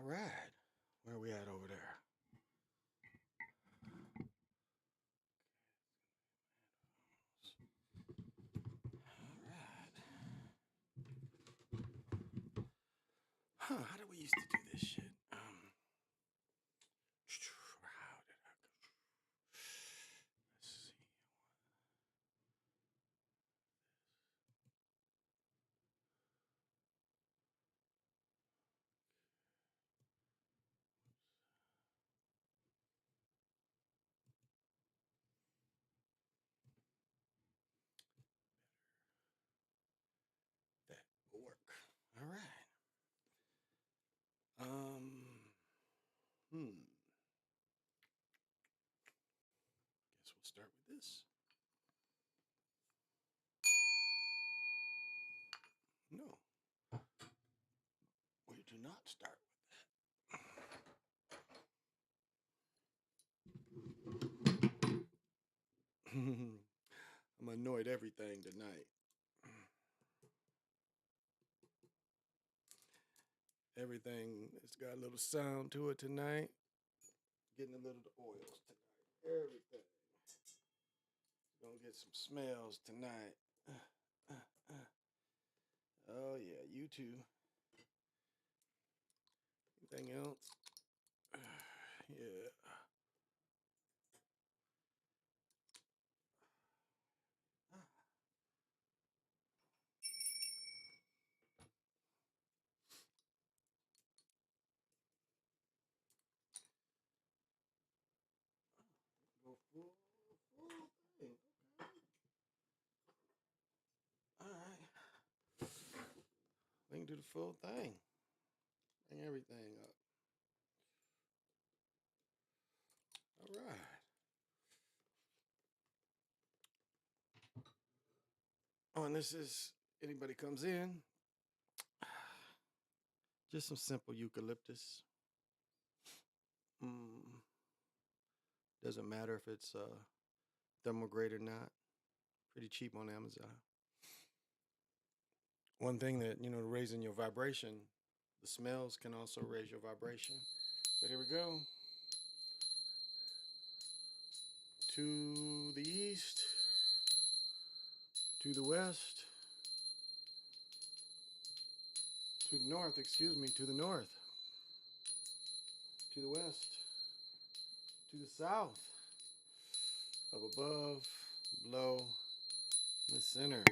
right. Where are we at over there? All right. Huh, how did we used to do this shit? How did I go? Let's see. That will work. All right. Hmm. Guess we'll start with this. No, we do not start with that. I'm annoyed everything tonight. Everything has got a little sound to it tonight. Getting a little oils tonight. Everything. Gonna get some smells tonight. Oh yeah, you too. Anything else? Yeah. Go full thing. All right. We can do the full thing. Bring everything up. All right. Oh, and this is anybody comes in. Just some simple eucalyptus. Mm, doesn't matter if it's thermal grade or not. Pretty cheap on Amazon. One thing that raising your vibration, the smells can also raise your vibration. But here we go. To the east, to the west, to the north, excuse me, to the north, to the west, to the south, up above, below, in the center.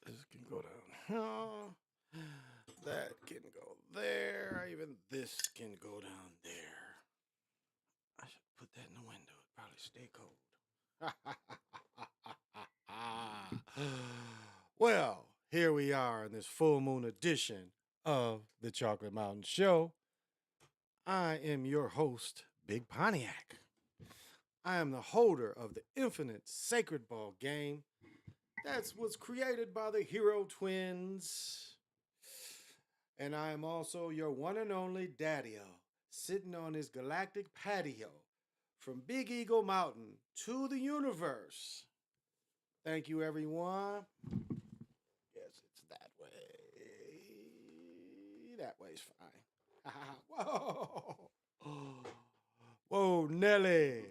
This can go down here. That can go there. Even this can go down there. I should put that in the window. It'd probably stay cold. Well, here we are in this full moon edition of the Chocolate Mountain Show. I am your host, Big Pontiac. I am the holder of the infinite sacred ball game that was created by the Hero Twins. And I am also your one and only Daddy-O, sitting on his galactic patio from Big Eagle Mountain to the universe. Thank you, everyone. Yes, it's that way. That way's fine. Whoa. Whoa, Nelly.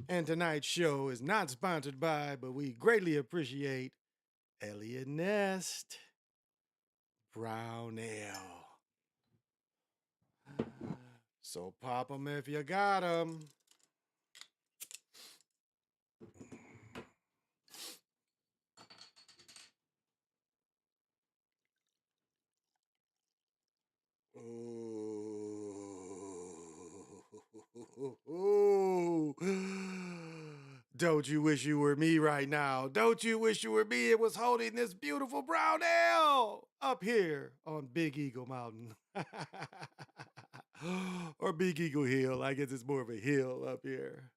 And tonight's show is not sponsored by, but we greatly appreciate Elliot Nest Brown Ale. So pop 'em if you got 'em. Ooh. Don't you wish you were me right now? Don't you wish you were me and was holding this beautiful brown ale up here on Big Eagle Mountain? Or Big Eagle Hill. I guess it's more of a hill up here.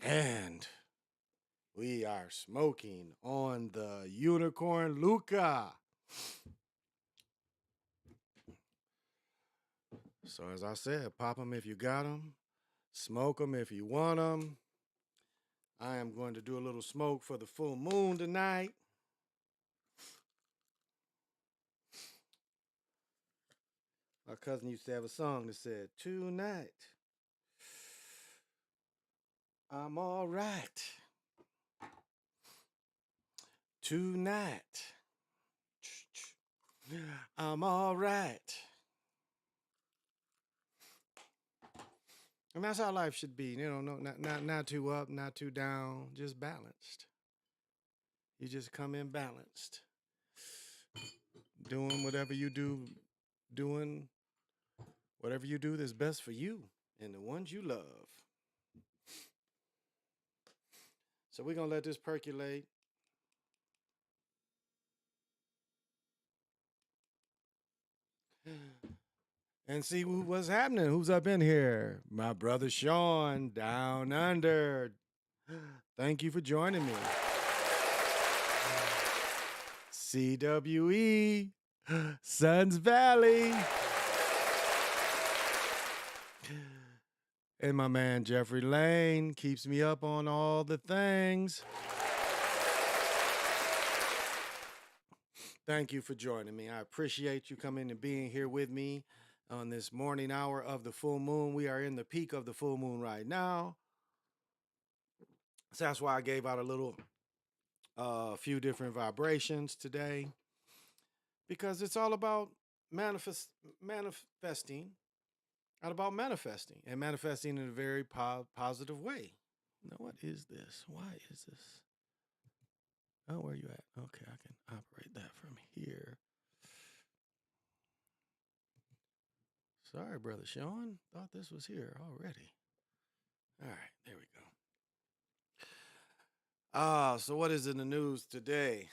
And we are smoking on the Unicorn Luca. So as I said, pop them if you got them. Smoke them if you want them. I am going to do a little smoke for the full moon tonight. My cousin used to have a song that said, "Tonight, I'm all right. Tonight, I'm all right." And that's how life should be. You know, not too up, not too down, just balanced. You just come in balanced. Doing whatever you do, doing whatever you do that's best for you and the ones you love. So we're going to let this percolate. And see what's happening. Who's up in here? My brother Sean, down under. Thank you for joining me. CWE, Suns Valley. And my man Jeffrey Lane keeps me up on all the things. Thank you for joining me. I appreciate you coming and being here with me on this morning hour of the full moon. We are in the peak of the full moon right now. So that's why I gave out a little few different vibrations today, because it's all about manifesting, and about manifesting and manifesting in a very positive way. Now, what is this? Why is this? Oh, where are you at? Okay, I can operate that from here. Sorry, brother Sean. Thought this was here already. All right, there we go. So what is in the news today?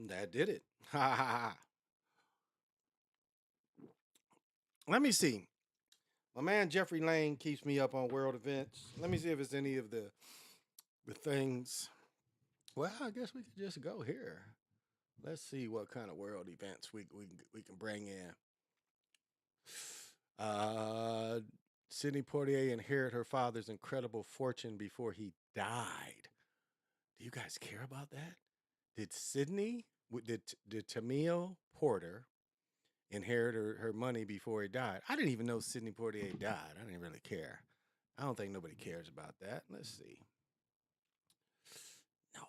That did it. Let me see. My man Jeffrey Lane keeps me up on world events. Let me see if it's any of the things. Well, I guess we could just go here. Let's see what kind of world events we can bring in. Sidney Poitier inherit her father's incredible fortune before he died. Do you guys care about that? Did Sidney, did Tamil Porter inherit her money before he died? I didn't even know Sidney Poitier died. I didn't really care. I don't think nobody cares about that. Let's see. No,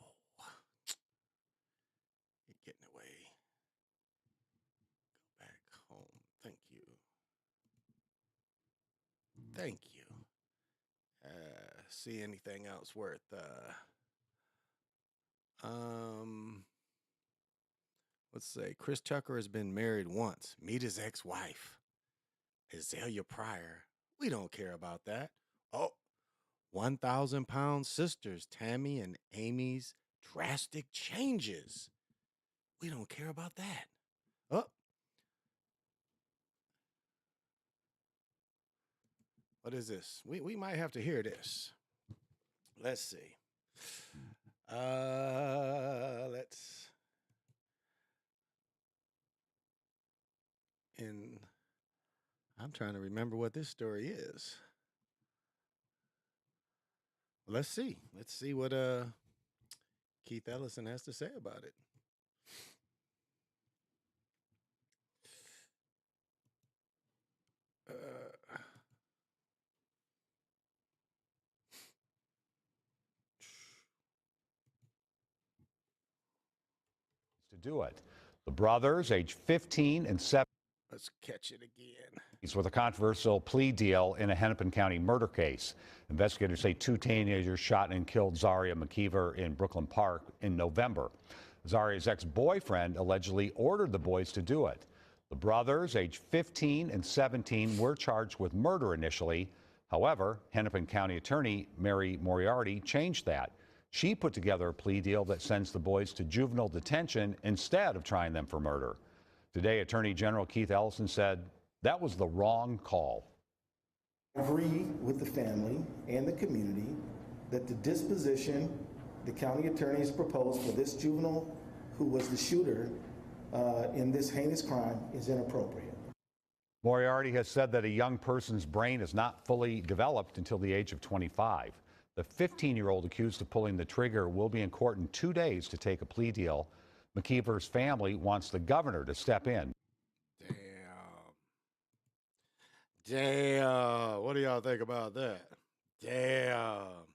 you're getting away. Go back home. Thank you. Thank you. See anything else worth? Um, let's say Chris Tucker has been married once. Meet his ex-wife, Azalea Pryor. We don't care about that. Oh, 1,000-pound sisters, Tammy and Amy's drastic changes. We don't care about that. Oh, what is this? We might have to hear this. Let's see. Let's and I'm trying to remember what this story is. Let's see. Let's see what Keith Ellison has to say about it. To do it. The brothers, age 15 and 7. Let's catch it again. With a controversial plea deal in a Hennepin County murder case. Investigators say two teenagers shot and killed Zaria McKeever in Brooklyn Park in November. Zaria's ex-boyfriend allegedly ordered the boys to do it. The brothers, age 15 and 17, were charged with murder initially. However, Hennepin County Attorney Mary Moriarty changed that. She put together a plea deal that sends the boys to juvenile detention instead of trying them for murder. Today, Attorney General Keith Ellison said that was the wrong call. I agree with the family and the community that the disposition the county attorney has proposed for this juvenile who was the shooter in this heinous crime is inappropriate. Moriarty has said that a young person's brain is not fully developed until the age of 25. The 15-year-old accused of pulling the trigger will be in court in 2 days to take a plea deal. McKeever's family wants the governor to step in. Damn. What do y'all think about that? Damn.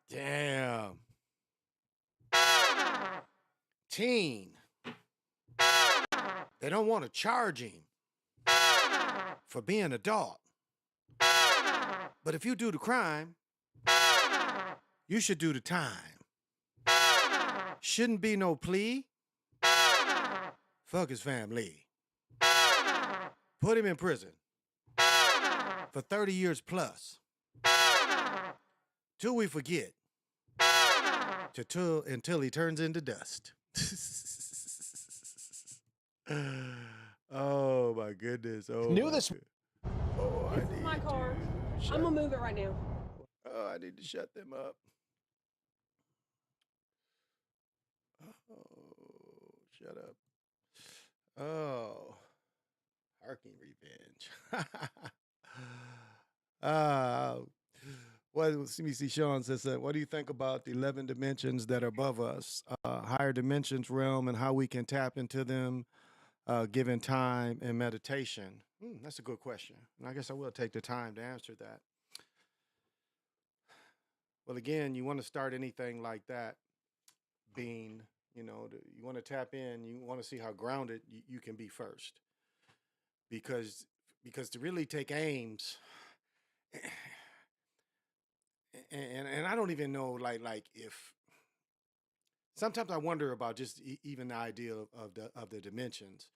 Damn. Teen. They don't want to charge him for being an adult. But if you do the crime, you should do the time. Shouldn't be no plea. Fuck his family. Put him in prison for 30 years plus. Till we forget. Until he turns into dust. Oh my goodness. Oh, Knew this. Oh, This is my car. I'm gonna move it right now. Oh, I need to shut them up. Oh, shut up. Oh, Harking revenge. Well, CBC Sean says, what do you think about the 11 dimensions that are above us, higher dimensions realm, and how we can tap into them given time and meditation? That's a good question. And I guess I will take the time to answer that. Well, again, you want to start anything like that being, you want to tap in, you want to see how grounded you can be first. Because to really take aims, and I don't even know like if sometimes I wonder about just even the idea of the dimensions,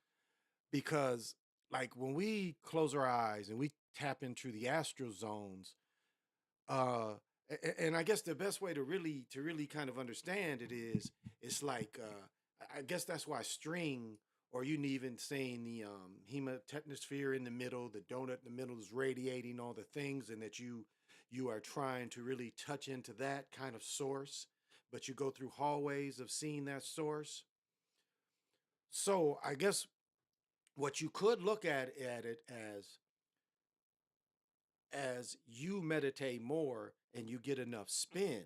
because like when we close our eyes and we tap into the astral zones, and I guess the best way to really kind of understand it is it's like I guess that's why string, or you can even saying the hematechnosphere in the middle, the donut in the middle is radiating all the things, and that you are trying to really touch into that kind of source, but you go through hallways of seeing that source. So I guess what you could look at it as as you meditate more and you get enough spin,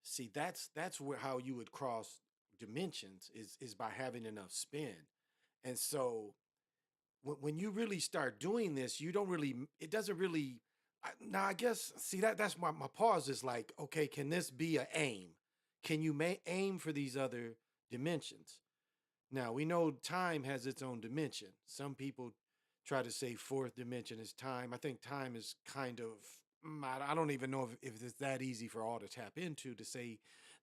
see, that's where how you would cross dimensions is by having enough spin. And so when you really start doing this, you don't really, it doesn't really, now I guess, see, that's my pause is like, okay, can this be a aim? Can you aim for these other dimensions? Now we know time has its own dimension. Some people try to say fourth dimension is time. I think time is kind of, I don't even know if it's that easy for all to tap into to say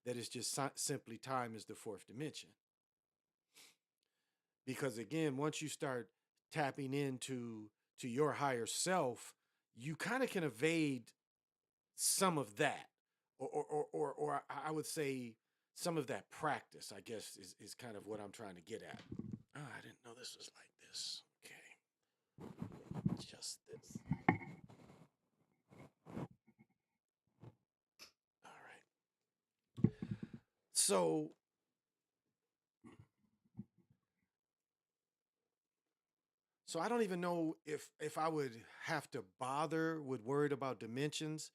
that it's just simply time is the fourth dimension. Because again, once you start tapping into your higher self, you kind of can evade some of that, or I would say some of that practice. I guess is kind of what I'm trying to get at. Oh, I didn't know this was like this. Okay, just this. All right. So I don't even know if I would have to bother with worried about dimensions,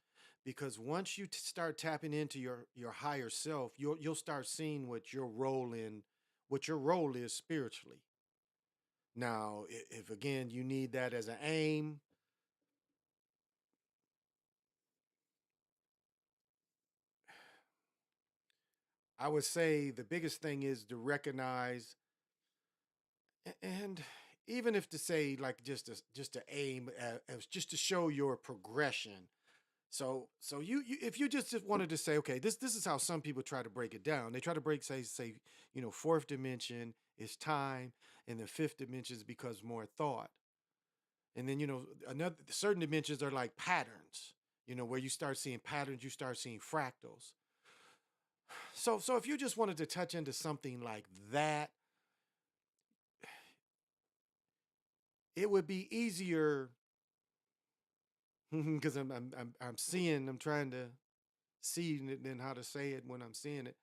because once you start tapping into your higher self, you'll start seeing what your role is spiritually. Now, if again you need that as an aim, I would say the biggest thing is to recognize, and even if to say like just to aim as just to show your progression. So you if you just wanted to say, okay, this is how some people try to break it down. They try to say, fourth dimension is time, and the fifth dimension is because more thought. And then, another certain dimensions are like patterns, where you start seeing patterns, you start seeing fractals. So if you just wanted to touch into something like that, it would be easier because I'm trying to see it than how to say it when I'm seeing it.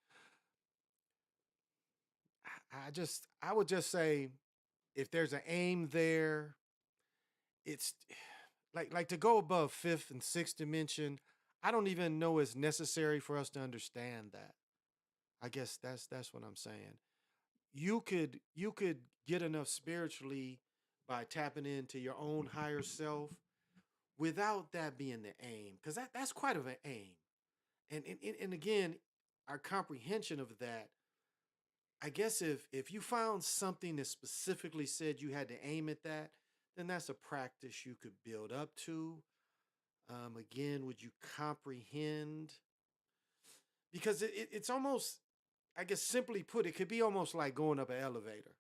I would just say if there's an aim there, it's like to go above fifth and sixth dimension. I don't even know it's necessary for us to understand that. I guess that's what I'm saying. You could get enough spiritually by tapping into your own higher self without that being the aim, because that's quite of an aim. And again, our comprehension of that, I guess if you found something that specifically said you had to aim at that, then that's a practice you could build up to. Again, would you comprehend? Because it's almost, I guess, simply put, it could be almost like going up an elevator.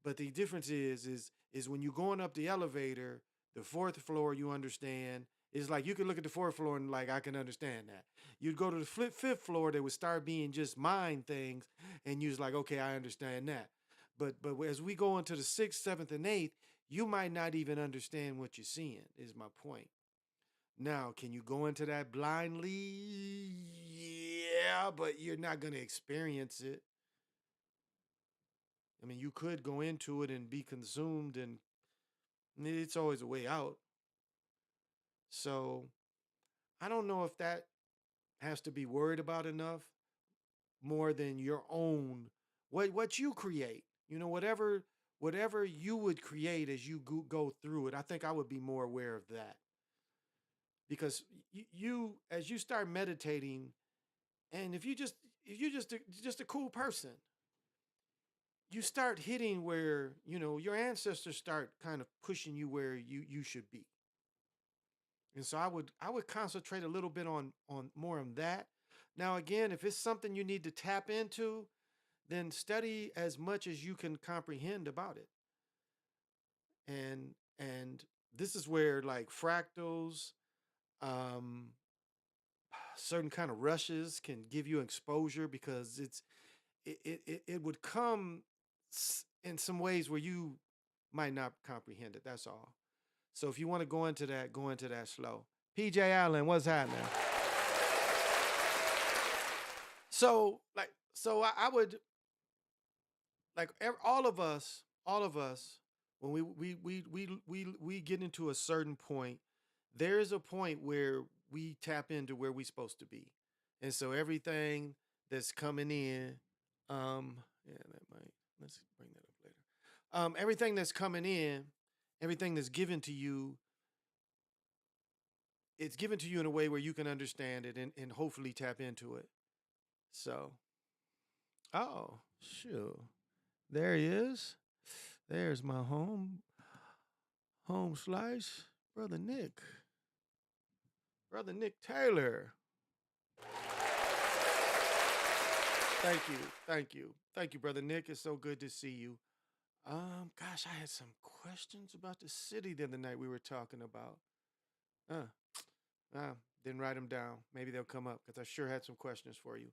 But the difference is when you're going up the elevator, the fourth floor you understand is like you can look at the fourth floor and like I can understand that. You'd go to the fifth floor, they would start being just mind things, and you was like, okay, I understand that. But as we go into the sixth, seventh, and eighth, you might not even understand what you're seeing. Is my point. Now, can you go into that blindly? Yeah, but you're not gonna experience it. I mean, you could go into it and be consumed, and it's always a way out. So I don't know if that has to be worried about enough more than your own what you create. Whatever you would create as you go through it. I think I would be more aware of that because you as you start meditating, and if you just a cool person, you start hitting where your ancestors start kind of pushing you where you should be. And so I would concentrate a little bit on more on that. Now again, if it's something you need to tap into, then study as much as you can comprehend about it. And this is where like fractals, um certain kind of rushes can give you exposure because it would come in some ways where you might not comprehend it. That's all. So if you want to go into that slow. PJ Allen, what's happening? So I would like all of us, when we get into a certain point, there is a point where we tap into where we're supposed to be. And so everything that's coming in, yeah, that might, let's bring that up later. Everything that's coming in, everything that's given to you, it's given to you in a way where you can understand it and hopefully tap into it. So, oh, sure. There he is. There's my home slice. Brother Nick. Brother Nick Taylor. Thank you. Thank you. Thank you, Brother Nick. It's so good to see you. Gosh, I had some questions about the city the other night we were talking about. Uh, didn't write them down. Maybe they'll come up because I sure had some questions for you.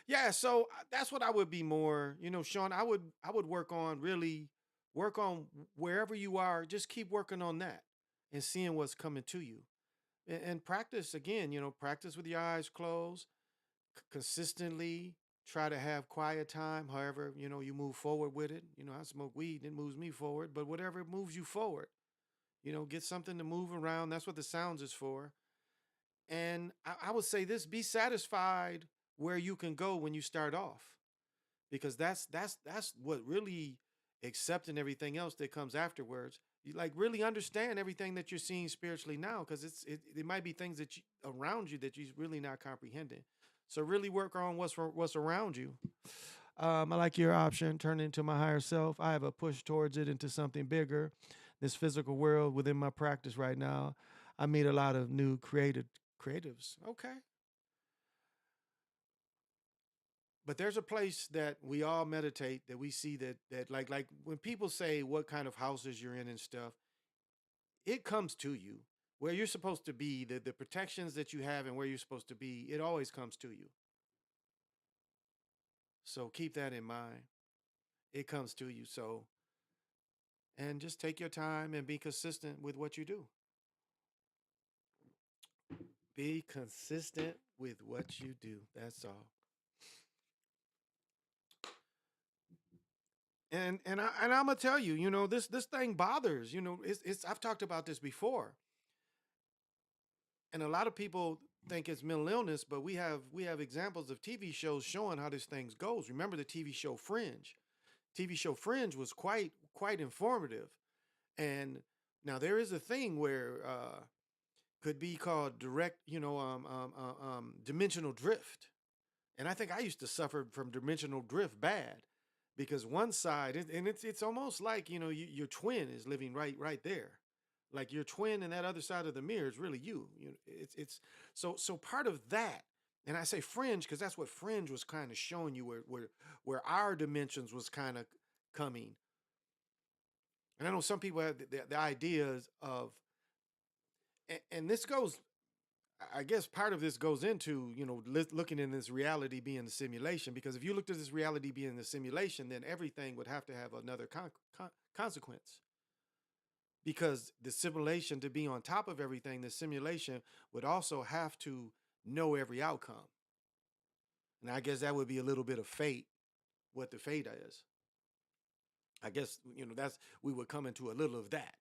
Yeah, so that's what I would be more, Sean, I would work on wherever you are, just keep working on that and seeing what's coming to you. And practice again, practice with your eyes closed, consistently try to have quiet time. However, you move forward with it. I smoke weed, it moves me forward, but whatever moves you forward, get something to move around. That's what the sounds is for. And I would say this: be satisfied where you can go when you start off, because that's what really accepting everything else that comes afterwards. You like really understand everything that you're seeing spiritually now, because it might be things that around you that you're really not comprehending. So really work on what's around you. I like your option, turn it into my higher self. I have a push towards it into something bigger. This physical world within my practice right now, I meet a lot of new creatives. Okay. But there's a place that we all meditate, that we see that like when people say what kind of houses you're in and stuff, it comes to you where you're supposed to be, the protections that you have and where you're supposed to be, it always comes to you. So keep that in mind. It comes to you. So, and just take your time and be consistent with what you do. Be consistent with what you do. That's all. And I'm gonna tell you, this thing bothers. It's I've talked about this before, and a lot of people think it's mental illness, but we have examples of TV shows showing how this thing goes. Remember the TV show Fringe? TV show Fringe was quite informative, and now there is a thing where could be called direct, dimensional drift. And I think I used to suffer from dimensional drift bad, because one side, and it's almost like your twin is living right there, like your twin, and that other side of the mirror is really you. It's so part of that. And I say Fringe because that's what Fringe was kind of showing you, where our dimensions was kind of coming. And I know some people have the ideas of, and this goes, I guess part of this goes into, looking in this reality being the simulation, because if you looked at this reality being the simulation, then everything would have to have another consequence. Because the simulation, to be on top of everything, the simulation would also have to know every outcome. And I guess that would be a little bit of fate, what the fate is. I guess, that's, we would come into a little of that.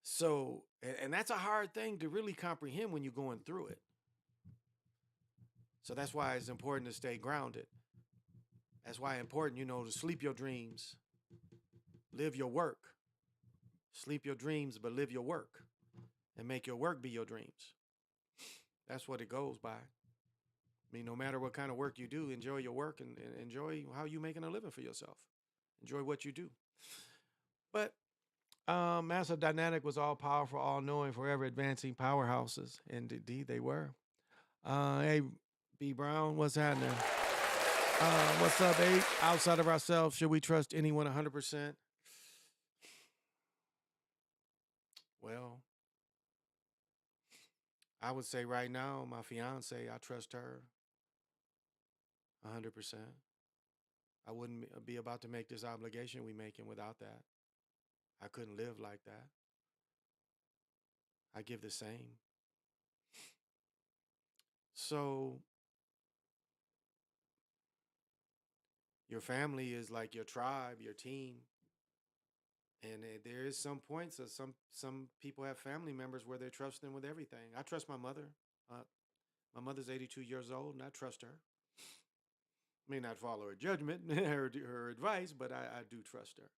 So, and that's a hard thing to really comprehend when you're going through it. So that's why it's important to stay grounded. That's why it's important, to sleep your dreams, live your work. Sleep your dreams, but live your work, and make your work be your dreams. That's what it goes by. I mean, no matter what kind of work you do, enjoy your work and enjoy how you making a living for yourself. Enjoy what you do. But Master Dynamic was all powerful, all knowing, forever advancing powerhouses. And indeed they were. Hey, B Brown, what's happening? What's up, A? Outside of ourselves, should we trust anyone 100%? Well, I would say right now, my fiance, I trust her 100%. I wouldn't be about to make this obligation we making without that. I couldn't live like that. I give the same. So your family is like your tribe, your team, And there is some points of some people have family members where they trust them with everything. I trust my mother. Uh, my mother's 82 years old, and I trust her. May not follow her judgment, her advice, but I do trust her.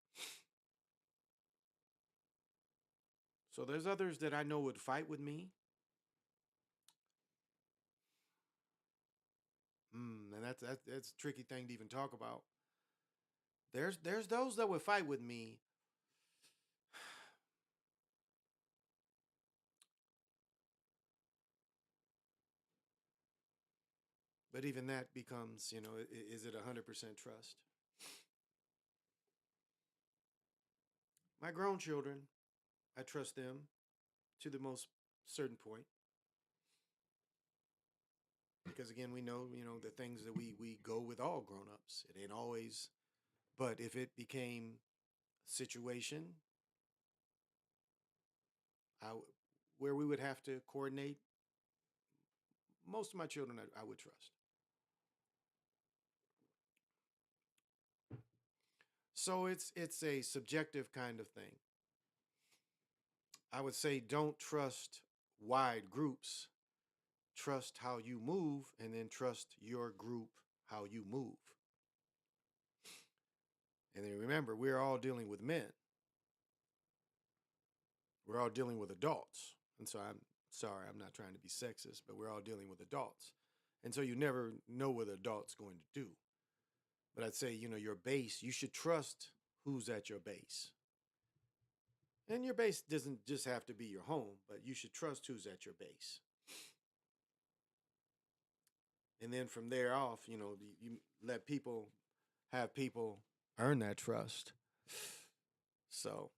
So there's others that I know would fight with me. And that's a tricky thing to even talk about. There's those that would fight with me. But even that becomes, is it 100% trust? My grown children, I trust them to the most certain point. Because again, we know, the things that we go with all grown-ups. It ain't always, but if it became a situation I, where we would have to coordinate, most of my children I would trust. So it's a subjective kind of thing. I would say don't trust wide groups. Trust how you move, and then trust your group how you move. And then remember, we're all dealing with men. We're all dealing with adults. And so I'm sorry, I'm not trying to be sexist, but we're all dealing with adults. And so you never know what an adult's going to do. But I'd say, your base, you should trust who's at your base. And your base doesn't just have to be your home, but you should trust who's at your base. And then from there off, you let people have people earn that trust. So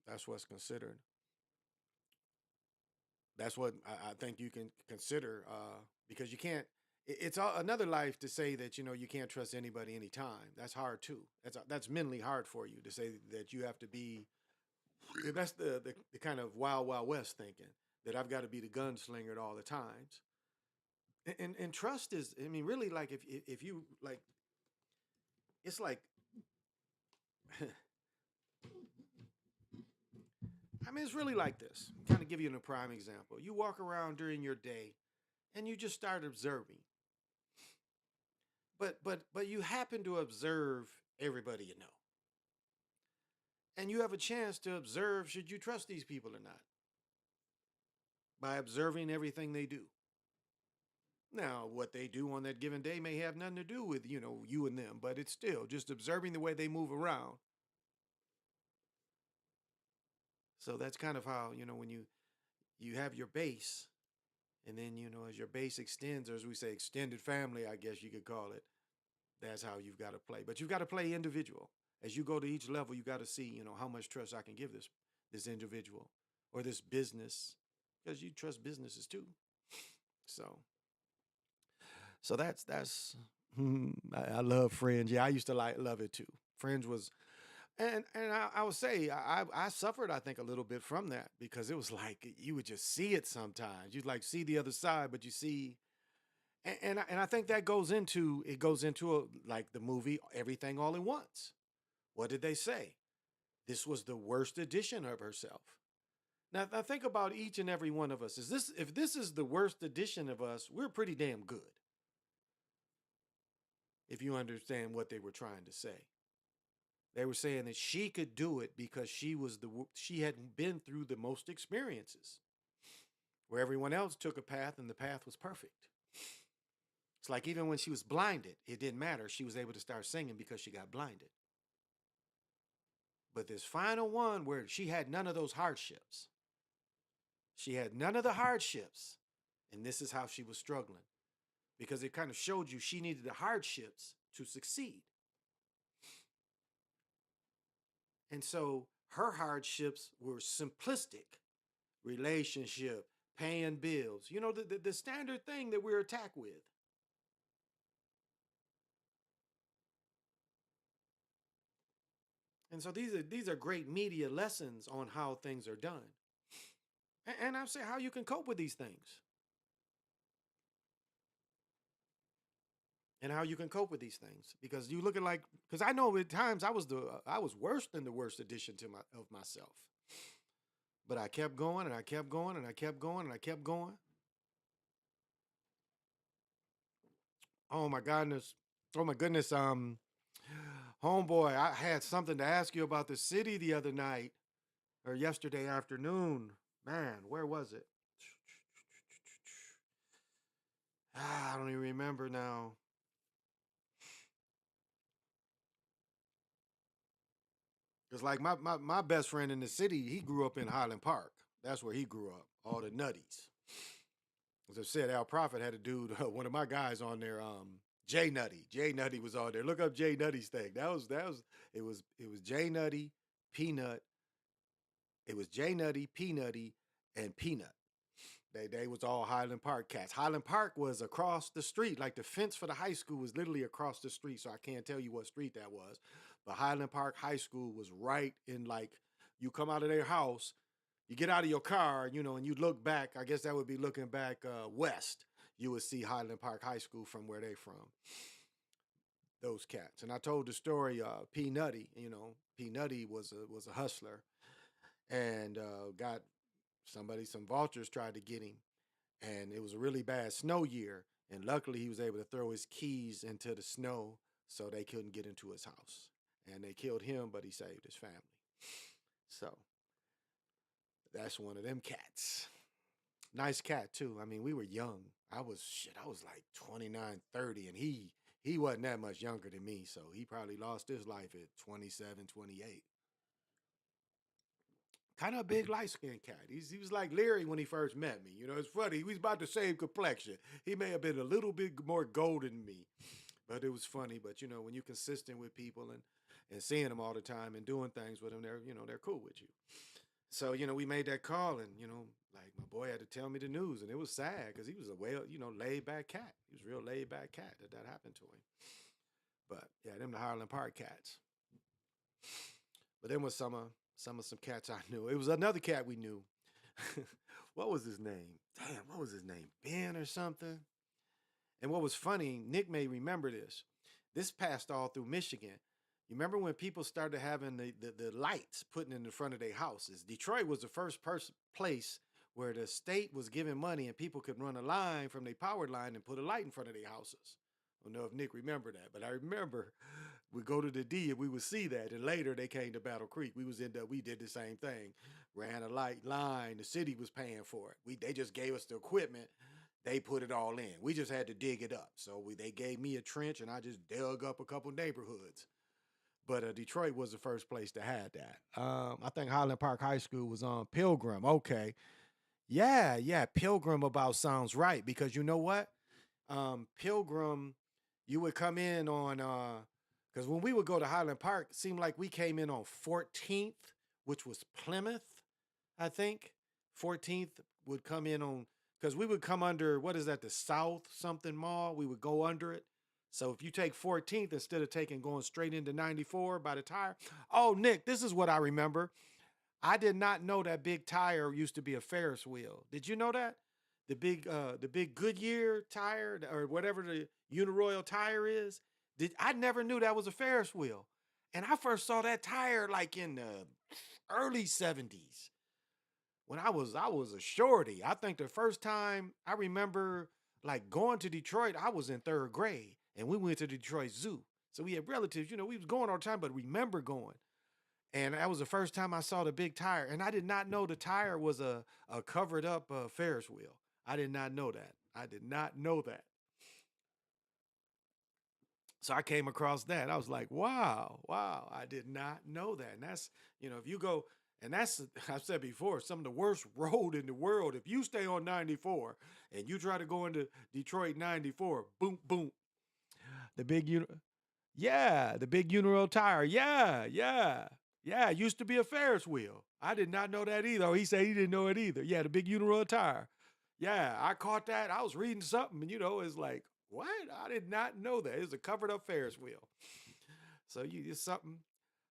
that's what's considered. That's what I think you can consider, because you can't. It's another life to say that you can't trust anybody anytime. That's hard too. That's mentally hard for you to say that you have to be. That's the kind of wild west thinking that I've got to be the gunslinger at all the times. And trust is, I mean, really, like if you like, it's like. I mean, it's really like this. Kind of give you a prime example. You walk around during your day, and you just start observing. But you happen to observe everybody you know, and you have a chance to observe should you trust these people or not by observing everything they do. Now, what they do on that given day may have nothing to do with you and them, but it's still just observing the way they move around. So that's kind of how when you have your base. And then, as your base extends, or as we say, extended family, I guess you could call it, that's how you've got to play. But you've got to play individual. As you go to each level, you got to see, how much trust I can give this individual or this business, because you trust businesses too. So that's I love Friends. Yeah, I used to love it too. Friends was, and I would say I suffered, I think, a little bit from that, because it was like you would just see it sometimes. You'd like see the other side, but you see, and I think that goes into like the movie Everything All at Once. What did they say? This was the worst edition of herself. Now think about each and every one of us. If this is the worst edition of us, we're pretty damn good. If you understand what they were trying to say. They were saying that she could do it because she had been through the most experiences, where everyone else took a path and the path was perfect. It's like even when she was blinded, it didn't matter. She was able to start singing because she got blinded. But this final one where she had none of those hardships. She had none of the hardships. And this is how she was struggling. Because it kind of showed you she needed the hardships to succeed. And so her hardships were simplistic. Relationship, paying bills. The standard thing that we're attacked with. And so these are great media lessons on how things are done. And I'll say how you can cope with these things. and how you can cope with these things. Because you look at like, because I know at times I was worse than the worst edition of myself. But I kept going and I kept going and I kept going and I kept going. Oh my goodness. Oh my goodness. Homeboy, I had something to ask you about the city the other night or yesterday afternoon. Man, where was it? I don't even remember now. It's like my best friend in the city, he grew up in Highland Park. That's where he grew up, all the nutties. As I said, Al Prophet had a dude, one of my guys on there, Jay Nutty. Jay Nutty was on there. Look up Jay Nutty's thing. It was Jay Nutty, Peanut. It was Jay Nutty, Peanutty, and Peanut. They was all Highland Park cats. Highland Park was across the street. Like the fence for the high school was literally across the street. So I can't tell you what street that was. But Highland Park High School was right in like you come out of their house, you get out of your car, and you look back. I guess that would be looking back west. You would see Highland Park High School from where they from. Those cats. And I told the story. P Nutty, P Nutty was a hustler, and got some vultures tried to get him, and it was a really bad snow year. And luckily, he was able to throw his keys into the snow so they couldn't get into his house. And they killed him, but he saved his family. So that's one of them cats. Nice cat too. I mean, we were young. I was like 29, 30, and he wasn't that much younger than me, so he probably lost his life at 27, 28. Kind of a big light skinned cat. He was like Larry when he first met me. It's funny. He was about the same complexion. He may have been a little bit more golden than me, but it was funny. But when you're consistent with people and seeing them all the time and doing things with them, they're cool with you. So we made that call, and like my boy had to tell me the news, and it was sad because he was a laid back cat. He was a real laid back cat that happened to him. But yeah, them the Highland Park cats. But then was some cats I knew. It was another cat we knew. What was his name? Damn, what was his name? Ben or something? And what was funny, Nick may remember this. This passed all through Michigan. You remember when people started having the lights putting in the front of their houses? Detroit was the first place where the state was giving money and people could run a line from their power line and put a light in front of their houses. I don't know if Nick remember that, but I remember we go to the D and we would see that. And later they came to Battle Creek. We did the same thing. Ran a light line. The city was paying for it. They just gave us the equipment. They put it all in. We just had to dig it up. So they gave me a trench and I just dug up a couple neighborhoods. But Detroit was the first place to have that. I think Highland Park High School was on Pilgrim. Okay. Yeah, Pilgrim about sounds right. Because you know what? Pilgrim, you would come in on, because when we would go to Highland Park, it seemed like we came in on 14th, which was Plymouth, I think. 14th would come in on, because we would come under, what is that, the South something Mall? We would go under it. So if you take 14th instead of going straight into 94 by the tire. Oh, Nick, this is what I remember. I did not know that big tire used to be a Ferris wheel. Did you know that? The big Goodyear tire or whatever the Uniroyal tire is. I never knew that was a Ferris wheel. And I first saw that tire like in the early 70s. When I was a shorty. I think the first time I remember like going to Detroit, I was in third grade. And we went to Detroit Zoo. So we had relatives, we was going all the time, but remember going. And that was the first time I saw the big tire. And I did not know the tire was a covered up Ferris wheel. I did not know that. I did not know that. So I came across that. I was like, wow, I did not know that. And that's, if you go, and that's, I've said before, some of the worst road in the world. If you stay on 94 and you try to go into Detroit 94, boom, boom. The big Uniroyal tire. Yeah. It used to be a Ferris wheel. I did not know that either. He said he didn't know it either. Yeah, the big Uniroyal tire. Yeah, I caught that. I was reading something, and it's like, what? I did not know that. It was a covered up Ferris wheel. So it's something.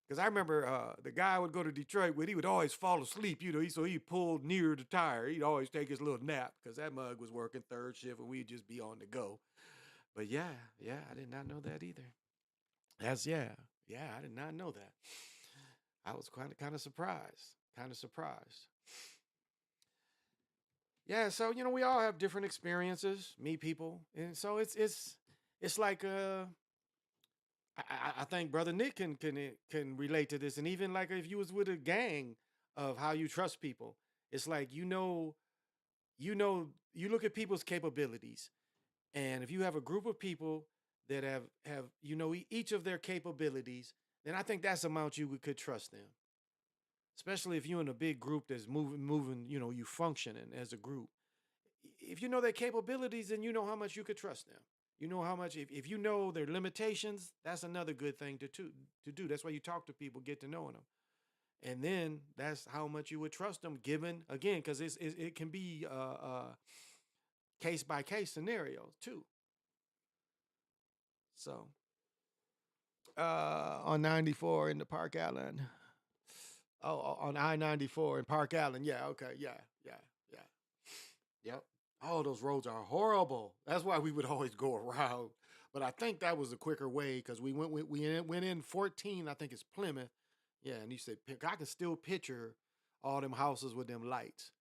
Because I remember the guy would go to Detroit with, he would always fall asleep, so he pulled near the tire. He'd always take his little nap because that mug was working third shift and we'd just be on the go. But yeah, I did not know that either. I did not know that. I was kind of surprised. Kind of surprised. Yeah, so we all have different experiences, meet people, and so it's like I think brother Nick can relate to this, and even like if you was with a gang of how you trust people, it's like you look at people's capabilities, and if you have a group of people that have each of their capabilities, then I think that's the amount you could trust them, especially if you're in a big group that's moving, you functioning as a group. If you know their capabilities, then you know how much you could trust them. You know how much, if you know their limitations, that's another good thing to do. That's why you talk to people, get to knowing them. And then that's how much you would trust them, given, again, because it can be case by case scenarios too. So on 94 in the Park Allen. Oh, on I-94 in Park Allen. Yeah, okay. Yeah. Yep. Oh, those roads are horrible. That's why we would always go around. But I think that was a quicker way because we went in 14. I think it's Plymouth. Yeah, and you said I can still picture all them houses with them lights.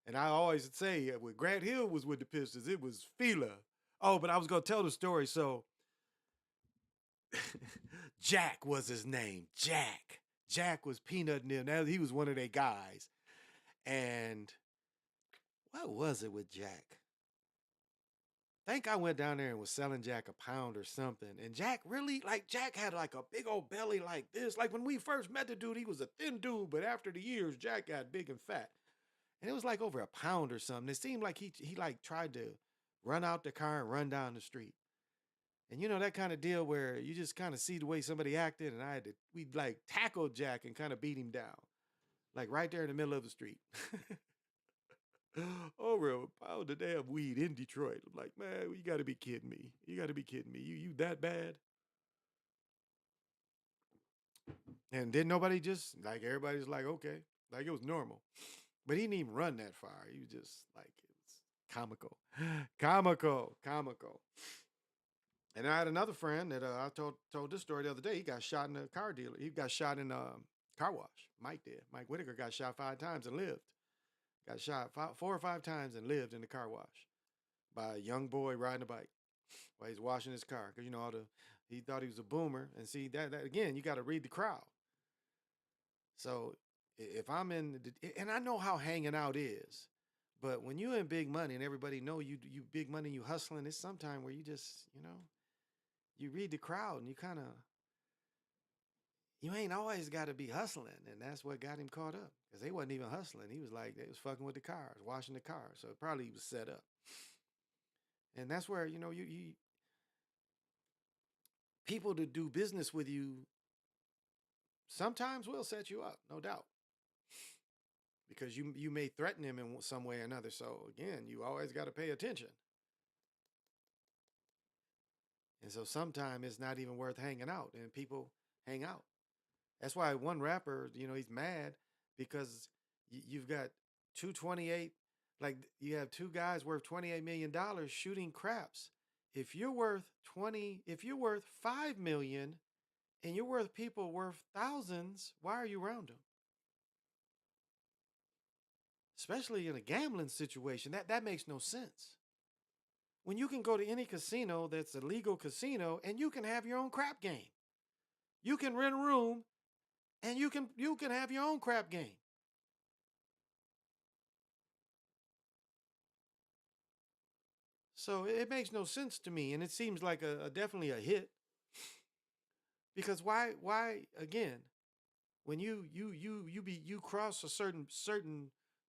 And I always say when Grant Hill was with the Pistons, it was Fila. Oh, but I was gonna tell the story. So Jack was his name. Jack was Peanut and them. Now he was one of their guys. And what was it with Jack? I think I went down there and was selling Jack a pound or something. And Jack really, like, Jack had like a big old belly like this. Like when we first met the dude, he was a thin dude, but after the years, Jack got big and fat. And it was like over a pound or something. It seemed like he like tried to run out the car and run down the street. And that kind of deal where you just kind of see the way somebody acted, and we like tackled Jack and kind of beat him down, like right there in the middle of the street. Over a pound of damn weed in Detroit. I'm like, man, you got to be kidding me. You got to be kidding me. You that bad? And then nobody just like everybody's like, okay, like it was normal. But he didn't even run that far. He was just like it was comical, comical. And I had another friend that I told this story the other day. He got shot in a car dealer. He got shot in a car wash. Mike did. Mike Whitaker got shot 5 times and lived. Got shot 4 or 5 times and lived in the car wash by a young boy riding a bike while he's washing his car. Because he thought he was a boomer. And see that again, you got to read the crowd. So if I'm and I know how hanging out is, but when you're in big money and everybody know you big money, you hustling, it's sometime where you just you read the crowd and you ain't always got to be hustling. And that's what got him caught up because they wasn't even hustling. He was like, they was fucking with the cars, washing the cars. So probably he was set up. And that's where, you people to do business with you sometimes will set you up, no doubt. Because you may threaten him in some way or another. So again, you always got to pay attention. And so sometimes it's not even worth hanging out, and people hang out. That's why one rapper, he's mad because you've got 228, like you have 2 guys worth $28 million shooting craps. If you're worth 5 million and you're worth people worth thousands, why are you around them? Especially in a gambling situation, that makes no sense. When you can go to any casino that's a legal casino and you can have your own crap game. You can rent a room and you can have your own crap game. So it makes no sense to me, and it seems like definitely a hit. Because why again, when you cross a certain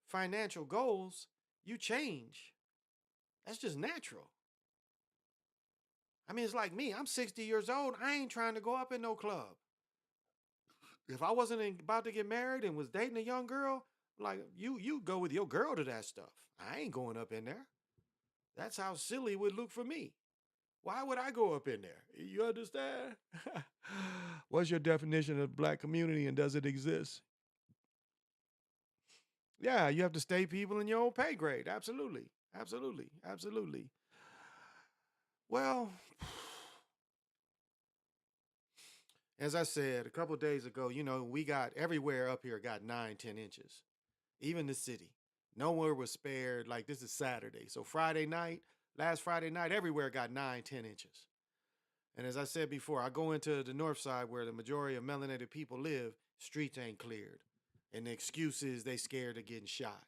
financial goals, you change. That's just natural. I mean, it's like me. I'm 60 years old. I ain't trying to go up in no club. If I wasn't about to get married and was dating a young girl, like you go with your girl to that stuff. I ain't going up in there. That's how silly it would look for me. Why would I go up in there? You understand? What's your definition of black community and does it exist? Yeah, you have to stay people in your own pay grade. Absolutely. Well, as I said a couple days ago, we got everywhere up here got 9, 10 inches. Even the city. Nowhere was spared. Like this is Saturday. So last Friday night, everywhere got 9, 10 inches. And as I said before, I go into the north side where the majority of melanated people live, streets ain't cleared. And the excuse is they scared of getting shot.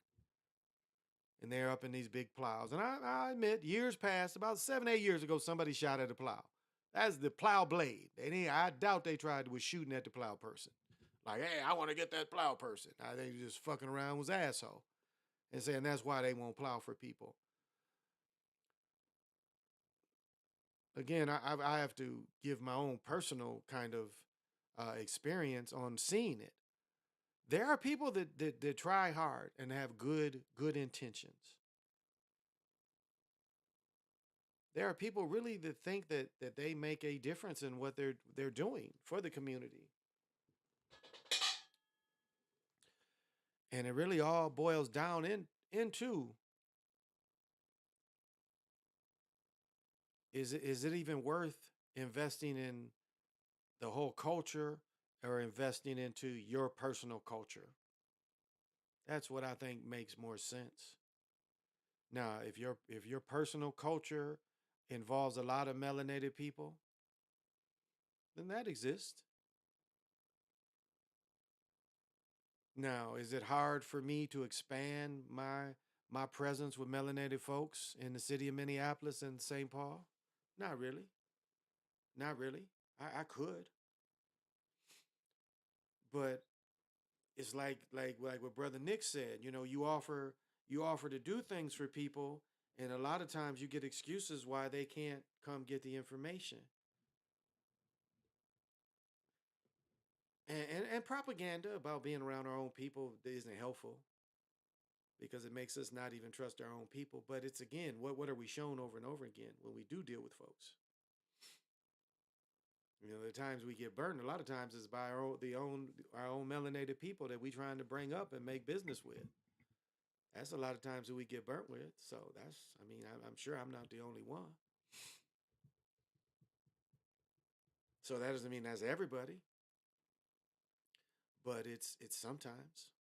And they're up in these big plows. And I admit, years past, about 7, 8 years ago, somebody shot at a plow. That's the plow blade. I doubt they was shooting at the plow person. Like, hey, I want to get that plow person. I think just fucking around was asshole. And saying that's why they won't plow for people. Again, I have to give my own personal kind of experience on seeing it. There are people that try hard and have good intentions. There are people really that think that they make a difference in what they're doing for the community. And it really all boils down into is it even worth investing in the whole culture or investing into your personal culture? That's what I think makes more sense. Now, if your personal culture involves a lot of melanated people, then that exists. Now, is it hard for me to expand my presence with melanated folks in the city of Minneapolis and St. Paul? Not really. Not really. I could. But it's like what Brother Nick said, you offer to do things for people, and a lot of times you get excuses why they can't come get the information. And propaganda about being around our own people isn't helpful because it makes us not even trust our own people. But it's again, what are we shown over and over again when we do deal with folks? The times we get burdened, a lot of times is by our own melanated people that we trying to bring up and make business with. That's a lot of times that we get burnt with. So I'm sure I'm not the only one. So that doesn't mean that's everybody, but it's sometimes.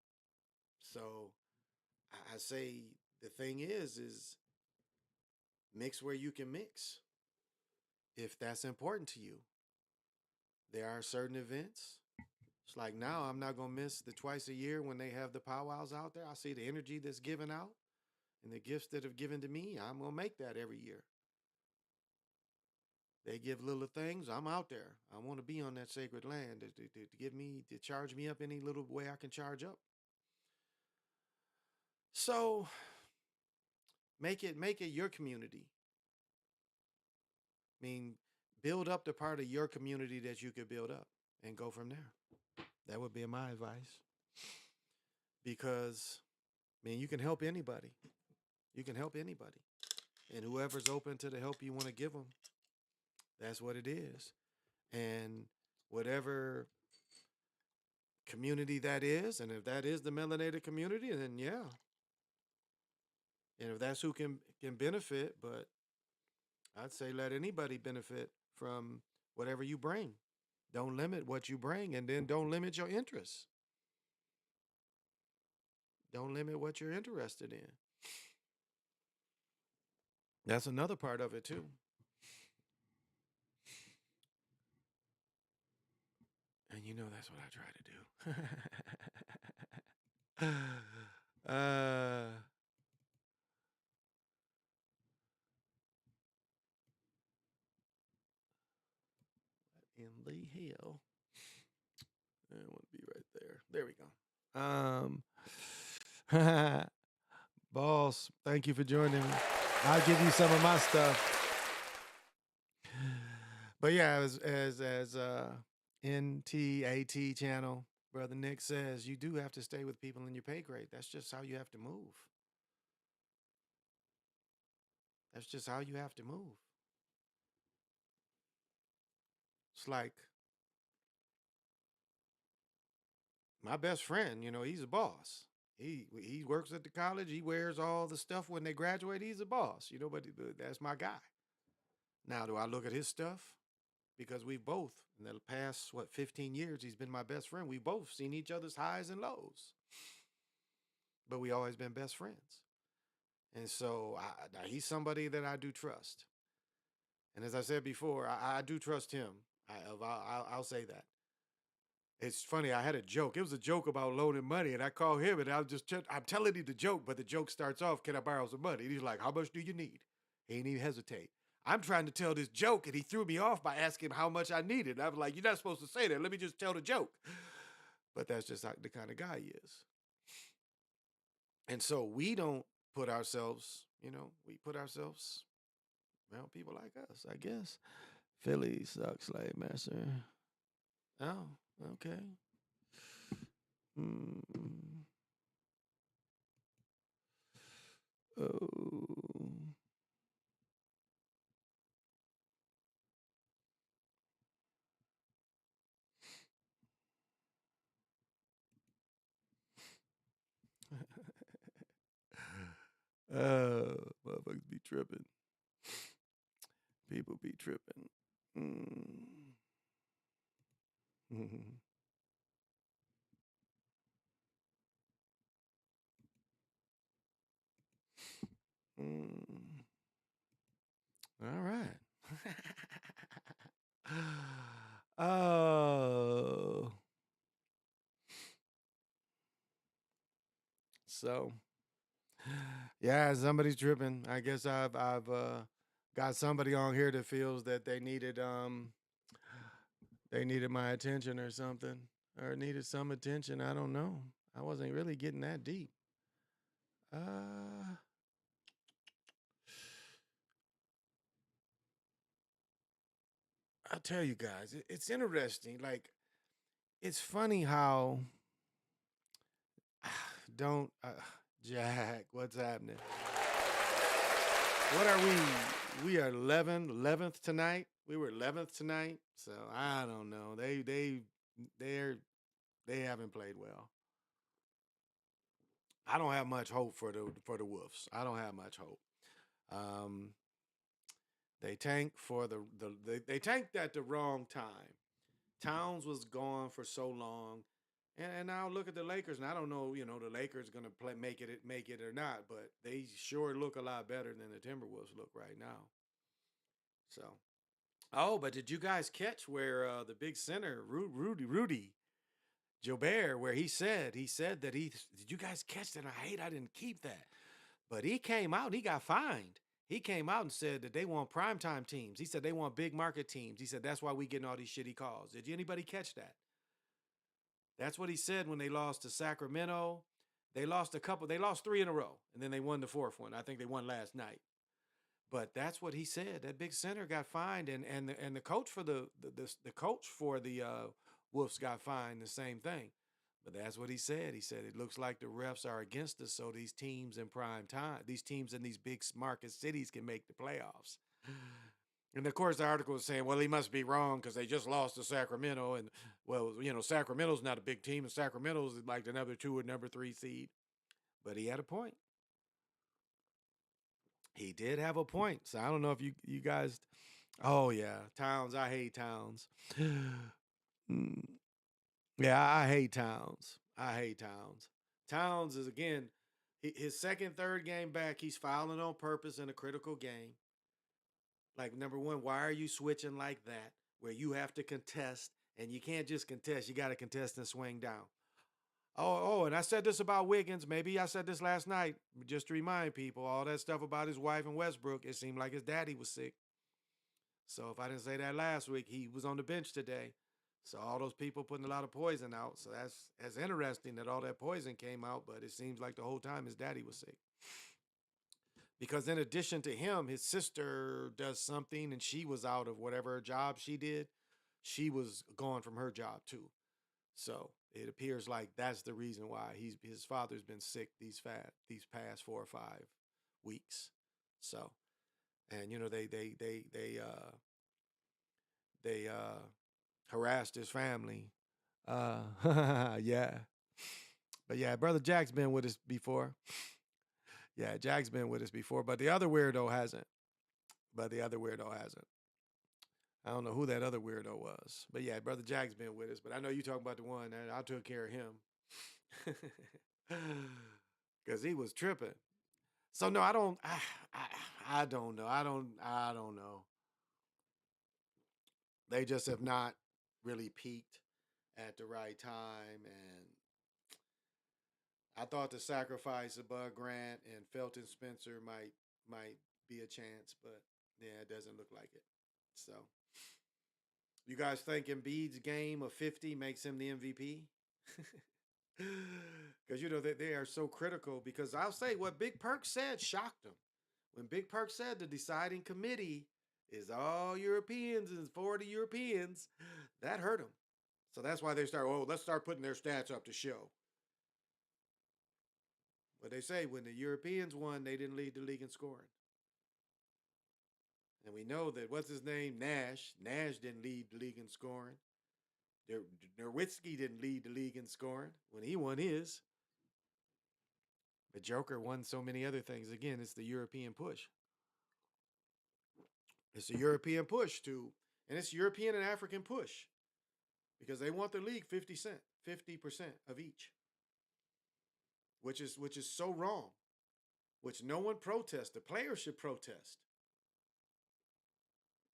So I say the thing is mix where you can mix if that's important to you. There are certain events. It's like now I'm not going to miss the twice a year when they have the powwows out there. I see the energy that's given out and the gifts that have given to me. I'm going to make that every year. They give little things. I'm out there. I want to be on that sacred land to charge me up any little way I can charge up. So make it your community. Build up the part of your community that you could build up and go from there. That would be my advice. Because, you can help anybody. You can help anybody. And whoever's open to the help you want to give them, that's what it is. And whatever community that is, and if that is the melanated community, then yeah. And if that's who can benefit, but I'd say let anybody benefit from whatever you bring. Don't limit what you bring, and then don't limit your interests. Don't limit what you're interested in. That's another part of it too. And that's what I try to do. In the hell. I want to be right there. There we go. Boss, thank you for joining me. I'll give you some of my stuff. But yeah, as NTAT channel, Brother Nick says, you do have to stay with people in your pay grade. That's just how you have to move. That's just how you have to move. It's like my best friend, he's a boss. He works at the college. He wears all the stuff when they graduate. He's a boss, but that's my guy. Now, do I look at his stuff? Because we've both, in the past, 15 years, he's been my best friend. We've both seen each other's highs and lows, but we always been best friends. And so now he's somebody that I do trust. And as I said before, I do trust him. I'll say that. It's funny. I had a joke. It was a joke about loaning money, and I called him, and I'm telling him the joke, but the joke starts off, "Can I borrow some money?" And he's like, "How much do you need?" He ain't even hesitate. I'm trying to tell this joke, and he threw me off by asking how much I needed. I was like, "You're not supposed to say that. Let me just tell the joke." But that's just the kind of guy he is. And so we don't put ourselves, we put ourselves around people like us, I guess. Philly sucks, slave master. Oh, okay. Oh. Motherfuckers be tripping. People be tripping. All right. Oh. So, yeah, somebody's tripping. I guess I've got somebody on here that feels that they needed my attention or something, or needed some attention. I don't know. I wasn't really getting that deep. I'll tell you guys, it's interesting. Like, it's funny how don't Jack, what's happening? What are we? We are 11th tonight. We were 11th tonight, so I don't know. They haven't played well. I don't have much hope for the Wolves. I don't have much hope. They tanked they tanked at the wrong time. Towns was gone for so long, and now look at the Lakers. And I don't know, the Lakers gonna make it or not, but they sure look a lot better than the Timberwolves look right now. So, oh, but did you guys catch where the big center Rudy Gobert, where he said that did you guys catch that? I didn't keep that, but he came out and he got fined. He came out and said that they want primetime teams. He said they want big market teams. He said that's why we getting all these shitty calls. Did anybody catch that? That's what he said when they lost to Sacramento. They lost They lost 3 in a row, and then they won the 4th one. I think they won last night. But that's what he said. That big center got fined, and the coach for the coach for the Wolves got fined the same thing. But that's what he said. He said it looks like the refs are against us, so these teams in prime time, these teams in these big market cities can make the playoffs. And of course, the article was saying, well, he must be wrong because they just lost to Sacramento. And, well, Sacramento's not a big team, and Sacramento's like the number 2 or number 3 seed. But he had a point. He did have a point. So I don't know if you guys. Oh, yeah. Towns. I hate Towns. Yeah, I hate Towns. I hate Towns. Towns is, again, his second, third game back, he's fouling on purpose in a critical game. Like, number one, why are you switching like that where you have to contest and you can't just contest, you got to contest and swing down. Oh, and I said this about Wiggins. Maybe I said this last night, just to remind people, all that stuff about his wife and Westbrook, it seemed like his daddy was sick. So if I didn't say that last week, he was on the bench today. So all those people putting a lot of poison out. So that's interesting that all that poison came out, but it seems like the whole time his daddy was sick. Because in addition to him, his sister does something and she was out of whatever job she did. She was gone from her job too. So it appears like that's the reason why his father's been sick these past 4 or 5 weeks. So, and they harassed his family. Yeah. But yeah, brother Jack's been with us before. Yeah, Jack's been with us before, but the other weirdo hasn't. but the other weirdo hasn't. I don't know who that other weirdo was. But yeah, Brother Jack's been with us. But I know you talking about the one that I took care of him. Because he was tripping. So no, I don't know. I don't know. They just have not really peaked at the right time. And I thought the sacrifice of Bud Grant and Felton Spencer might be a chance, but yeah, it doesn't look like it. So you guys think Embiid's game of 50 makes him the MVP? Because they are so critical. Because I'll say what Big Perk said shocked him. When Big Perk said the deciding committee is all Europeans and 40 Europeans, that hurt him. So that's why they start, oh, let's start putting their stats up to show. But they say when the Europeans won, they didn't lead the league in scoring. And we know that, what's his name? Nash. Nash didn't lead the league in scoring. Nowitzki didn't lead the league in scoring when he won his. But Joker won so many other things. Again, it's the European push. It's a European push too. And it's European and African push. Because they want the league 50% of each. Which is so wrong. Which no one protests. The players should protest.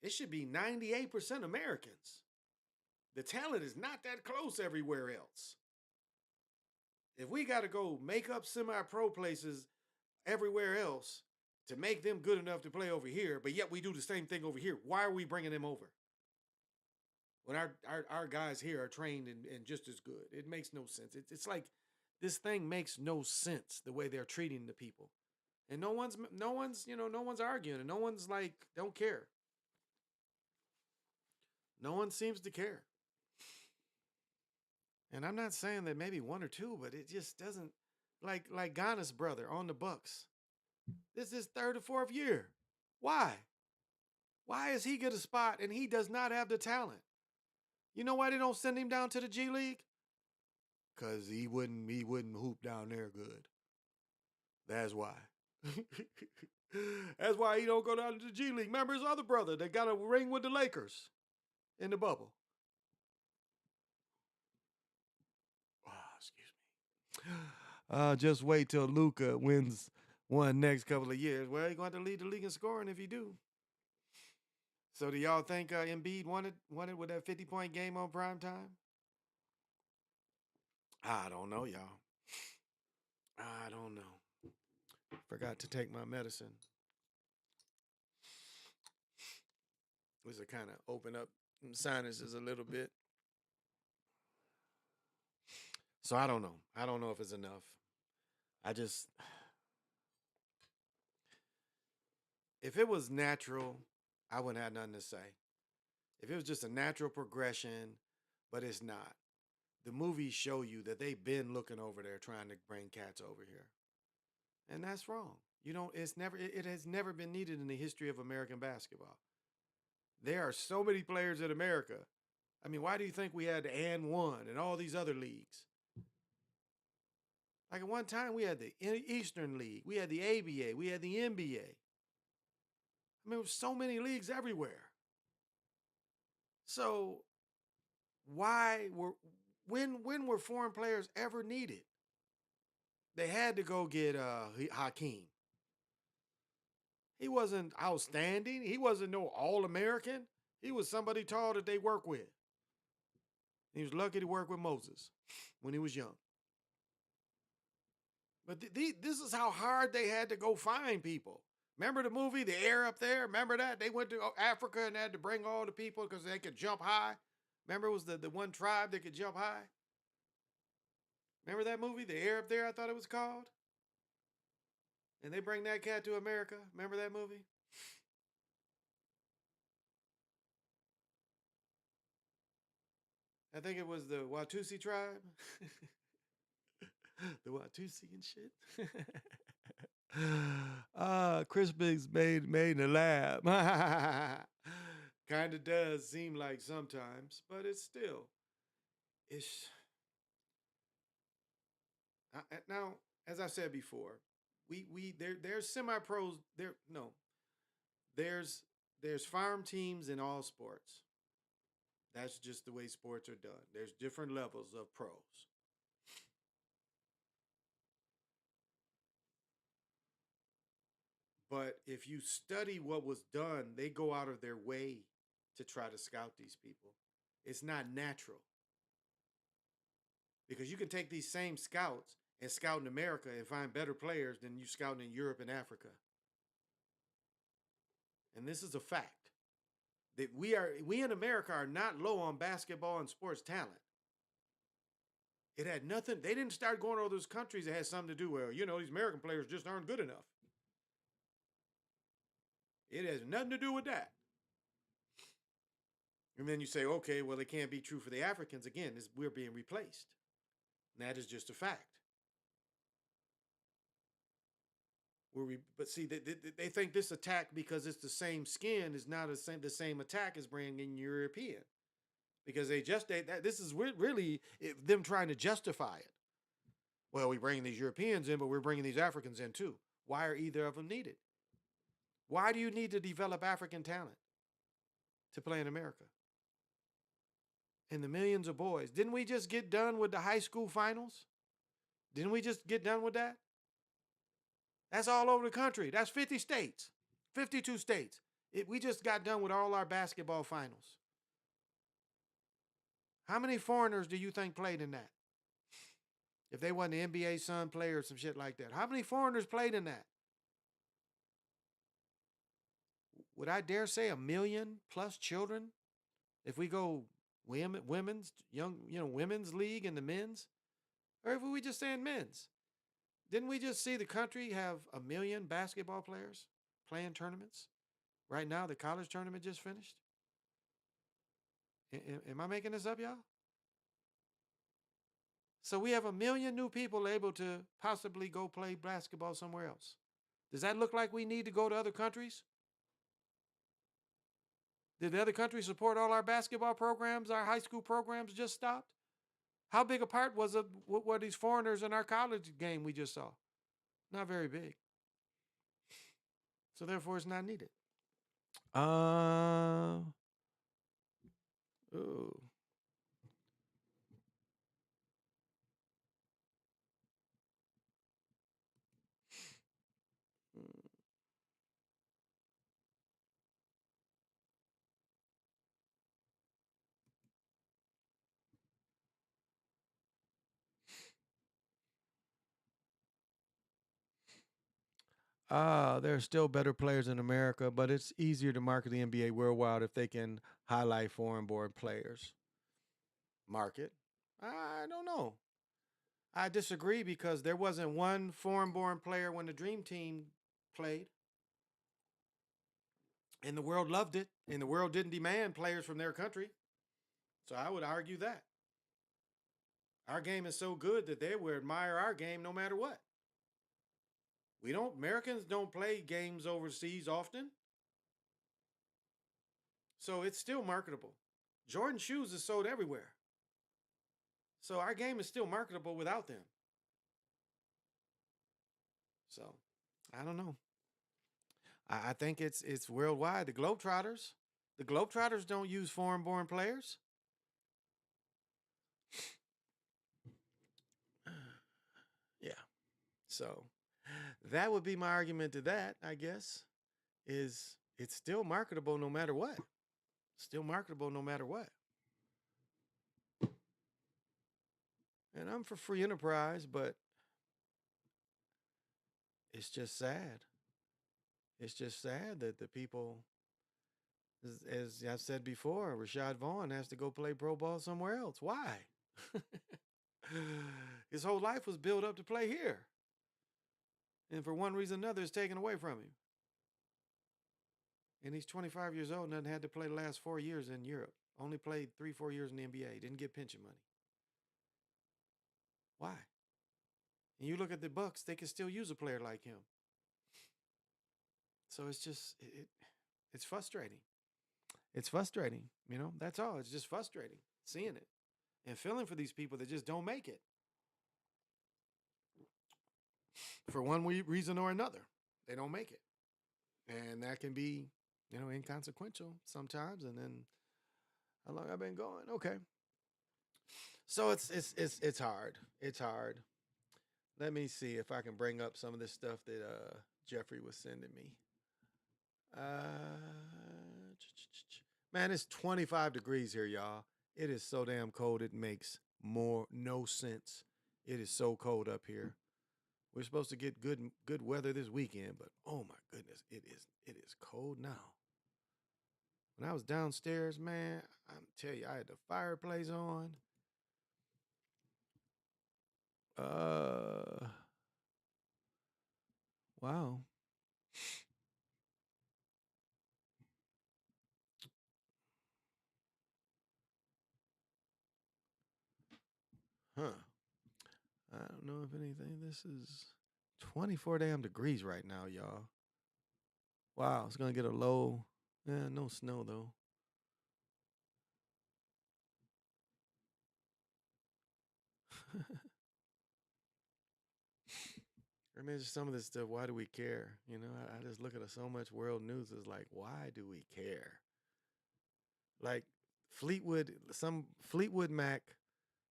It should be 98% Americans. The talent is not that close everywhere else. If we got to go make up semi-pro places everywhere else to make them good enough to play over here, but yet we do the same thing over here, why are we bringing them over? When our guys here are trained and just as good. It makes no sense. It's like this thing makes no sense the way they're treating the people. And no one's arguing and no one's like, don't care. No one seems to care. And I'm not saying that maybe one or two, but it just doesn't, like Ghana's brother on the Bucks. This is third or fourth year. Why? Why is he get a spot and he does not have the talent? You know why they don't send him down to the G League? Because he wouldn't hoop down there good. That's why. That's why he don't go down to the G League. Remember his other brother that got a ring with the Lakers in the bubble. Excuse me. Just wait till Luka wins one next couple of years. Well, he's going to lead the league in scoring if he do. So do y'all think Embiid wanted with that 50-point game on prime time? I don't know, y'all. I don't know. Forgot to take my medicine. This will kind of open up sinuses a little bit. So I don't know. I don't know if it's enough. If it was natural, I wouldn't have nothing to say. If it was just a natural progression, but it's not. The movies show you that they've been looking over there trying to bring cats over here. And that's wrong. It has never been needed in the history of American basketball. There are so many players in America. I mean, why do you think we had the And One and all these other leagues? Like at one time, we had the Eastern League, we had the ABA, we had the NBA. I mean, there were so many leagues everywhere. So when were foreign players ever needed? They had to go get Hakeem. He wasn't outstanding. He wasn't no All-American. He was somebody tall that they work with. He was lucky to work with Moses when he was young. But this is how hard they had to go find people. Remember the movie, The Air Up There? Remember that? They went to Africa and had to bring all the people because they could jump high. Remember it was the one tribe that could jump high? Remember that movie, The Air Up There, I thought it was called? And they bring that cat to America. Remember that movie? I think it was the Watusi tribe. The Watusi and shit. Chris Biggs made in the lab. Kind of does seem like sometimes, but it's now, as I said before, there's semi-pros. there's farm teams in all sports. That's just the way sports are done. There's different levels of pros. But if you study what was done, they go out of their way to try to scout these people. It's not natural. Because you can take these same scouts and scout in America and find better players than you scouting in Europe and Africa. And this is a fact. That we in America are not low on basketball and sports talent. It had nothing, they didn't start going to all those countries that had something to do with, these American players just aren't good enough. It has nothing to do with that. And then you say, okay, well, it can't be true for the Africans. Again, we're being replaced. And that is just a fact. But see, they think this attack, because it's the same skin, is not the same attack as bringing European. Because this is really them trying to justify it. Well, we bring these Europeans in, but we're bringing these Africans in too. Why are either of them needed? Why do you need to develop African talent to play in America? And the millions of boys. Didn't we just get done with the high school finals? Didn't we just get done with that? That's all over the country. That's 50 states, 52 states. We just got done with all our basketball finals. How many foreigners do you think played in that? If they wasn't the NBA Sun player or some shit like that. How many foreigners played in that? Would I dare say 1 million plus children? If we go women's league and the men's? Or if we just saying men's? Didn't we just see the country have 1 million basketball players playing tournaments? Right now, the college tournament just finished. Am I making this up, y'all? So we have 1 million new people able to possibly go play basketball somewhere else. Does that look like we need to go to other countries? Did the other countries support all our basketball programs? Our high school programs just stopped? How big a part were these foreigners in our college game we just saw? Not very big. So therefore, it's not needed. Ooh. There are still better players in America, but it's easier to market the NBA worldwide if they can highlight foreign-born players. Market? I don't know. I disagree because there wasn't one foreign-born player when the Dream Team played. And the world loved it, and the world didn't demand players from their country. So I would argue that. Our game is so good that they would admire our game no matter what. Americans don't play games overseas often. So it's still marketable. Jordan shoes is sold everywhere. So our game is still marketable without them. So I don't know. I think it's worldwide. The Globetrotters don't use foreign-born players. Yeah. So that would be my argument to that, I guess, is it's still marketable no matter what. Still marketable no matter what. And I'm for free enterprise, but it's just sad. It's just sad that the people, as I've said before, Rashad Vaughn has to go play pro ball somewhere else. Why? His whole life was built up to play here. And for one reason or another, it's taken away from him. And he's 25 years old and had to play the last 4 years in Europe. Only played 3-4 years in the NBA. Didn't get pension money. Why? And you look at the Bucks, they can still use a player like him. So it's just, it's frustrating. It's frustrating, that's all. It's just frustrating seeing it and feeling for these people that just don't make it. For one reason or another, they don't make it. And that can be inconsequential sometimes. And then how long I've been going? Okay. So it's hard. It's hard. Let me see if I can bring up some of this stuff that Jeffrey was sending me. Man, it's 25 degrees here, y'all. It is so damn cold. It makes no sense. It is so cold up here. We're supposed to get good weather this weekend, but oh my goodness, it is cold now. When I was downstairs, man, I'm tell you, I had the fireplace on. Wow. Huh. I don't know if anything. This is 24 damn degrees right now, y'all. Wow, it's gonna get a low. Yeah, no snow though. I mean, just some of this stuff. Why do we care? I just look at so much world news. It's like, why do we care? Like some Fleetwood Mac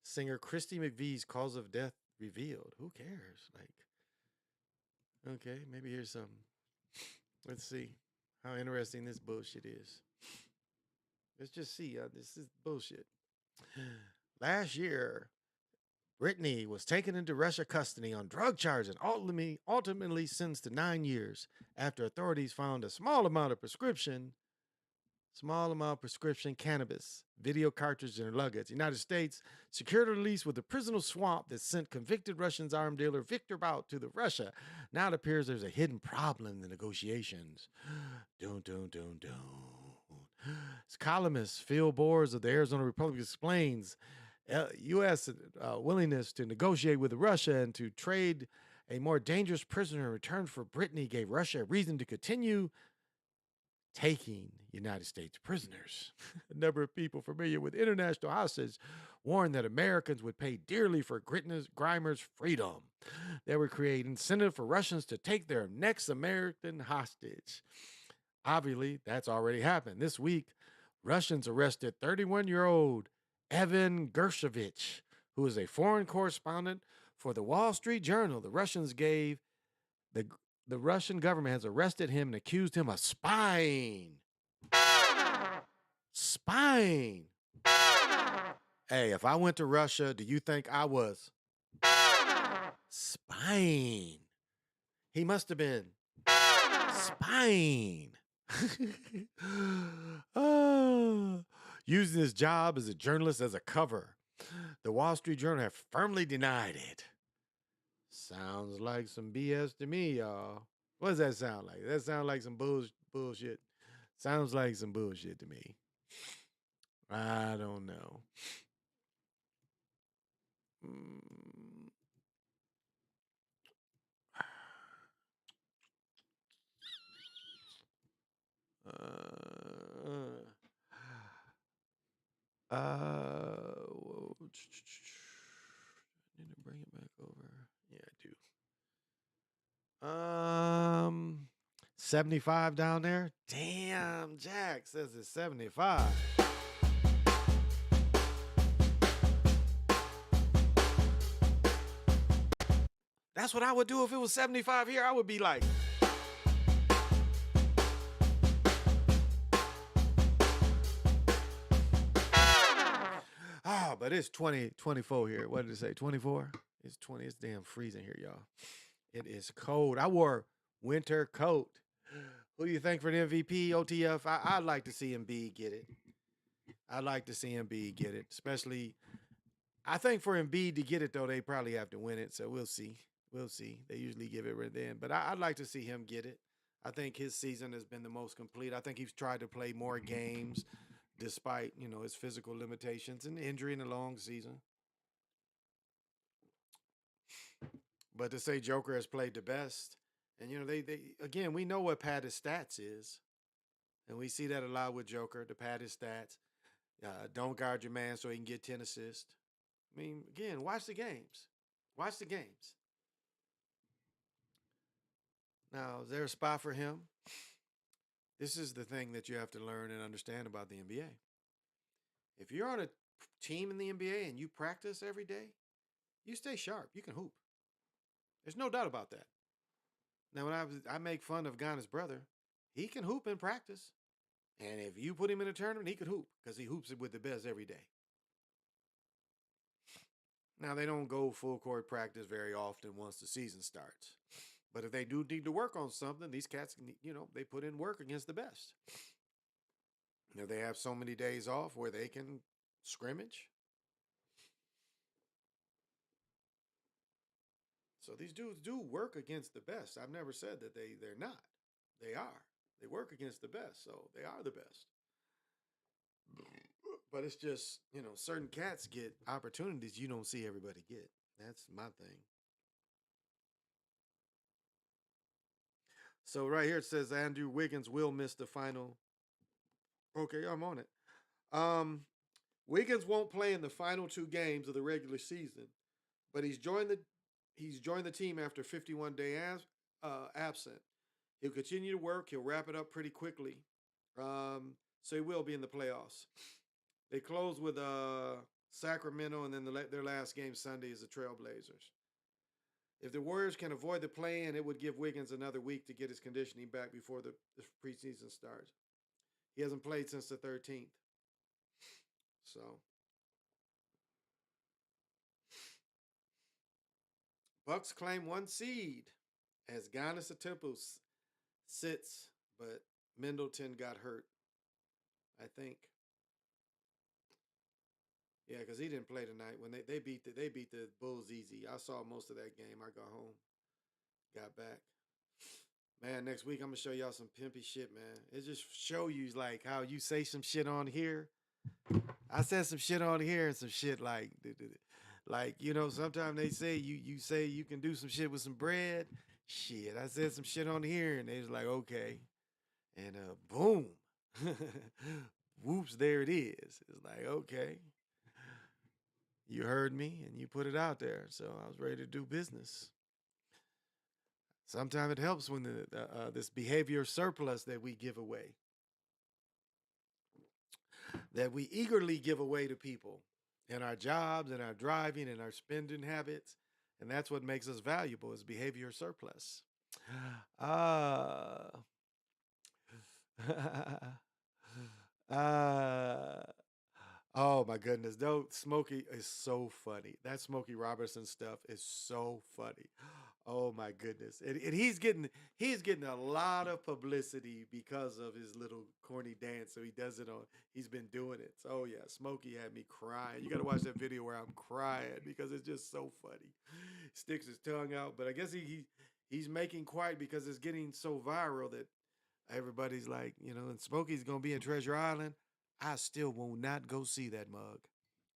singer Christy McVie's cause of death revealed. Who cares? Like, okay, maybe here's something. Let's see how interesting this bullshit is. Let's just see. This is bullshit. Last year, Brittany was taken into Russia custody on drug charges and ultimately sentenced to 9 years after authorities found a small amount of prescription cannabis video cartridge in her luggage. The United States secured a release with a prisoner swamp that sent convicted Russian arms dealer Victor Bout to Russia. Now it appears there's a hidden problem in the negotiations. Dun, dun, dun, dun. As columnist Phil Bors of the Arizona Republic explains, U.S. Willingness to negotiate with Russia and to trade a more dangerous prisoner in return for Brittany gave Russia a reason to continue taking United States prisoners. A number of people familiar with international hostage warned that Americans would pay dearly for Grimer's freedom. They would create incentive for Russians to take their next American hostage. Obviously, that's already happened. This week, Russians arrested 31-year-old Evan Gershkovich, who is a foreign correspondent for the Wall Street Journal. The Russian government has arrested him and accused him of spying. Spying. Hey, if I went to Russia, do you think I was spying? He must have been spying. Using his job as a journalist as a cover. The Wall Street Journal have firmly denied it. Sounds like some BS to me, y'all. What does that sound like? That sounds like some bullshit. Sounds like some bullshit to me. I don't know. Whoa. Need to bring it back over. Yeah, I do. 75 down there. Damn, Jack says it's 75. That's what I would do if it was 75 here. I would be like, but it's 24 here. What did it say? 24? It's 20. It's damn freezing here, y'all. It is cold. I wore winter coat. Who do you think for the MVP, OTF? I'd like to see Embiid get it. I'd like to see Embiid get it. Especially, I think for Embiid to get it, though, they probably have to win it. So we'll see. We'll see. They usually give it right then. But I'd like to see him get it. I think his season has been the most complete. I think he's tried to play more games despite, his physical limitations and injury in the long season. But to say Joker has played the best, and they again, we know what padded stats is, and we see that a lot with Joker. The padded stats, don't guard your man so he can get 10 assists. I mean, again, watch the games. Watch the games. Now, is there a spot for him? This is the thing that you have to learn and understand about the NBA. If you're on a team in the NBA and you practice every day, you stay sharp. You can hoop. There's no doubt about that. Now, when I make fun of Ghana's brother, he can hoop in practice. And if you put him in a tournament, he could hoop because he hoops it with the best every day. Now, they don't go full court practice very often once the season starts. But if they do need to work on something, these cats, they put in work against the best. They have so many days off where they can scrimmage. So these dudes do work against the best. I've never said that they're not. They are. They work against the best, so they are the best. But it's just, certain cats get opportunities you don't see everybody get. That's my thing. So right here it says Andrew Wiggins will miss the final. Okay, I'm on it. Wiggins won't play in the final 2 games of the regular season, but he's joined the team after 51-day absent. He'll continue to work. He'll wrap it up pretty quickly. So he will be in the playoffs. They close with Sacramento, and then their last game Sunday is the Trailblazers. If the Warriors can avoid the play-in, it would give Wiggins another week to get his conditioning back before the preseason starts. He hasn't played since the 13th. So, Bucks claim 1 seed as Giannis Antetokounmpo sits, but Middleton got hurt, I think. Yeah, because he didn't play tonight when they beat the Bulls easy. I saw most of that game. I got home, got back. Man, next week I'm gonna show y'all some pimpy shit, man. It just show you like how you say some shit on here. I said some shit on here and some shit like sometimes they say you say you can do some shit with some bread. Shit, I said some shit on here and they was like, okay. And boom. Whoops, there it is. It's like, okay. You heard me and you put it out there. So I was ready to do business. Sometimes it helps when this behavior surplus that we give away, that we eagerly give away to people in our jobs and our driving and our spending habits. And that's what makes us valuable is behavior surplus. Oh my goodness. Though Smokey is so funny. That Smokey Robertson stuff is so funny. Oh my goodness. And he's getting a lot of publicity because of his little corny dance. So he's been doing it. So yeah, Smokey had me crying. You gotta watch that video where I'm crying because it's just so funny. Sticks his tongue out, but I guess he's making quiet because it's getting so viral that everybody's like, and Smokey's gonna be in Treasure Island. I still will not go see that mug.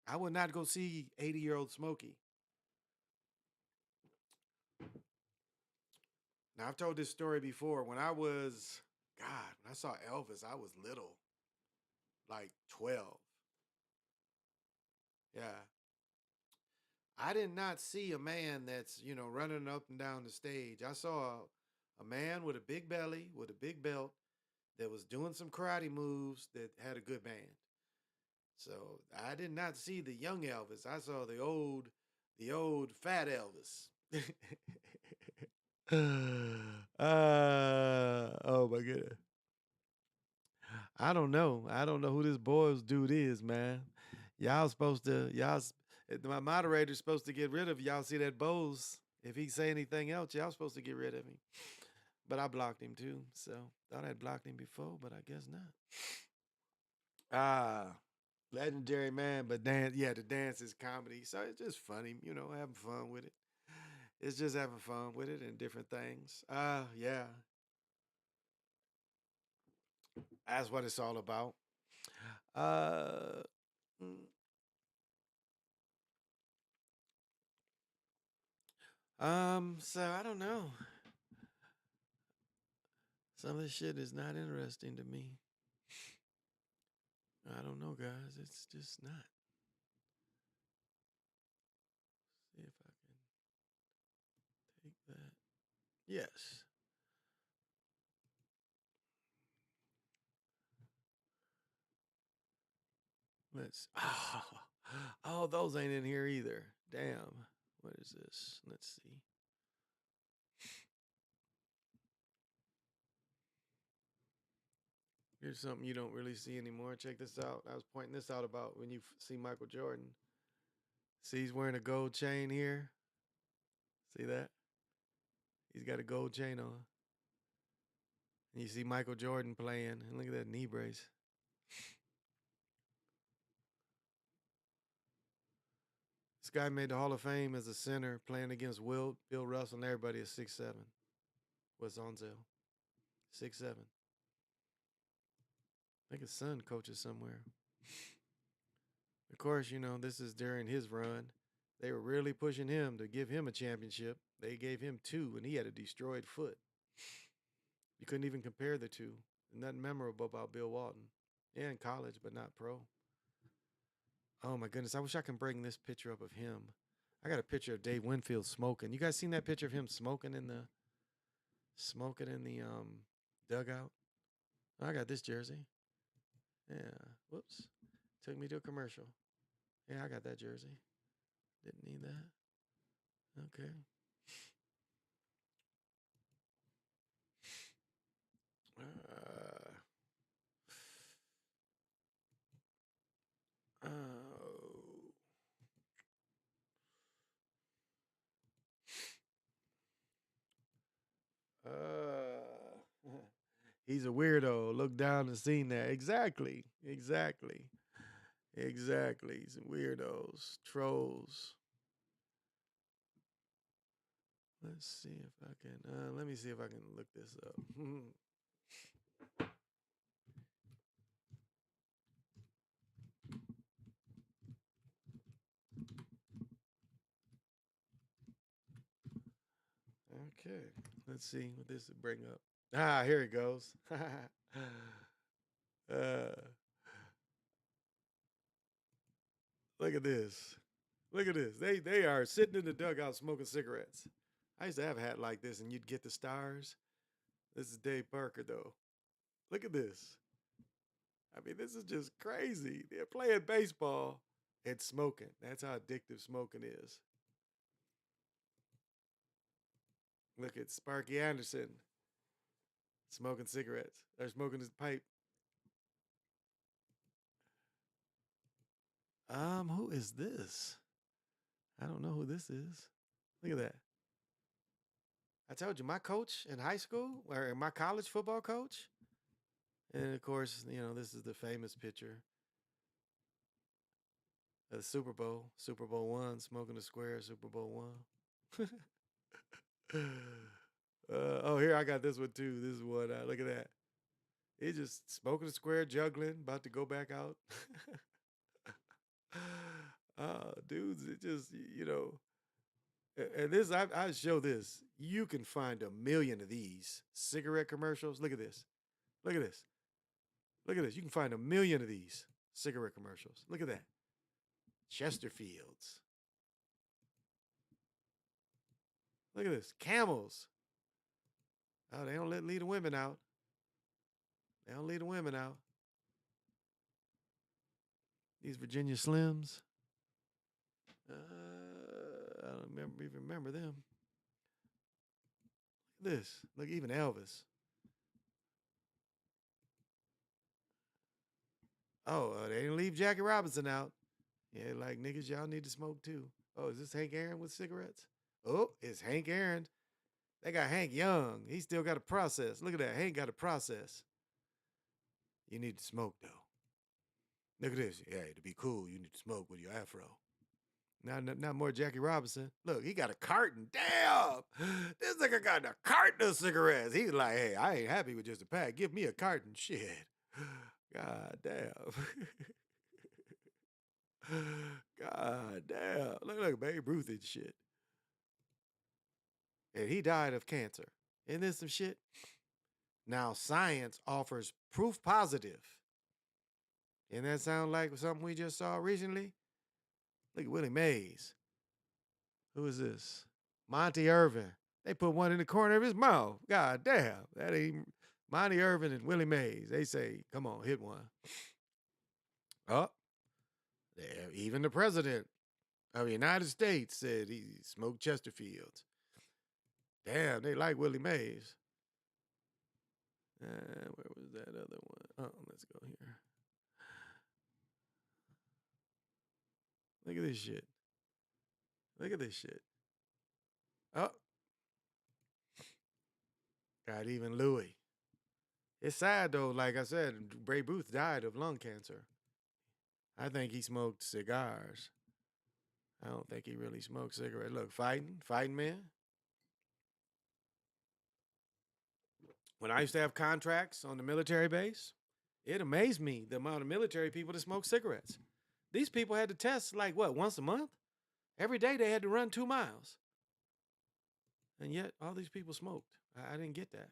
I will not go see 80-year-old Smokey. Now, I've told this story before. When I saw Elvis, I was little, like 12. Yeah. I did not see a man that's, running up and down the stage. I saw a man with a big belly, with a big belt, that was doing some karate moves that had a good band. So I did not see the young Elvis. I saw the old fat Elvis. Oh my goodness. I don't know. I don't know who this boys dude is, man. My moderator's supposed to get rid of y'all. See that Bose? If he say anything else, y'all supposed to get rid of him. But I blocked him too. So thought I'd blocked him before, but I guess not. Legendary man, but the dance is comedy. So it's just funny, having fun with it. It's just having fun with it and different things. Yeah. That's what it's all about. Mm, so I don't know. Some of this shit is not interesting to me. I don't know, guys. It's just not. See if I can take that. Yes. Let's. Oh, those ain't in here either. Damn. What is this? Let's see. Here's something you don't really see anymore. Check this out. I was pointing this out about when you see Michael Jordan. See, he's wearing a gold chain here. See that? He's got a gold chain on. And you see Michael Jordan playing. And look at that knee brace. This guy made the Hall of Fame as a center, playing against Bill Russell, and everybody is 6'7". What's on sale? 6'7". I think his son coaches somewhere. Of course, you know, this is during his run. They were really pushing him to give him a championship. They gave him 2, and he had a destroyed foot. You couldn't even compare the two. Nothing memorable about Bill Walton. Yeah, in college, but not pro. Oh, my goodness. I wish I could bring this picture up of him. I got a picture of Dave Winfield smoking. You guys seen that picture of him smoking in the dugout? Oh, I got this jersey. Yeah. Whoops. Took me to a commercial. Yeah, I got that jersey. Didn't need that. Okay. He's a weirdo. Look down and seen that. Exactly. Some weirdos. Trolls. Let's see if I can. Let me see if I can look this up. Okay. Let's see what this will bring up. Ah, here it goes. Look at this. Look at this. They are sitting in the dugout smoking cigarettes. I used to have a hat like this, and you'd get the stars. This is Dave Parker, though. Look at this. I mean, this is just crazy. They're playing baseball and smoking. That's how addictive smoking is. Look at Sparky Anderson smoking cigarettes. They're smoking his pipe. Who is this? I don't know who this is. Look at that. I told you, my coach in high school, or my college football coach. And of course, you know, this is the famous picture of the Super Bowl. Super Bowl 1, smoking the square, Super Bowl 1. Oh, here, I got this one too. This is one. Look at that. He just smoking the square, juggling, about to go back out. Dudes, it just, you know. And this, I show this. You can find 1,000,000 of these cigarette commercials. Look at this. Look at this. Look at this. You can find 1,000,000 of these cigarette commercials. Look at that. Chesterfields. Look at this. Camels. Oh, they don't leave the women out. They don't leave the women out. These Virginia Slims. I don't even remember them. Look at this. Look, even Elvis. Oh, they didn't leave Jackie Robinson out. Yeah, like, niggas, y'all need to smoke too. Oh, is this Hank Aaron with cigarettes? Oh, it's Hank Aaron. They got Hank Young. He still got a process. Look at that. Hank got a process. You need to smoke, though. Look at this. Yeah, to be cool, you need to smoke with your afro. Not more Jackie Robinson. Look, he got a carton. Damn! This nigga got a carton of cigarettes. He's like, hey, I ain't happy with just a pack. Give me a carton. Shit. God damn. God damn. Look, Babe Ruth and shit. And he died of cancer. Isn't this some shit? Now, science offers proof positive. Doesn't that sound like something we just saw recently? Look at Willie Mays. Who is this? Monty Irvin. They put one in the corner of his mouth. God damn. That ain't Monty Irvin and Willie Mays. They say, come on, hit one. Oh. Even the president of the United States said he smoked Chesterfields. Damn, they like Willie Mays. Where was that other one? Oh, let's go here. Look at this shit. Look at this shit. Oh. Got even Louis. It's sad, though. Like I said, Babe Ruth died of lung cancer. I think he smoked cigars. I don't think he really smoked cigarettes. Look, fighting man. When I used to have contracts on the military base, it amazed me the amount of military people that smoke cigarettes. These people had to test, like, what, once a month? Every day they had to run 2 miles. And yet, all these people smoked. I didn't get that.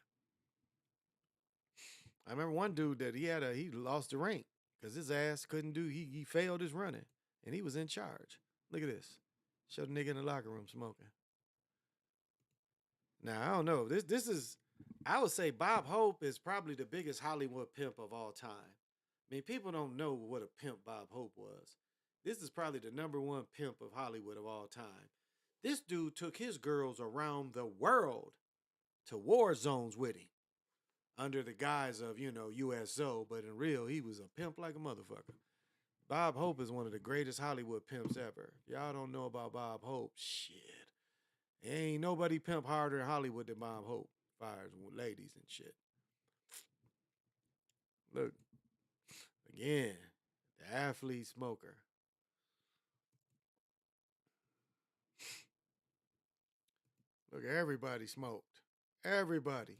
I remember one dude that he lost the rank because his ass couldn't do, he failed his running. And he was in charge. Look at this. Show the nigga in the locker room smoking. Now, I don't know. This is, I would say Bob Hope is probably the biggest Hollywood pimp of all time. I mean, people don't know what a pimp Bob Hope was. This is probably the #1 pimp of Hollywood of all time. This dude took his girls around the world to war zones with him under the guise of, USO, but in real, he was a pimp like a motherfucker. Bob Hope is one of the greatest Hollywood pimps ever. Y'all don't know about Bob Hope. Shit. Ain't nobody pimp harder in Hollywood than Bob Hope. Fires with ladies and shit. Look. Again, the athlete smoker. Look, everybody smoked. Everybody.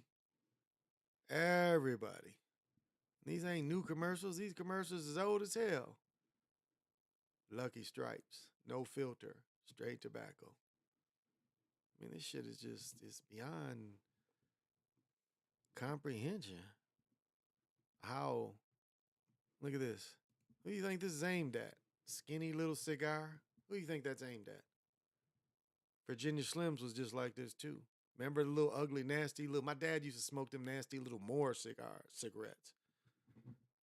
These ain't new commercials. These commercials is old as hell. Lucky Stripes. No filter. Straight tobacco. I mean, this shit is just, it's beyond comprehension. How, look at this. Who do you think this is aimed at? Skinny little cigar? Who do you think that's aimed at? Virginia Slims was just like this too. Remember the little ugly, nasty little, my dad used to smoke them nasty little Moore cigarettes.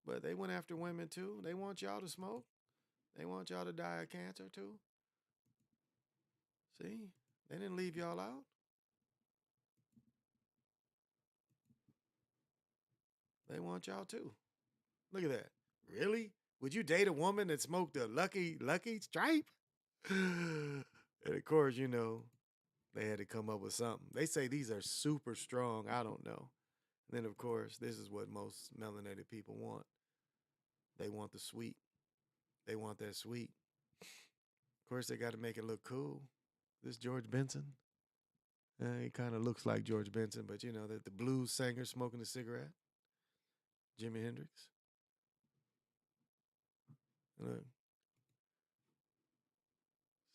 But they went after women too. They want y'all to smoke. They want y'all to die of cancer too. See? They didn't leave y'all out. They want y'all too. Look at that. Really? Would you date a woman that smoked a Lucky Stripe? And of course, they had to come up with something. They say these are super strong. I don't know. And then, of course, this is what most melanated people want. They want the sweet. They want that sweet. Of course, they got to make it look cool. This George Benson. He kind of looks like George Benson, but the blues singer smoking a cigarette. Jimi Hendrix. Look.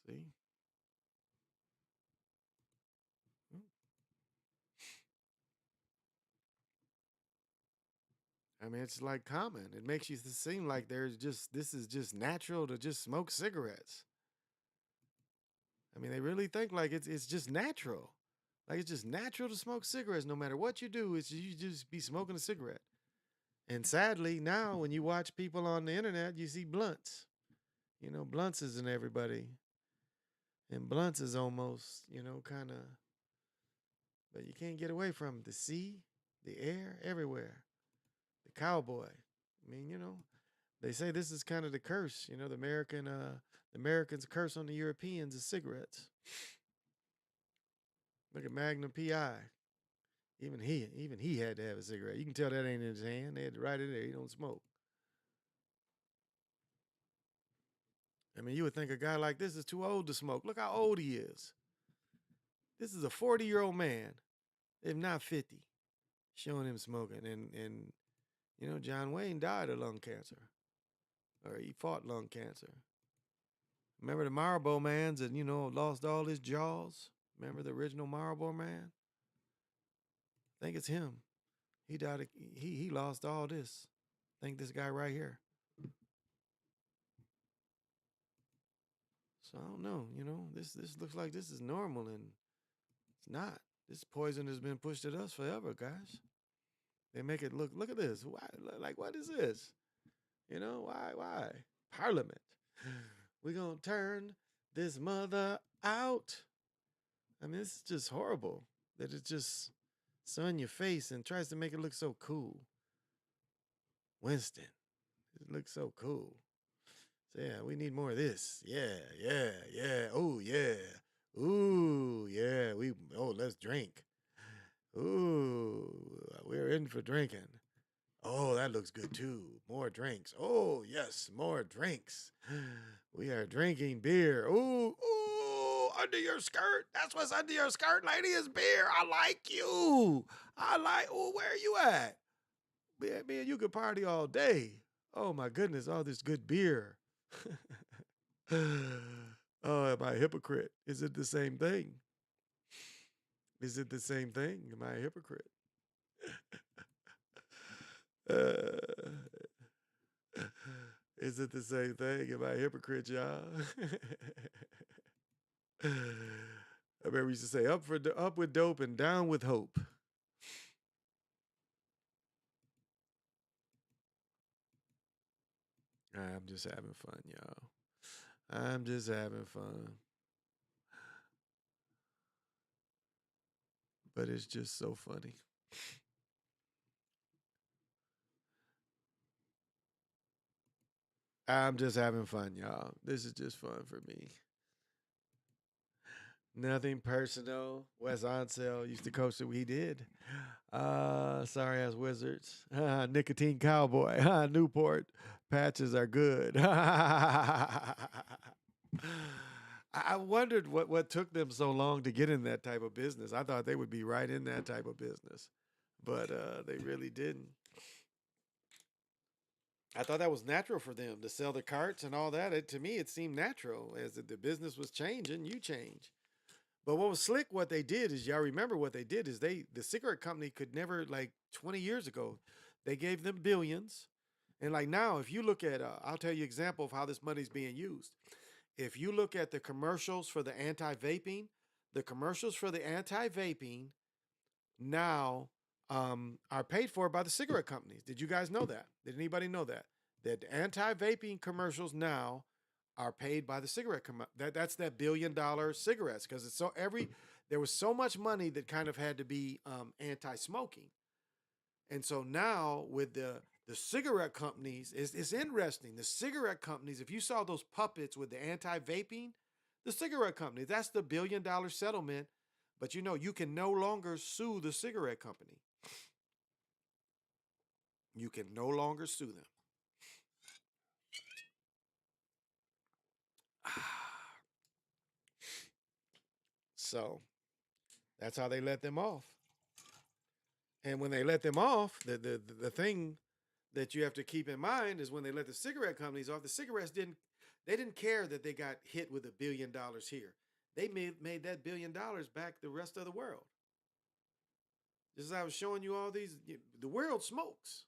See? I mean, it's like common. It makes you seem like this is just natural to just smoke cigarettes. I mean, they really think like it's just natural. Like it's just natural to smoke cigarettes. No matter what you do, you just be smoking a cigarette. And sadly, now when you watch people on the internet, you see blunts. Blunts is in everybody. And blunts is almost, kind of, but you can't get away from it. The sea, the air, everywhere. The cowboy. I mean, they say this is kind of the curse. The Americans' curse on the Europeans is cigarettes. Look at Magnum P.I. Even he had to have a cigarette. You can tell that ain't in his hand. They had to write it there. He don't smoke. I mean, you would think a guy like this is too old to smoke. Look how old he is. This is a 40-year-old man, if not 50, showing him smoking. And John Wayne died of lung cancer. Or he fought lung cancer. Remember the Marlboro Mans that, lost all his jaws? Remember the original Marlboro Man? I think it's him. He died. He lost all this. I think this guy right here. So I don't know. This looks like this is normal, and it's not. This poison has been pushed at us forever, guys. They make it look at this. Why? Like, what is this? Why? Parliament. We're going to turn this mother out. I mean, it's just horrible that it's just so in your face and tries to make it look so cool. Winston, it looks so cool. So yeah, we need more of this. Yeah, yeah, yeah. Oh, yeah. Ooh, yeah. Let's drink. Ooh, we're in for drinking. Oh, that looks good too. More drinks. Oh, yes, more drinks. We are drinking beer. Ooh, ooh, under your skirt. That's what's under your skirt, lady, is beer. I like you. Ooh, where are you at? Man, you could party all day. Oh, my goodness, all this good beer. Oh, am I a hypocrite? Is it the same thing? Is it the same thing? Am I a hypocrite? Is it the same thing? Am I a hypocrite, y'all? I remember we used to say, up with dope and down with hope. I'm just having fun, y'all. I'm just having fun. But it's just so funny. I'm just having fun, y'all. This is just fun for me. Nothing personal. Wes Ansel used to coach it. He did. Sorry ass Wizards. Nicotine Cowboy. Newport. Patches are good. I wondered what took them so long to get in that type of business. I thought they would be right in that type of business, but they really didn't. I thought that was natural for them to sell the carts and all that. To me, it seemed natural as the business was changing. You change. But what was slick, what they did is, y'all remember what they did is the cigarette company could never, like 20 years ago, they gave them billions. And like now, if you look at, I'll tell you example of how this money's being used. If you look at the commercials for the anti-vaping, now are paid for by the cigarette companies. Did you guys know that? Did anybody know that? That the anti-vaping commercials now are paid by the cigarette that's that $1 billion cigarettes, because it's so there was so much money that kind of had to be anti-smoking. And so now with the cigarette companies, it's interesting. The cigarette companies, if you saw those puppets with the anti-vaping, the cigarette company, that's the $1 billion settlement. But you can no longer sue the cigarette company. You can no longer sue them. So that's how they let them off. And when they let them off, the thing that you have to keep in mind is when they let the cigarette companies off, the cigarettes didn't care that they got hit with $1 billion here. They made that $1 billion back the rest of the world. Just as I was showing you all these, the world smokes.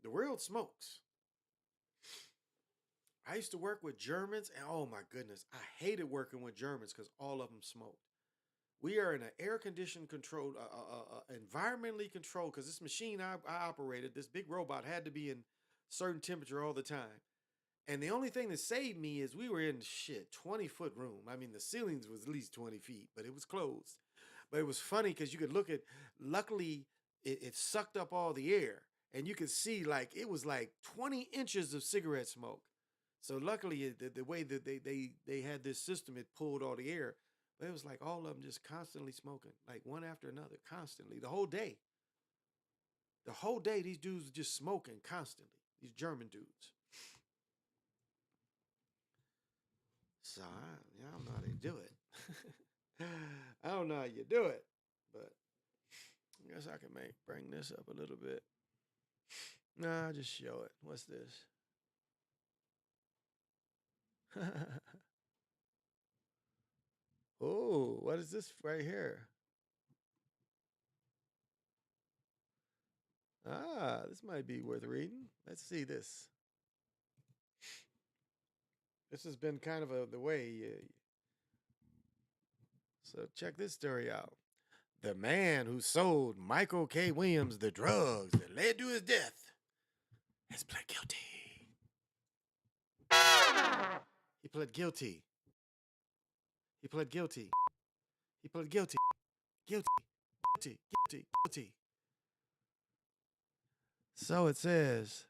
The world smokes. I used to work with Germans, and oh my goodness, I hated working with Germans because all of them smoked. We are in an air-conditioned controlled, environmentally controlled, because this machine I operated, this big robot, had to be in certain temperature all the time. And the only thing that saved me is we were in 20-foot room. I mean, the ceilings was at least 20 feet, but it was closed. But it was funny because you could look at, luckily, it sucked up all the air. And you could see, like, it was like 20 inches of cigarette smoke. So luckily, the way that they had this system, it pulled all the air. But it was like all of them just constantly smoking, like one after another, constantly, the whole day. The whole day, these dudes were just smoking constantly, these German dudes. So I don't know how they do it. I don't know how you do it, but I guess I can bring this up a little bit. Nah, I'll just show it. What's this? Oh, what is this right here? This might be worth reading. Let's see this. This has been kind of the way. So check this story out. The man who sold Michael K. Williams the drugs that led to his death has pled guilty. He pled guilty. He pled guilty. He pled guilty. Guilty. Guilty. Guilty. Guilty. So it says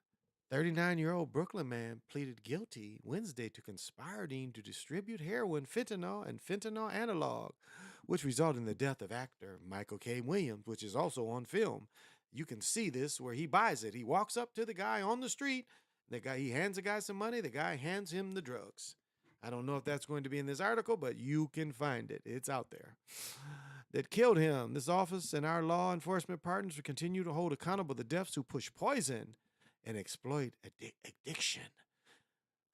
39-year-old Brooklyn man pleaded guilty Wednesday to conspiring to distribute heroin, fentanyl, and fentanyl analog, which resulted in the death of actor Michael K. Williams, which is also on film. You can see this where he buys it. He walks up to the guy on the street. He hands the guy some money. The guy hands him the drugs. I don't know if that's going to be in this article, but you can find it. It's out there. That killed him. This office and our law enforcement partners will continue to hold accountable the deaths who push poison and exploit addiction,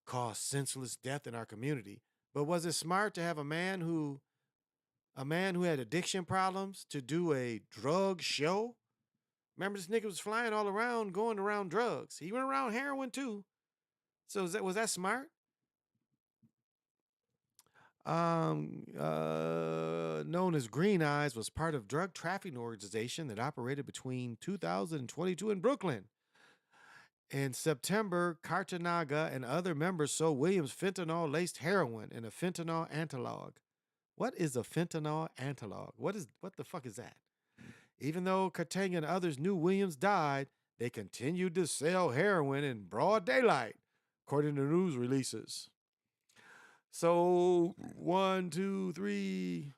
cause senseless death in our community. But was it smart to have a man who had addiction problems to do a drug show? Remember, this nigga was flying all around, going around drugs. He went around heroin too. So was that smart? Known as Green Eyes, was part of drug trafficking organization that operated between 2022 in Brooklyn. In September, Cartanaga and other members sold Williams fentanyl-laced heroin and a fentanyl analog. What is a fentanyl analog? What the fuck is that? Even though Cartanaga and others knew Williams died, they continued to sell heroin in broad daylight, according to news releases. So 1, 2, 3,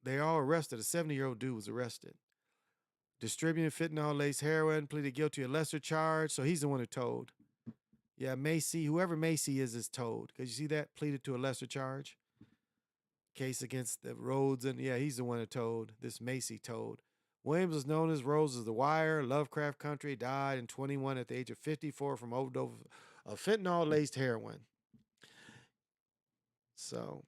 they all arrested. A 70-year-old dude was arrested. Distributing fentanyl-laced heroin, pleaded guilty to a lesser charge. So he's the one who told. Yeah, Macy, whoever Macy is told. Because you see that? Pleaded to a lesser charge. Case against the Rhodes. And yeah, he's the one who told. This Macy told. Williams was known as Rose of the Wire, Lovecraft Country, died in 21 at the age of 54 from overdose of fentanyl-laced heroin. So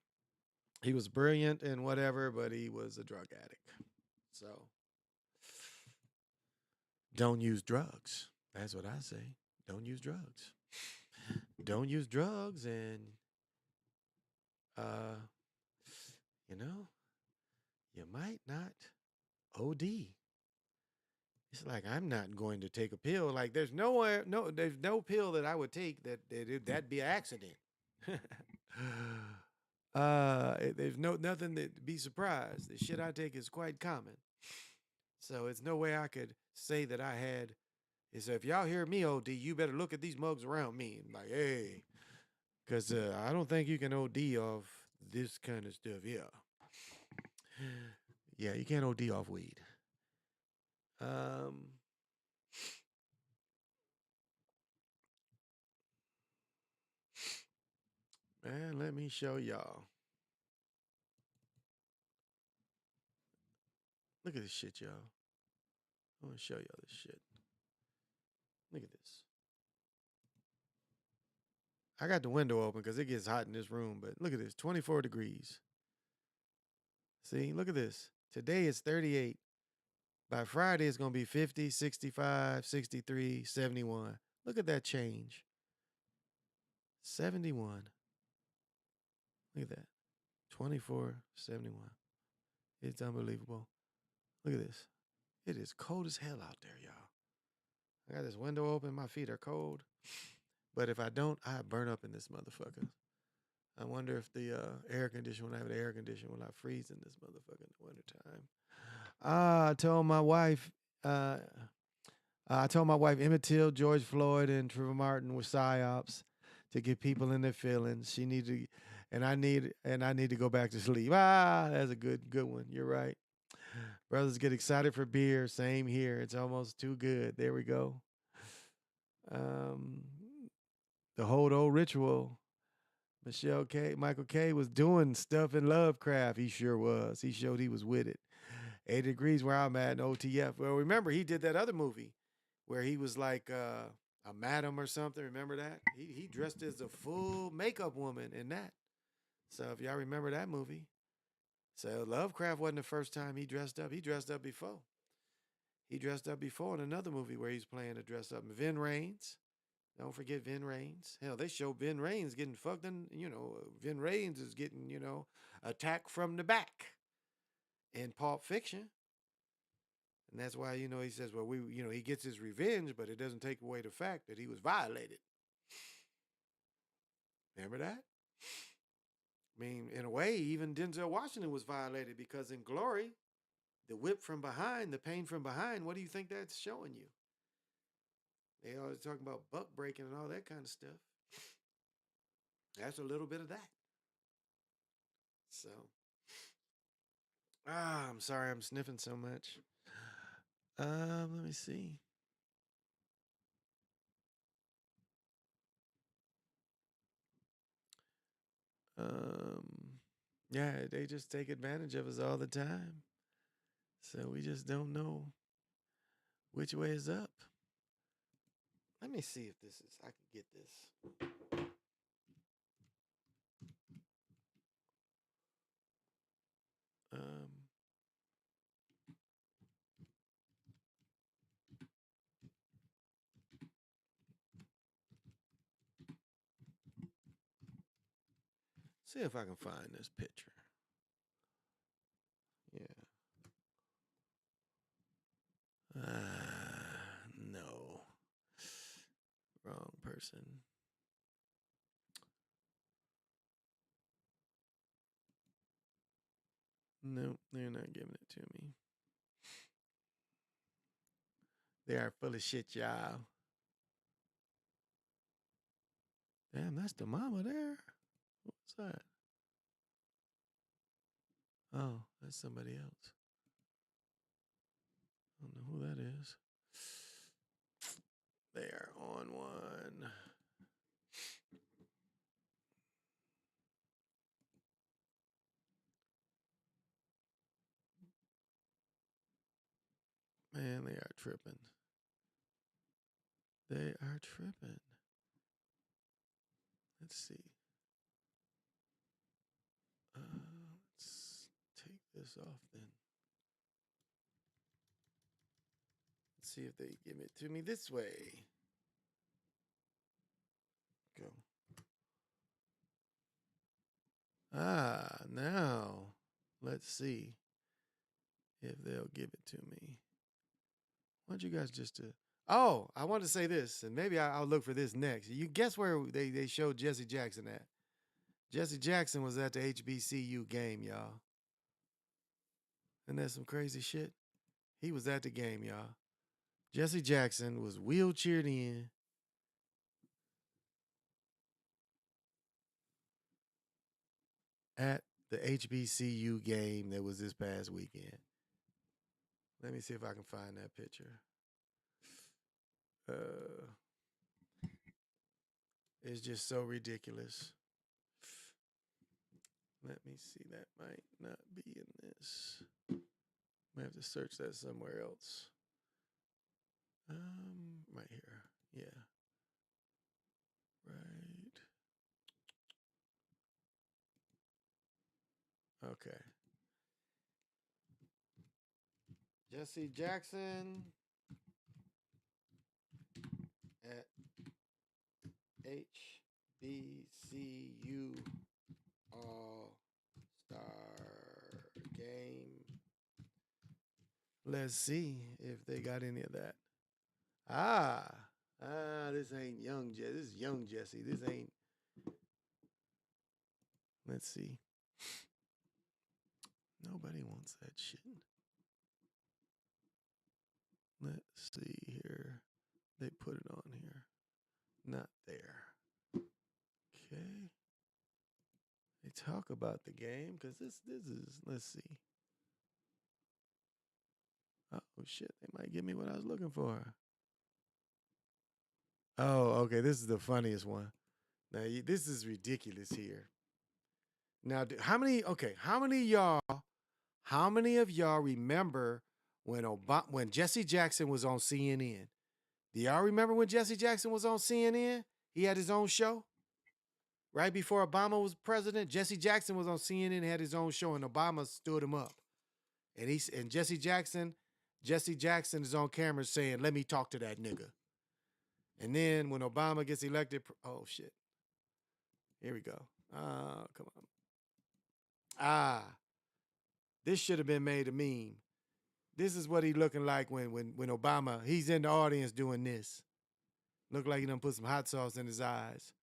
he was brilliant and whatever, but he was a drug addict. So don't use drugs. That's what I say. Don't use drugs. Don't use drugs, and you might not OD. It's like, I'm not going to take a pill. Like, there's no pill that I would take that'd be an accident. There's nothing to be surprised. The shit I take is quite common. So it's no way I could say that I had. So if y'all hear me OD, you better look at these mugs around me and like, hey, because I don't think you can OD off this kind of stuff. Yeah, you can't OD off weed. Man, let me show y'all. Look at this shit, y'all. I want to show y'all this shit. Look at this. I got the window open because it gets hot in this room, but look at this, 24 degrees. See, look at this. Today it's 38. By Friday, it's going to be 50, 65, 63, 71. Look at that change. 71. Look at that. 24, 71. It's unbelievable. Look at this. It is cold as hell out there, y'all. I got this window open. My feet are cold. But if I don't, I burn up in this motherfucker. I wonder if the air conditioner, when I have the air conditioner, will I freeze in this motherfucker in the wintertime? I told my wife, Emmett Till, George Floyd, and Trevor Martin were psyops to get people in their feelings. She needed, and I need to go back to sleep. That's a good one. You're right. Brothers get excited for beer. Same here. It's almost too good. There we go. The whole old ritual. Michael K was doing stuff in Lovecraft. He sure was. He showed he was with it. 80 Degrees where I'm at in OTF. Well, remember, he did that other movie where he was like a madam or something. Remember that? He dressed as a full makeup woman in that. So if y'all remember that movie. So Lovecraft wasn't the first time he dressed up. He dressed up before. He dressed up before in another movie where he's playing to dress up. Vin Rames. Don't forget Vin Rames. Hell, they show Vin Rames getting fucked and, Vin Rames is getting, attacked from the back in Pulp Fiction. And that's why, he says, well, he gets his revenge, but it doesn't take away the fact that he was violated. Remember that? I mean, in a way, even Denzel Washington was violated because in Glory, the whip from behind, the pain from behind, what do you think that's showing you? They always talking about buck breaking and all that kind of stuff. That's a little bit of that. So, I'm sorry I'm sniffing so much. Let me see. Yeah, they just take advantage of us all the time. So we just don't know which way is up. Let me see if I can get this. Um, see if I can find this picture. Yeah. No. Wrong person. Nope, they're not giving it to me. They are full of shit, y'all. Damn, that's the mama there. What's that? Oh, that's somebody else. I don't know who that is. They are on one. Man, they are tripping. They are tripping. Let's see. Let's take this off then. Let's see if they give it to me this way. Go. Now let's see if they'll give it to me. Why don't you guys just Oh, I want to say this, and maybe I'll look for this next. You guess where they showed Jesse Jackson at? Jesse Jackson was at the HBCU game, y'all. Isn't that some crazy shit? He was at the game, y'all. Jesse Jackson was wheelchaired in. At the HBCU game that was this past weekend. Let me see if I can find that picture. It's just so ridiculous. Let me see. That might not be in this. I have to search that somewhere else. Right here. Yeah. Right. Okay. Jesse Jackson at HBCU All-Star Game. Let's see if they got any of that. This ain't young Jesse. This is young Jesse. This ain't. Let's see. Nobody wants that shit. Let's see here. They put it on here. Not there. Okay. They talk about the game because this is, let's see. Oh shit, they might give me what I was looking for. Oh, okay, this is the funniest one. Now, this is ridiculous here. Now, how many of y'all remember when Jesse Jackson was on CNN? Do y'all remember when Jesse Jackson was on CNN? He had his own show. Right before Obama was president, Jesse Jackson was on CNN and had his own show, and Obama stood him up. And Jesse Jackson is on camera saying, "Let me talk to that nigga." And then when Obama gets elected, oh shit. Here we go. Come on. This should have been made a meme. This is what he looking like when Obama, he's in the audience doing this. Look like he done put some hot sauce in his eyes.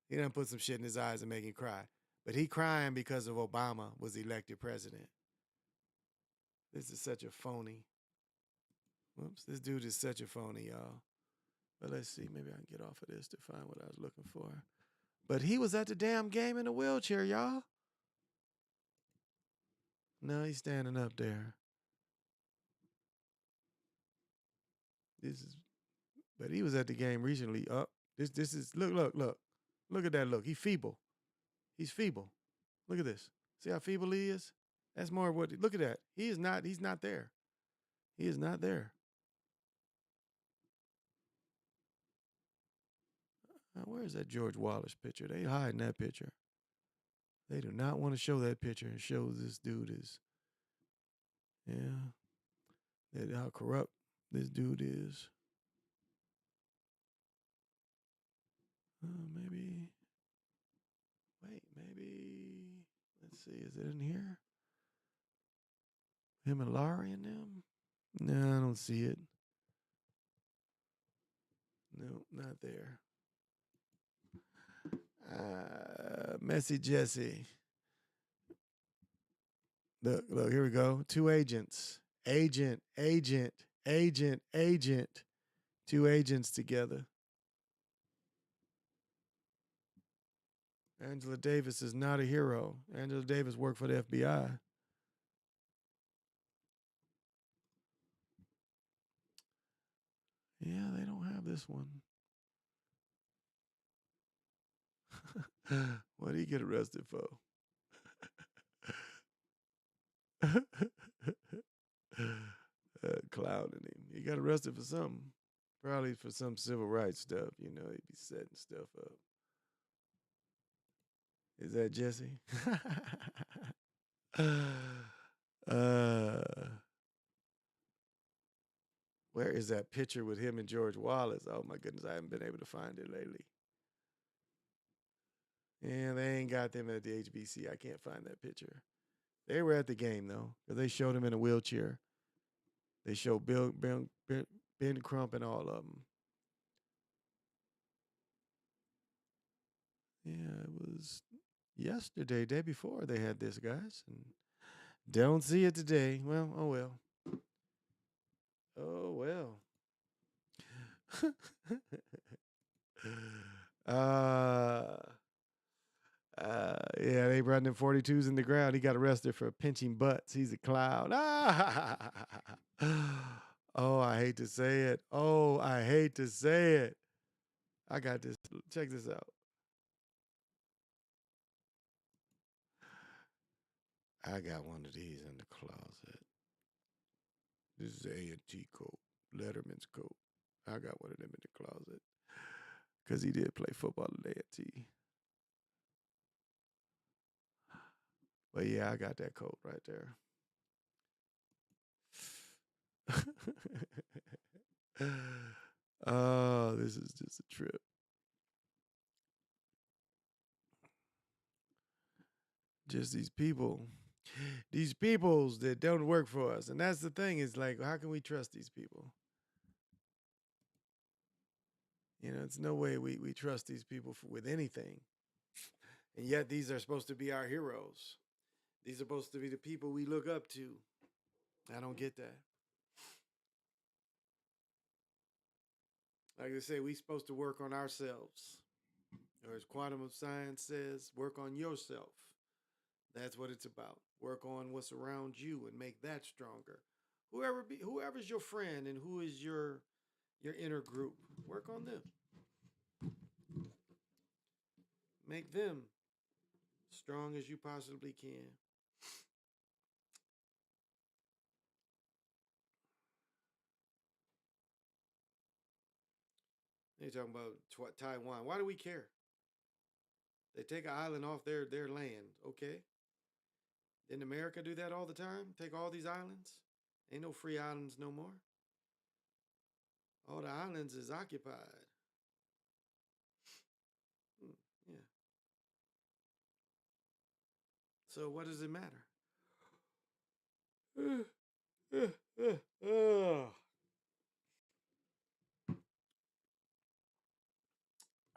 He done put some shit in his eyes and make him cry. But he crying because of Obama was elected president. This is such a phony. Whoops, this dude is such a phony, y'all. But let's see, maybe I can get off of this to find what I was looking for. But he was at the damn game in a wheelchair, y'all. No, he's standing up there. But he was at the game recently. This is look. Look at that look. He's feeble. He's feeble. Look at this. See how feeble he is? That's more what look at that. He's not there. He is not there. Now, where is that George Wallace picture? They hiding that picture. They do not want to show that picture and show this dude is. Yeah. How corrupt this dude is. Maybe. Wait, maybe. Let's see. Is it in here? Him and Laurie and them? No, I don't see it. No, not there. Messy Jesse. Look, here we go. 2 agents. Agent. 2 agents together. Angela Davis is not a hero. Angela Davis worked for the FBI. Yeah, they don't have this one. What did he get arrested for? Clowning him. He got arrested for something. Probably for some civil rights stuff. You know, he'd be setting stuff up. Is that Jesse? Where is that picture with him and George Wallace? Oh my goodness, I haven't been able to find it lately. Yeah, they ain't got them at the HBC. I can't find that picture. They were at the game though, because they showed him in a wheelchair. They showed Ben Crump and all of them. Yeah, it was yesterday, day before they had this, guys. And don't see it today. Well, oh well. Oh well. Yeah, they run them 42s in the ground. He got arrested for pinching butts. He's a clown. Oh, I hate to say it. Oh, I hate to say it. I got this. Check this out. I got one of these in the closet. This is A&T coat, Letterman's coat. I got one of them in the closet because he did play football at A&T. But yeah, I got that coat right there. Oh, this is just a trip. Just these peoples that don't work for us. And that's the thing is like, how can we trust these people? You know, it's no way we trust these people with anything. And yet these are supposed to be our heroes. These are supposed to be the people we look up to. I don't get that. Like I say, we're supposed to work on ourselves. Or as Quantum of Science says, work on yourself. That's what it's about. Work on what's around you and make that stronger. Whoever's your friend and who is your inner group, work on them. Make them strong as you possibly can. They're talking about Taiwan. Why do we care? They take an island off their land, okay? Didn't America do that all the time? Take all these islands? Ain't no free islands no more. All the islands is occupied. Yeah. So what does it matter?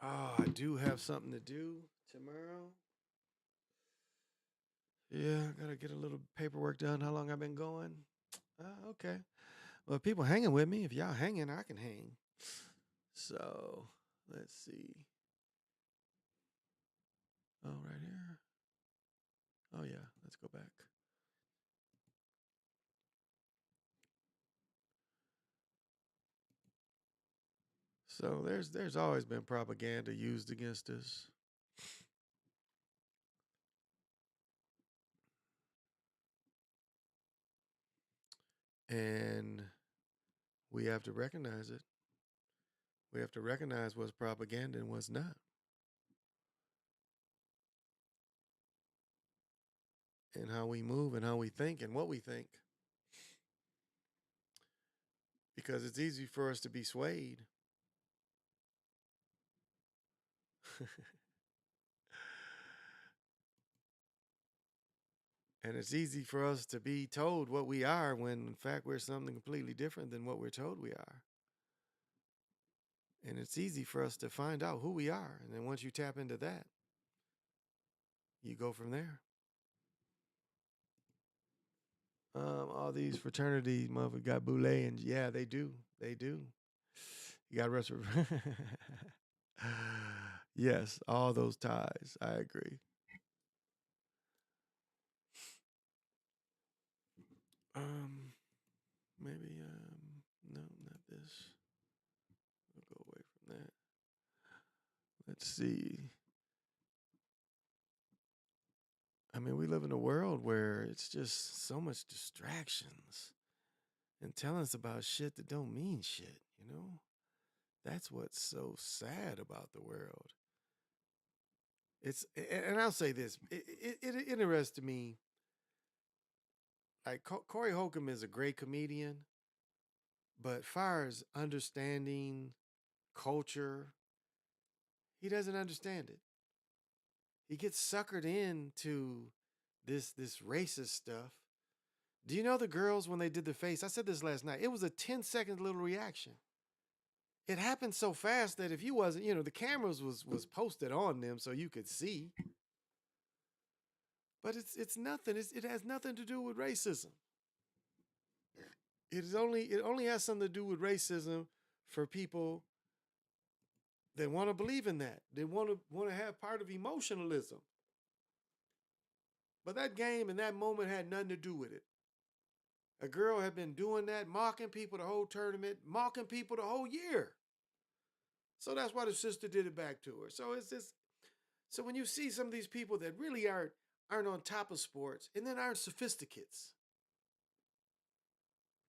Oh, I do have something to do tomorrow. Yeah, I gotta get a little paperwork done. How long I've been going? Okay. Well, if people hanging with me, if y'all hanging, I can hang. So let's see. Oh, right here. Oh yeah, let's go back. So there's always been propaganda used against us. And we have to recognize it. We have to recognize what's propaganda and what's not. And how we move and how we think and what we think. Because it's easy for us to be swayed. And it's easy for us to be told what we are when in fact we're something completely different than what we're told we are. And it's easy for us to find out who we are. And then once you tap into that, you go from there. All these fraternities, motherfuckers got boule, and yeah, they do. They do. You got rest. Yes, all those ties. I agree. Maybe no, not this. We'll go away from that. Let's see. I mean, we live in a world where it's just so much distractions and telling us about shit that don't mean shit, you know? That's what's so sad about the world. It's, and I'll say this, it interested me. Like Corey Holcomb is a great comedian, but far as understanding culture, he doesn't understand it. He gets suckered into this racist stuff. Do you know the girls when they did the face? I said this last night. It was a 10-second little reaction. It happened so fast that if you wasn't, the cameras was posted on them so you could see. But it's nothing. It has nothing to do with racism. It only has something to do with racism for people that want to believe in that. They want to have part of emotionalism. But that game and that moment had nothing to do with it. A girl had been doing that, mocking people the whole tournament, mocking people the whole year. So that's why the sister did it back to her. So it's just, so when you see some of these people that really aren't on top of sports and then aren't sophisticates,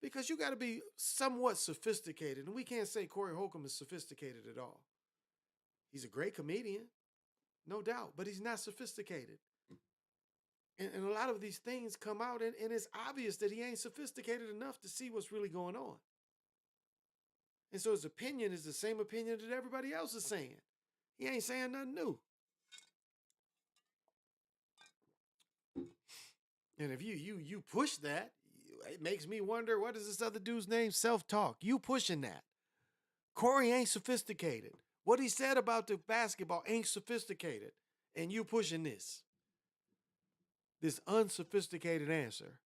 because you got to be somewhat sophisticated, and we can't say Corey Holcomb is sophisticated at all. He's a great comedian, no doubt, but he's not sophisticated. And a lot of these things come out, and it's obvious that he ain't sophisticated enough to see what's really going on. And so his opinion is the same opinion that everybody else is saying. He ain't saying nothing new. And if you push that, it makes me wonder, what is this other dude's name? Self-talk. You pushing that. Corey ain't sophisticated. What he said about the basketball ain't sophisticated. And you pushing this unsophisticated answer.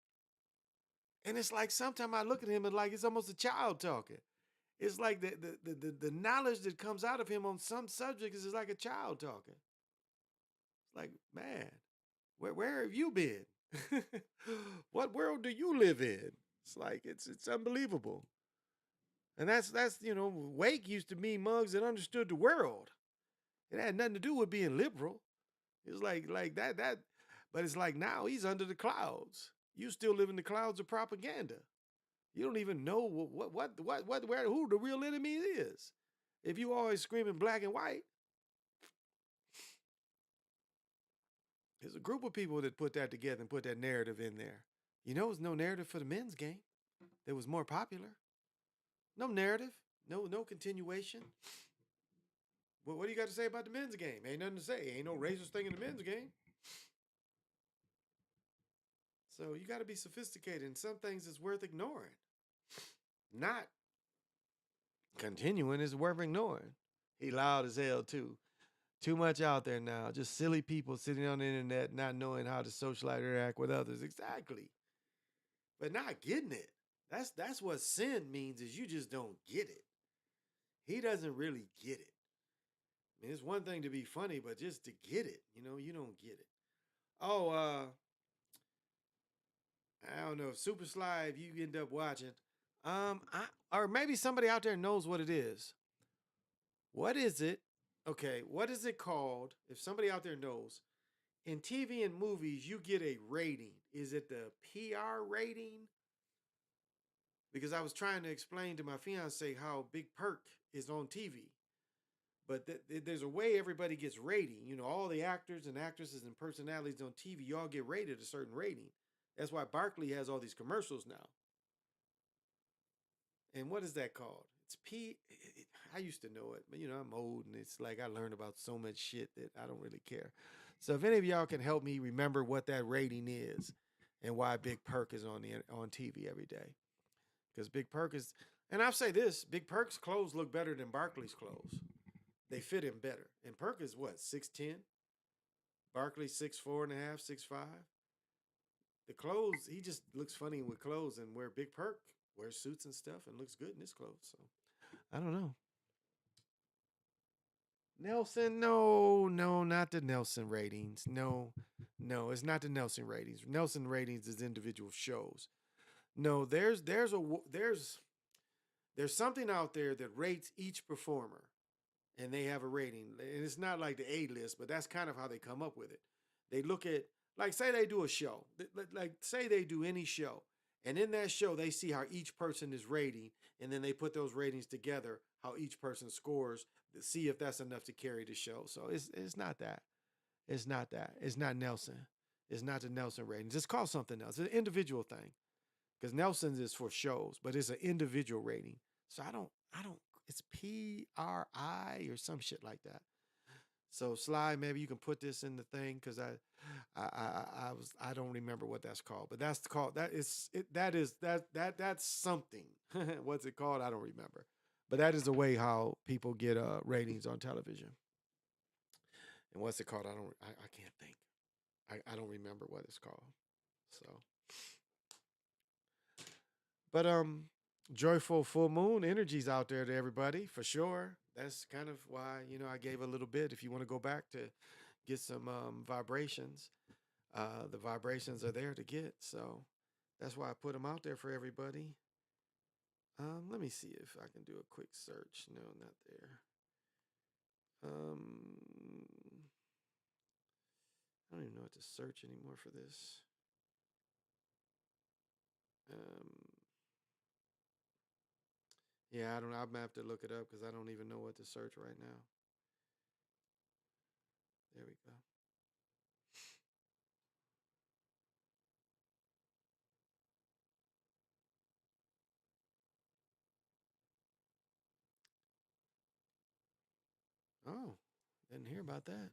And it's like sometimes I look at him and like it's almost a child talking. It's like the knowledge that comes out of him on some subjects is like a child talking. It's like, man, where have you been? What world do you live in? It's like it's unbelievable. And that's Wake used to mean mugs that understood the world. It had nothing to do with being liberal. It's like that. But it's like now he's under the clouds. You still live in the clouds of propaganda. You don't even know who the real enemy is. If you always screaming black and white, there's a group of people that put that together and put that narrative in there. There's no narrative for the men's game that was more popular. No narrative, no continuation. Well, what do you got to say about the men's game? Ain't nothing to say. Ain't no racist thing in the men's game. So you got to be sophisticated, and some things is worth ignoring. Not continuing is worth ignoring. He loud as hell too. too much out there now. Just silly people sitting on the internet, not knowing how to socialize or interact with others. Exactly. But not getting it. That's what sin means, is you just don't get it. He doesn't really get it. I mean, it's one thing to be funny, but just to get it, you don't get it. Oh, I don't know, Super Sly, if you end up watching, or maybe somebody out there knows what it is. What is it? Okay, what is it called? If somebody out there knows, in TV and movies, you get a rating. Is it the PR rating? Because I was trying to explain to my fiance how Big Perk is on TV. But there's a way everybody gets rating. All the actors and actresses and personalities on TV, you all get rated a certain rating. That's why Barkley has all these commercials now. And what is that called? It's I used to know it, but I'm old, and it's like I learned about so much shit that I don't really care. So if any of y'all can help me remember what that rating is and why Big Perk is on TV every day. Because Big Perk is, and I'll say this, Big Perk's clothes look better than Barkley's clothes. They fit him better. And Perk is what, 6'10"? Barkley 6'4.5", 6'5". The clothes, he just looks funny with clothes, and where Big Perk wears suits and stuff and looks good in his clothes. So I don't know. Nelson, no, not the Nelson ratings. No, it's not the Nelson ratings. Nelson ratings is individual shows. No, there's something out there that rates each performer, and they have a rating. And it's not like the A-list, but that's kind of how they come up with it. They look at, like, say they do a show, like say they do any show, and in that show they see how each person is rating, and then they put those ratings together, how each person scores, to see if that's enough to carry the show. So it's not that. It's not that. It's not Nelson. It's not the Nelson ratings. It's called something else. It's an individual thing. Because Nelson's is for shows, but it's an individual rating. So I don't, it's PRI or some shit like that. So Sly, maybe you can put this in the thing, because I don't remember what that's called, but that's called, that's something. What's it called? I don't remember. But that is the way how people get ratings on television. And what's it called? I can't think. I don't remember what it's called. So, but joyful full moon energies out there to everybody, for sure. That's kind of why, I gave a little bit. If you want to go back to get some vibrations, the vibrations are there to get. So that's why I put them out there for everybody. Let me see if I can do a quick search. No, not there. I don't even know what to search anymore for this. Yeah, I don't know. I'm gonna have to look it up because I don't even know what to search right now. There we go. Oh, didn't hear about that.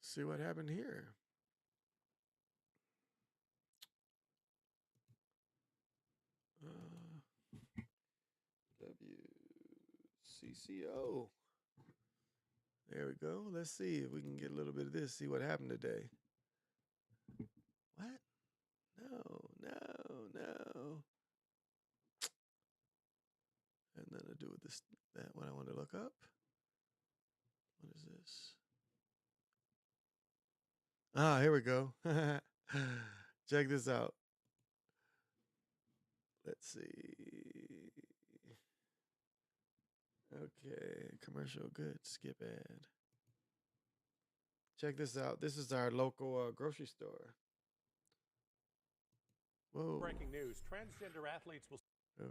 See what happened here. WCCO. There we go. Let's see if we can get a little bit of this. See what happened today. What? No. Had nothing to do with this. That one I want to look up. What is this? Ah, here we go. Check this out. Let's see. Okay, commercial good. Skip ad. Check this out. This is our local grocery store. Whoa. Breaking news. Transgender athletes will...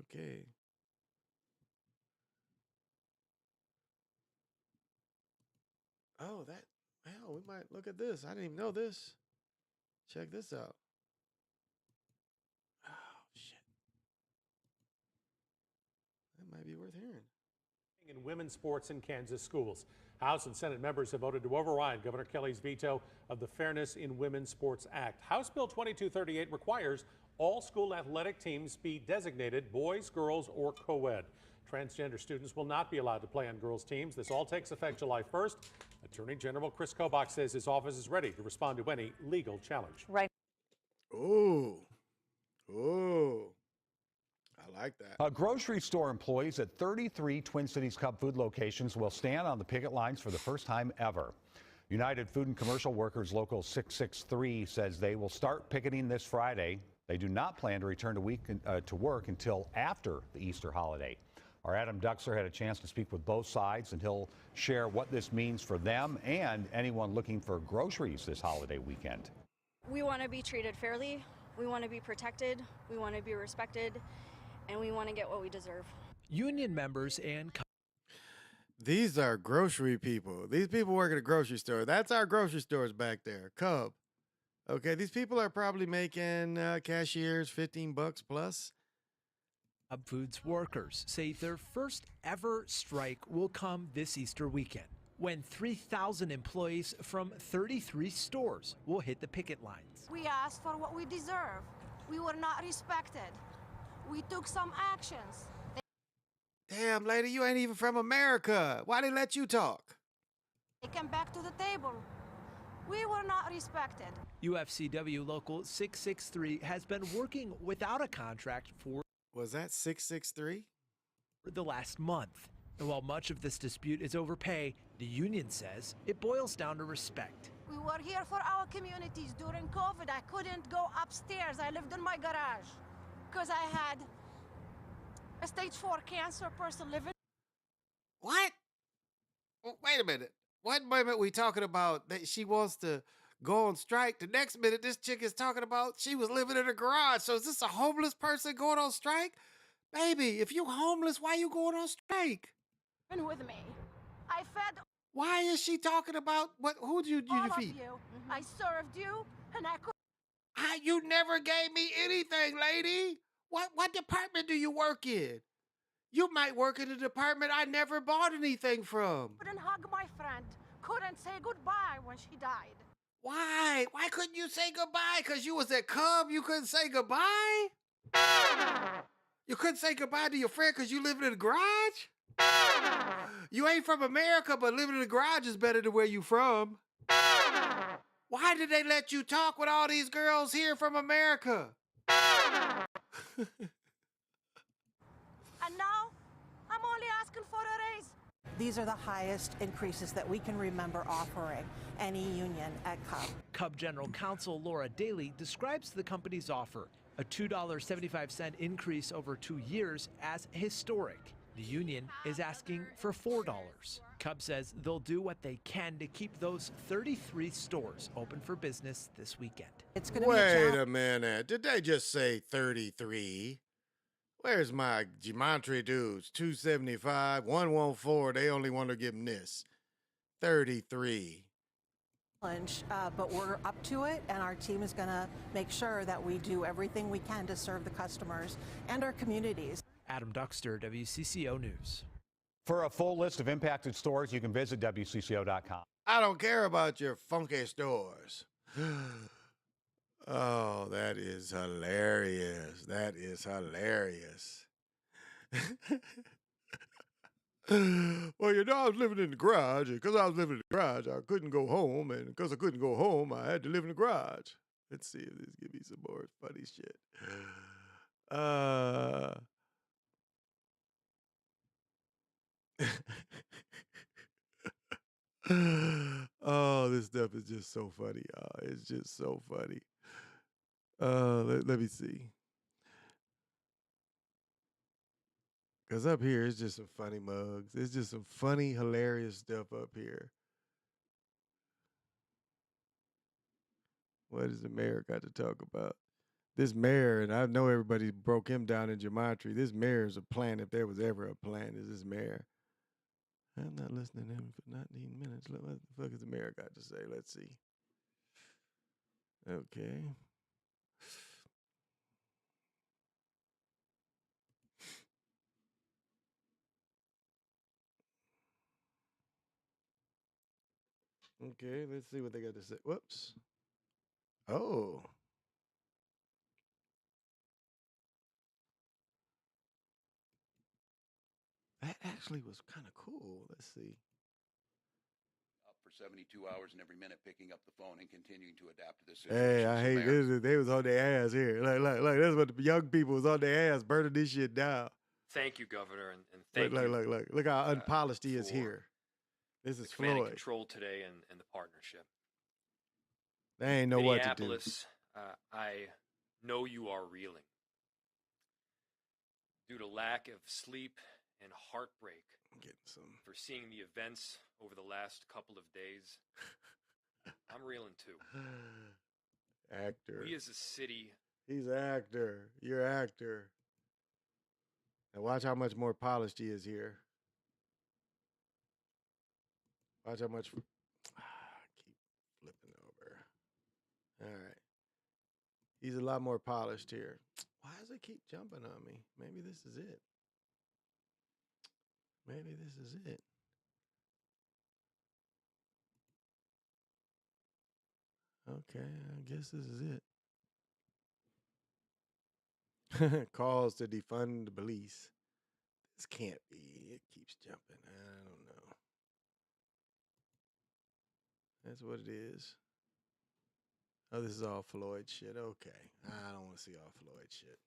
Okay. Oh, we might look at this. I didn't even know this. Check this out. Oh, shit. That might be worth hearing. In women's sports in Kansas schools. House and Senate members have voted to override Governor Kelly's veto of the Fairness in Women's Sports Act. House Bill 2238 requires all school athletic teams be designated boys, girls, or co-ed. Transgender students will not be allowed to play on girls' teams. This all takes effect July 1st. Attorney General Chris Kobach says his office is ready to respond to any legal challenge. Right. Ooh. Ooh. I like that. Grocery store employees at 33 Twin Cities Cub Food locations will stand on the picket lines for the first time ever. United Food and Commercial Workers Local 663 says they will start picketing this Friday. They do not plan to return to work until after the Easter holiday. Our Adam Duxer had a chance to speak with both sides, and he'll share what this means for them and anyone looking for groceries this holiday weekend. We want to be treated fairly, we want to be protected, we want to be respected, and we want to get what we deserve. Union members and These are grocery people. These people work at a grocery store. That's our grocery stores back there. Cub. Okay, these people are probably making cashiers $15 plus. Cub Foods workers say their first ever strike will come this Easter weekend, when 3,000 employees from 33 stores will hit the picket lines. We asked for what we deserve. We were not respected. We took some actions. Damn, lady, you ain't even from America. Why they let you talk? They came back to the table. We were not respected. UFCW Local 663 has been working without a contract for Was that 663? the last month. And while much of this dispute is over pay, the union says it boils down to respect. We were here for our communities during COVID. I couldn't go upstairs. I lived in my garage because I had a stage 4 cancer person living. What? Wait a minute. One moment we talking about that she wants to go on strike. The next minute this chick is talking about she was living in a garage. So is this a homeless person going on strike? Baby, if you homeless, why you going on strike? With me. I fed Why is she talking about who did you all of feed? you. I served you and I could. You never gave me anything, lady. What department do you work in? You might work in a department I never bought anything from. Couldn't hug my friend. Couldn't say goodbye when she died. Why? Why couldn't you say goodbye? Because you was at Cub, you couldn't say goodbye? You couldn't say goodbye to your friend because you live in a garage? You ain't from America, but living in a garage is better than where you from. Why did they let you talk with all these girls here from America? And now, I'm only asking for a raise. These are the highest increases that we can remember offering any union at Cub. Cub General Counsel Laura Daly describes the company's offer, a $2.75 increase over 2 years, as historic. The union is asking for $4. Cub says they'll do what they can to keep those 33 stores open for business this weekend. It's going to Wait a minute. Did they just say 33? Where's my gematria dudes? 275, 114. They only want to give them this. 33. challenge, but we're up to it, and our team is going to make sure that we do everything we can to serve the customers and our communities. Adam Duxter, WCCO News. For a full list of impacted stores, you can visit WCCO.com. I don't care about your funky stores. Oh, that is hilarious. That is hilarious. Well, I was living in the garage, and because I was living in the garage, I couldn't go home, and because I couldn't go home, I had to live in the garage. Let's see if this gives me some more funny shit. Oh, this stuff is just so funny, y'all. It's just so funny. Let me see. Because up here, it's just some funny mugs. It's just some funny, hilarious stuff up here. What does the mayor got to talk about? This mayor, and I know everybody broke him down in gematria. This mayor is a plant, if there was ever a plant, is this mayor. I'm not listening to him for 19 minutes. What the fuck has the mayor got to say? Let's see. Okay. Okay, let's see what they got to say. Whoops. Oh. actually was kind of cool. Let's see. Up for 72 hours and every minute picking up the phone and continuing to adapt to this Hey, situation. I So, hate Mayor, this. They was on their ass here. Like that's what the young people was on their ass burning this shit down. Thank you, Governor, and thank you. Look how unpolished he is for here. This is the command and Floyd. control today and the partnership. They ain't know what to do. Minneapolis, I know you are reeling. Due to lack of sleep and heartbreak I'm getting some. for seeing the events over the last couple of days, I'm reeling too. Actor. We as a city, He's an actor. You're an actor. Now watch how much more polished he is here. Watch how much. Keep flipping over. All right. He's a lot more polished here. Why does it keep jumping on me? Maybe this is it. Maybe this is it. Okay, I guess this is it. Calls to defund the police. This can't be. It keeps jumping. I don't know. That's what it is. Oh, this is all Floyd shit. Okay. I don't want to see all Floyd shit.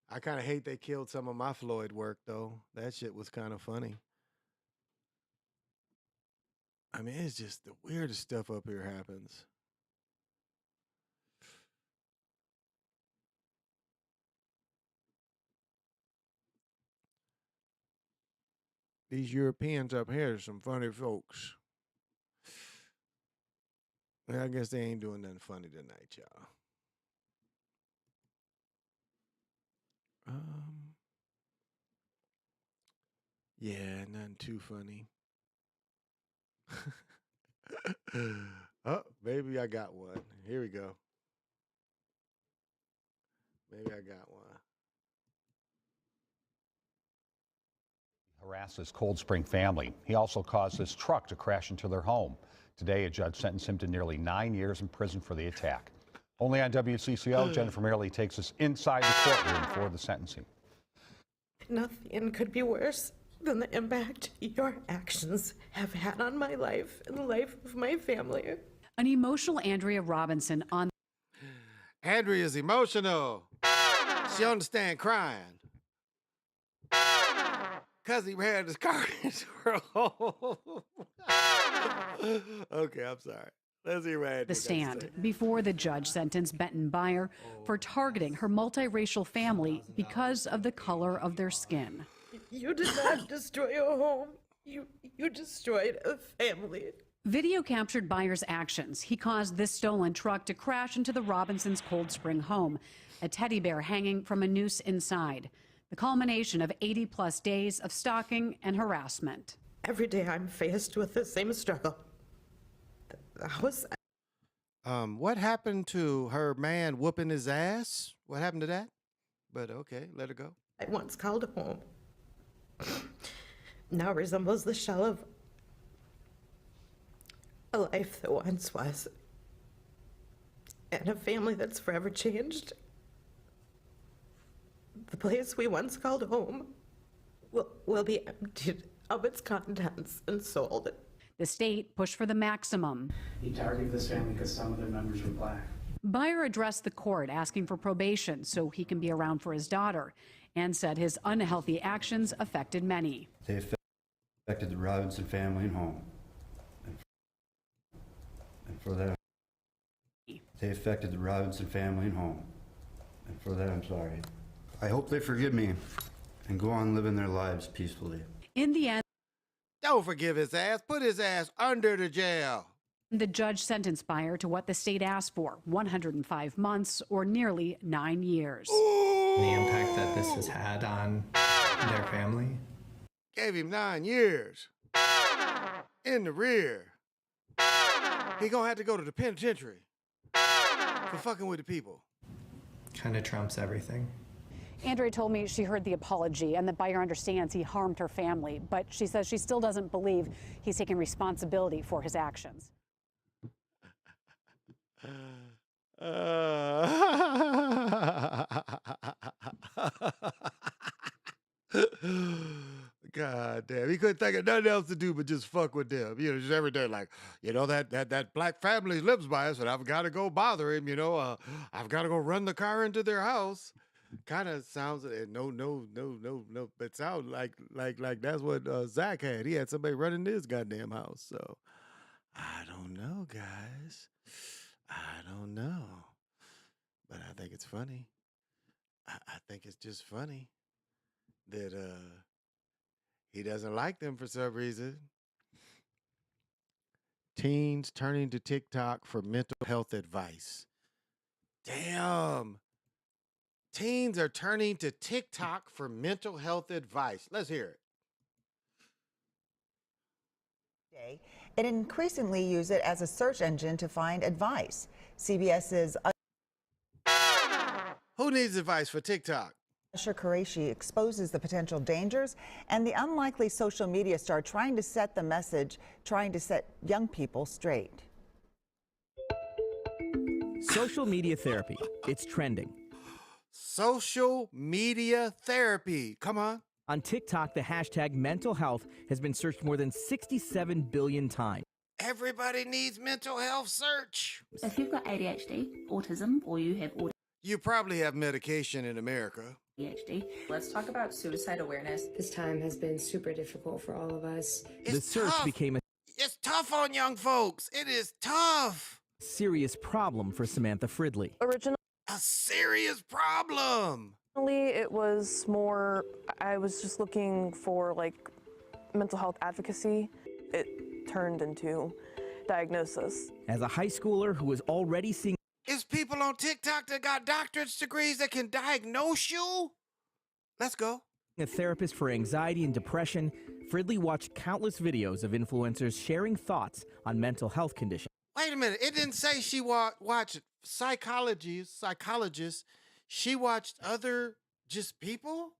I kind of hate they killed some of my Floyd work, though. That shit was kind of funny. I mean, it's just the weirdest stuff up here happens. These Europeans up here are some funny folks. Well, I guess they ain't doing nothing funny tonight, y'all. Yeah, nothing too funny. Oh, maybe I got one. Here we go. Maybe I got one. Harassed his Cold Spring family. He also caused his truck to crash into their home. Today, a judge sentenced him to nearly 9 years in prison for the attack. Only on WCCO, Jennifer Merrily takes us inside the courtroom for the sentencing. Nothing could be worse than the impact your actions have had on my life and the life of my family. An emotional Andrea Robinson on. Andrea's emotional. She understand crying. Because he ran his car into her home. Okay, I'm sorry. Let's hear what The stand before the judge sentenced Benton Byer for targeting her multiracial family because of the color of their skin. You did not destroy a home. You destroyed a family. Video captured Byer's actions. He caused this stolen truck to crash into the Robinsons' Cold Spring home, a teddy bear hanging from a noose inside. The culmination of 80-plus days of stalking and harassment. Every day I'm faced with the same struggle. What happened to her man whooping his ass? What happened to that? But okay, let her go. I once called home. Now resembles the shell of a life that once was, and a family that's forever changed. The place we once called home will be emptied of its contents and sold. The state pushed for the maximum. He targeted this family because some of their members were black. Byer addressed the court asking for probation so he can be around for his daughter, and said his unhealthy actions affected many. They affected the Robinson family and home. And for that, they affected the Robinson family and home. And for that, I'm sorry. I hope they forgive me and go on living their lives peacefully. In the end, don't forgive his ass. Put his ass under the jail. the judge sentenced Byer to what the state asked for, 105 months or nearly 9 years. The impact that this has had on their family. Gave him 9 years. In the rear. He gonna have to go to the penitentiary for fucking with the people. Kind of trumps everything. Andrea told me she heard the apology and that Byer understands he harmed her family, but she says she still doesn't believe he's taking responsibility for his actions. God couldn't think of nothing else to do but just fuck with them. You know, just every day, like, you know, that black family lives by us, and I've got to go bother him. You know, I've got to go run the car into their house. Kind of sounds no. It sounds like that's what Zach had. He had somebody running his goddamn house. So I don't know, guys. I don't know, but I think it's funny. I think it's just funny that he doesn't like them for some reason. Teens turning to TikTok for mental health advice. Damn. Teens are turning to TikTok for mental health advice. Let's hear it. And increasingly use it as a search engine to find advice. CBS's Who needs advice for TikTok? Asher Qureshi exposes the potential dangers and the unlikely social media star trying to set the message, trying to set young people straight. Social media therapy. It's trending. Social media therapy. Come on. On TikTok, the hashtag mental health has been searched more than 67 billion times. Everybody needs mental health search. If you've got ADHD, autism, or you have You probably have medication in America. ADHD. Let's talk about suicide awareness. This time has been super difficult for all of us. The search became a It's tough on young folks. It is tough. serious problem for Samantha Fridley. A serious problem. It was more, I was just looking for like mental health advocacy. It turned into diagnosis. As a high schooler who was already seeing It's people on TikTok that got doctorate degrees that can diagnose you. Let's go. a therapist for anxiety and depression, Fridley watched countless videos of influencers sharing thoughts on mental health conditions. Wait a minute. It didn't say she watched psychologists. She watched other just people?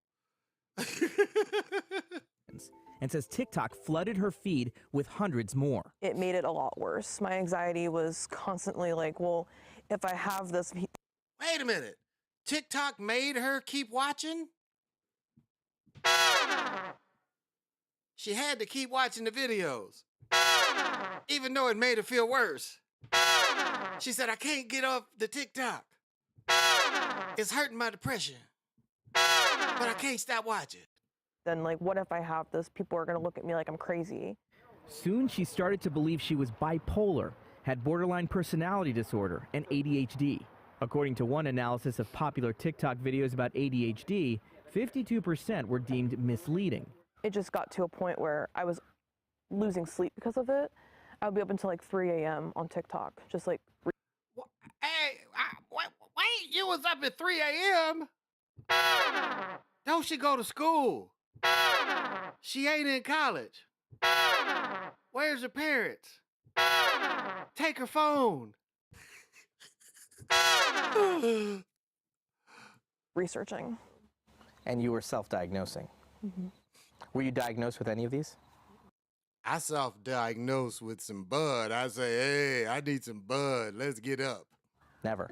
And says TikTok flooded her feed with hundreds more. It made it a lot worse. My anxiety was constantly like, well, if I have this. Wait a minute. TikTok made her keep watching? She had to keep watching the videos, even though it made her feel worse. She said, I can't get off the TikTok. It's hurting my depression, but I can't stop watching. Then, like, what if I have this? People are going to look at me like I'm crazy. Soon she started to believe she was bipolar, had borderline personality disorder, and ADHD. According to one analysis of popular TikTok videos about ADHD, 52% were deemed misleading. It just got to a point where I was losing sleep because of it. I would be up until like 3 a.m. on TikTok, just like. Hey, wait, you was up at 3 a.m.? Don't she go to school? She ain't in college. Where's her parents? Take her phone. Researching. And you were self-diagnosing. Mm-hmm. Were you diagnosed with any of these? I self-diagnosed with some bud. I say, hey, I need some bud. Let's get up. Never.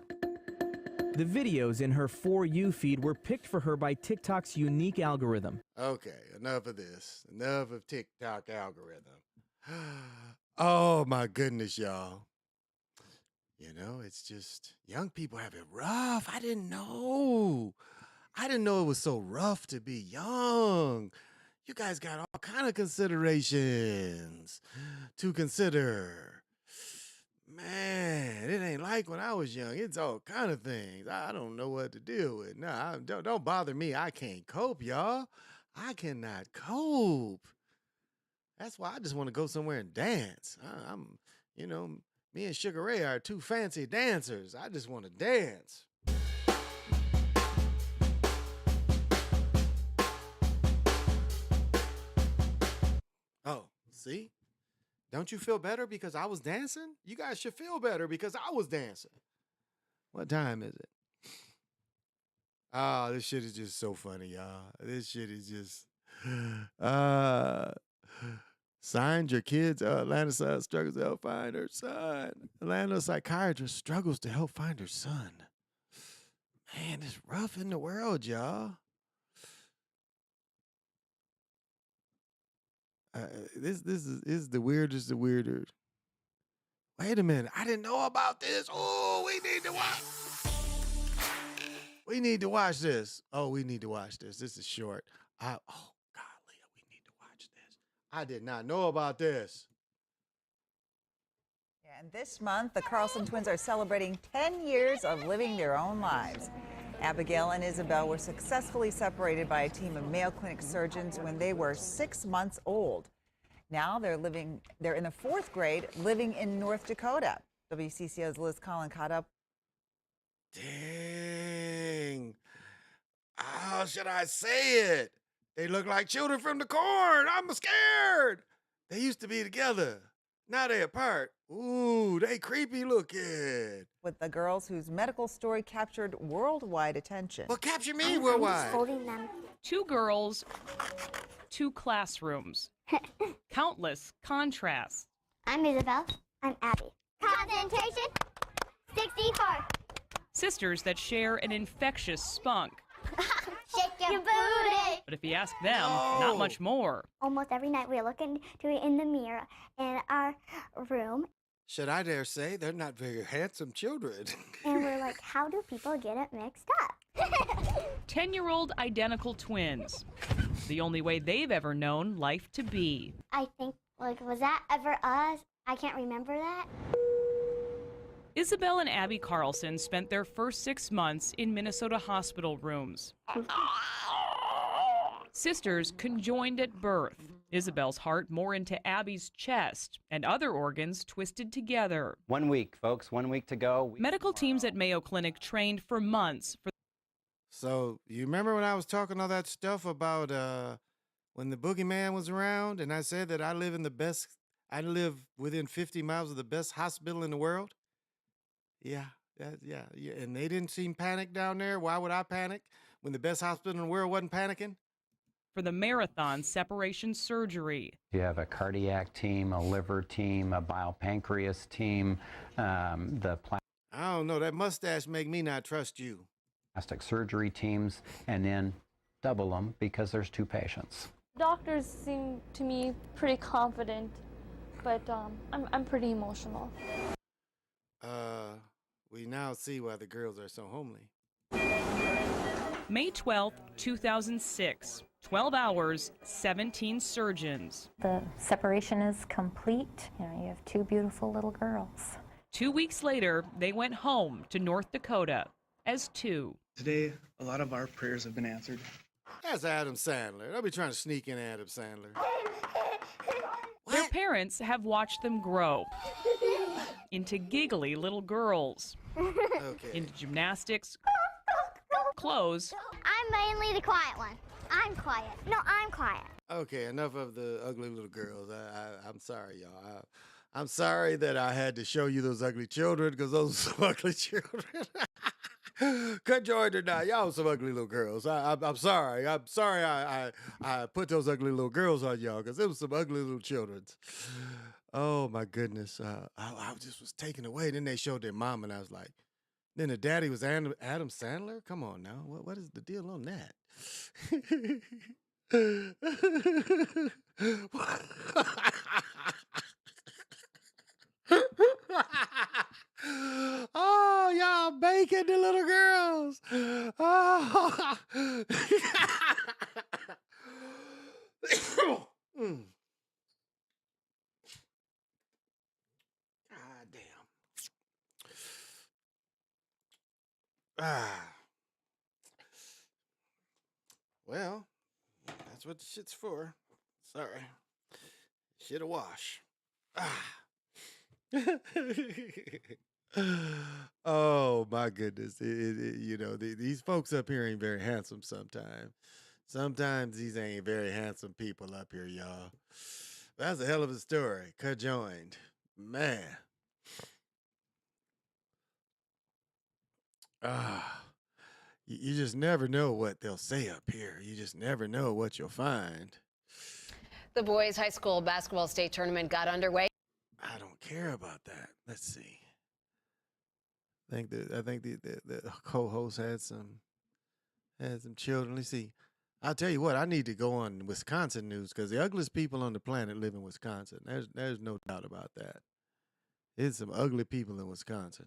The videos in her For You feed were picked for her by TikTok's unique algorithm. Okay, enough of this. Enough of TikTok algorithm. Oh, my goodness, y'all. You know, it's just young people have it rough. I didn't know. I didn't know it was so rough to be young. You guys got all kind of considerations to consider. Man, it ain't like when I was young. It's all kind of things. I don't know what to deal with. Nah, don't bother me. I can't cope, y'all. I cannot cope. That's why I just want to go somewhere and dance. Me and Sugar Ray are two fancy dancers. I just want to dance. Oh, see? Don't you feel better because I was dancing? You guys should feel better because I was dancing. What time is it? Oh, this shit is just so funny, y'all. This shit is just... Signed your kids. Atlanta son struggles to help find her son. Atlanta psychiatrist struggles to help find her son. Man, it's rough in the world, y'all. This is the weirdest of weirder. Wait a minute. I didn't know about this. Oh, we need to watch. We need to watch this. Oh, we need to watch this. This is short. Golly, we need to watch this. I did not know about this. And this month, the Carlson twins are celebrating 10 years of living their own lives. Abigail and Isabel were successfully separated by a team of Mayo Clinic surgeons when they were 6 months old. Now they're in the 4th grade, living in North Dakota. WCCO's Liz Collin caught up. Dang. How should I say it? They look like children from the corn. I'm scared. They used to be together. Now they apart. Ooh, they creepy looking. With the girls whose medical story captured worldwide attention. Well, capture me worldwide. Folding them. 2 girls, 2 classrooms. Countless contrasts. I'm Isabel. I'm Abby. Concentration, 64. Sisters that share an infectious spunk. Shake your booty. But if you ask them, not much more. Almost every night we look into it in the mirror in our room. Should I dare say they're not very handsome children? And we're like, how do people get it mixed up? 10-year-old identical twins. The only way they've ever known life to be. I think, was that ever us? I can't remember that. Isabel and Abby Carlson spent their first 6 months in Minnesota hospital rooms. Sisters conjoined at birth. Isabel's heart more into Abby's chest, and other organs twisted together. 1 week, folks, 1 week to go. Medical teams at Mayo Clinic trained for months. So, you remember when I was talking all that stuff about when the boogeyman was around, and I said that I live within 50 miles of the best hospital in the world? Yeah, and they didn't seem panicked down there. Why would I panic when the best hospital in the world wasn't panicking? For the marathon separation surgery. You have a cardiac team, a liver team, a biopancreas team, I don't know. That mustache make me not trust you. Plastic surgery teams, and then double them because there's 2 patients. Doctors seem to me pretty confident, but I'm pretty emotional. We now see why the girls are so homely. May 12th, 2006. 12 hours, 17 surgeons. The separation is complete. You have 2 beautiful little girls. 2 weeks later, they went home to North Dakota as 2. Today, a lot of our prayers have been answered. That's Adam Sandler. I'll be trying to sneak in Adam Sandler. Their parents have watched them grow into giggly little girls, into gymnastics, clothes. I'm mainly the quiet one. I'm quiet. No, I'm quiet. Okay, enough of the ugly little girls. I'm sorry, y'all. I'm sorry that I had to show you those ugly children, because those are some ugly children. Conjoined or not, y'all were some ugly little girls. I'm sorry. I'm sorry I put those ugly little girls on y'all, because it was some ugly little children. Oh, my goodness. I just was taken away. Then they showed their mom, and I was like, then the daddy was Adam Sandler? Come on now. What is the deal on that? Oh, y'all baking the little girls. Oh. God damn. Well, that's what the shit's for. Sorry. Shit a wash. Oh my goodness. These folks up here ain't very handsome sometimes. Sometimes these ain't very handsome people up here, y'all. That's a hell of a story. Conjoined. Man. You just never know what they'll say up here. You just never know what you'll find. The boys' high school basketball state tournament got underway. I don't care about that. Let's see. I think the co-host had some children. Let's see. I'll tell you what, I need to go on Wisconsin news because the ugliest people on the planet live in Wisconsin. There's no doubt about that. There's some ugly people in Wisconsin.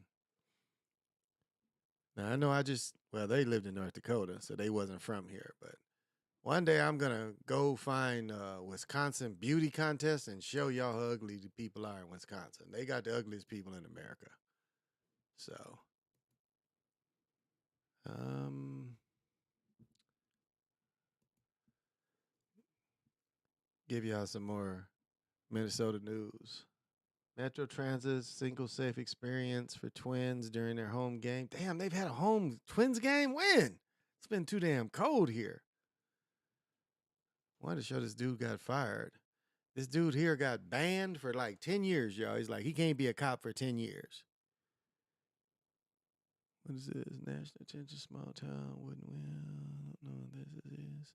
Now, I know they lived in North Dakota, so they wasn't from here. But one day I'm going to go find a Wisconsin beauty contest and show y'all how ugly the people are in Wisconsin. They got the ugliest people in America. So, give y'all some more Minnesota news. Metro Transit's single safe experience for Twins during their home game. Damn, they've had a home Twins game? When? It's been too damn cold here. Wanted to show this dude got fired. This dude here got banned for like 10 years, y'all. He's like, he can't be a cop for 10 years. What is this? National attention, small town, wouldn't win. I don't know what this is.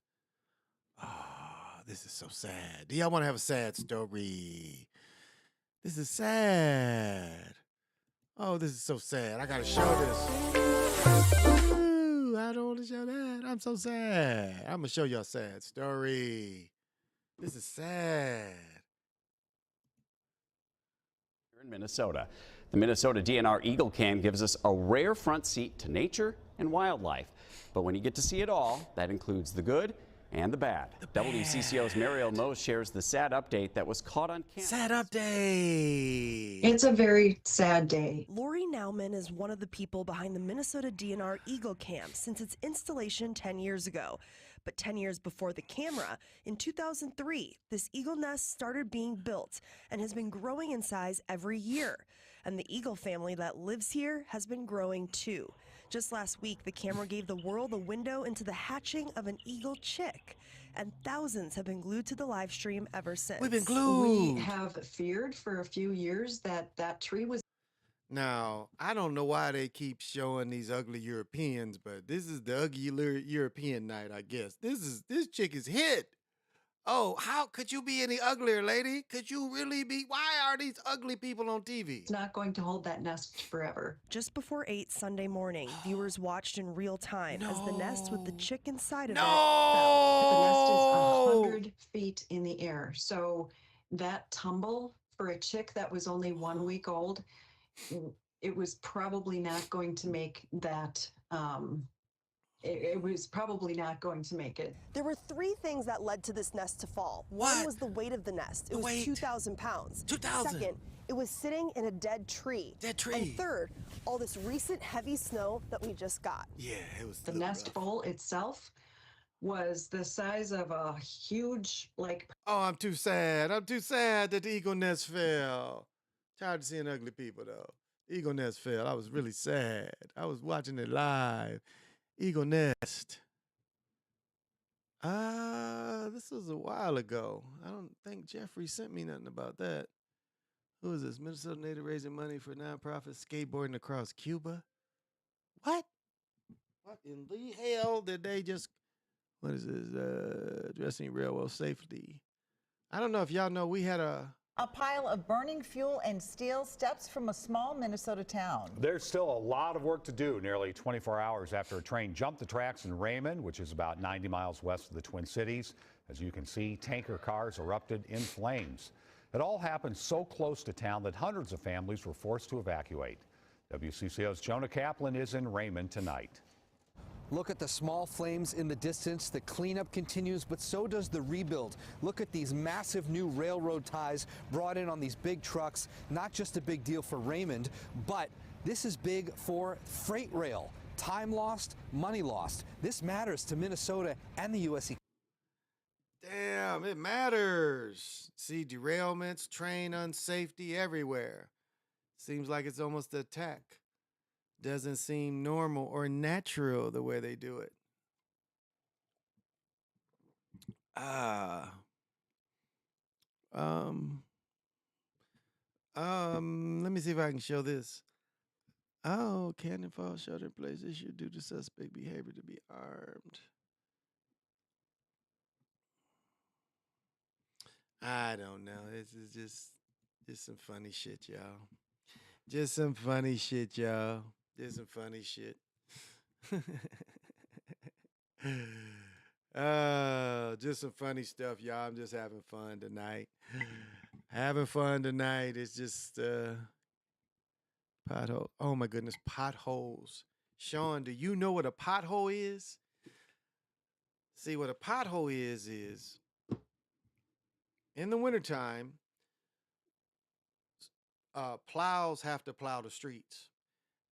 Ah, this is so sad. Do y'all want to have a sad story? This is sad. Oh, this is so sad. I gotta show this. Ooh, I don't want to show that. I'm so sad. I'm gonna show y'all a sad story. This is sad. Here in Minnesota, the Minnesota DNR Eagle Cam gives us a rare front seat to nature and wildlife. But when you get to see it all, that includes the good and the bad. WCCO's Mariel Mose shares the sad update that was caught on camera. Sad update. It's a very sad day. Lori Nauman is one of the people behind the Minnesota DNR Eagle Cam since its installation 10 years ago. But 10 years before the camera, in 2003, this eagle nest started being built and has been growing in size every year. And the eagle family that lives here has been growing too. Just last week, the camera gave the world a window into the hatching of an eagle chick. And thousands have been glued to the live stream ever since. We've been glued. We have feared for a few years that that tree was. Now, I don't know why they keep showing these ugly Europeans, but this is the ugly European night, I guess. This chick is hit. Oh, how could you be any uglier, lady? Could you really be? Why are these ugly people on TV? It's not going to hold that nest forever. Just before 8 Sunday morning, viewers watched in real time as the nest with the chick inside of it The nest fell. is 100 feet in the air. So that tumble for a chick that was only 1 week old, it was probably not going to make that. It was probably not going to make it. There were 3 things that led to this nest to fall. What? One was the weight of the nest. It was 2,000 pounds. 2,000. Second, it was sitting in a dead tree. Dead tree. And third, all this recent heavy snow that we just got. Yeah, it was The nest bowl itself was the size of a huge, Oh, I'm too sad. I'm too sad that the eagle nest fell. Tired of seeing ugly people, though. Eagle nest fell. I was really sad. I was watching it live. Eagle nest. This was a while ago. I don't think Jeffrey sent me nothing about that. Who is this? Minnesota native raising money for nonprofit skateboarding across Cuba? What? What in the hell did they just... What is this? Addressing railroad safety. I don't know if y'all know we had a pile of burning fuel and steel steps from a small Minnesota town. There's still a lot of work to do nearly 24 hours after a train jumped the tracks in Raymond, which is about 90 miles west of the Twin Cities. As you can see, tanker cars erupted in flames. It all happened so close to town that hundreds of families were forced to evacuate. WCCO's Jonah Kaplan is in Raymond tonight. Look at the small flames in the distance. The cleanup continues, but so does the rebuild. Look at these massive new railroad ties brought in on these big trucks. Not just a big deal for Raymond, but this is big for freight rail. Time lost, money lost. This matters to Minnesota and the U.S. Damn, it matters. See derailments, train unsafety everywhere. Seems like it's almost an attack. Doesn't seem normal or natural the way they do it. Let me see if I can show this. Oh, Cannon Falls shelter in place issue due to suspect behavior to be armed. I don't know. This is just some funny shit, y'all. Just some funny shit, y'all. Just some funny shit. Just some funny stuff, y'all. I'm just having fun tonight. Having fun tonight. It's just pothole. Oh my goodness, potholes. Sean, do you know what a pothole is? See, what a pothole is in the wintertime, plows have to plow the streets.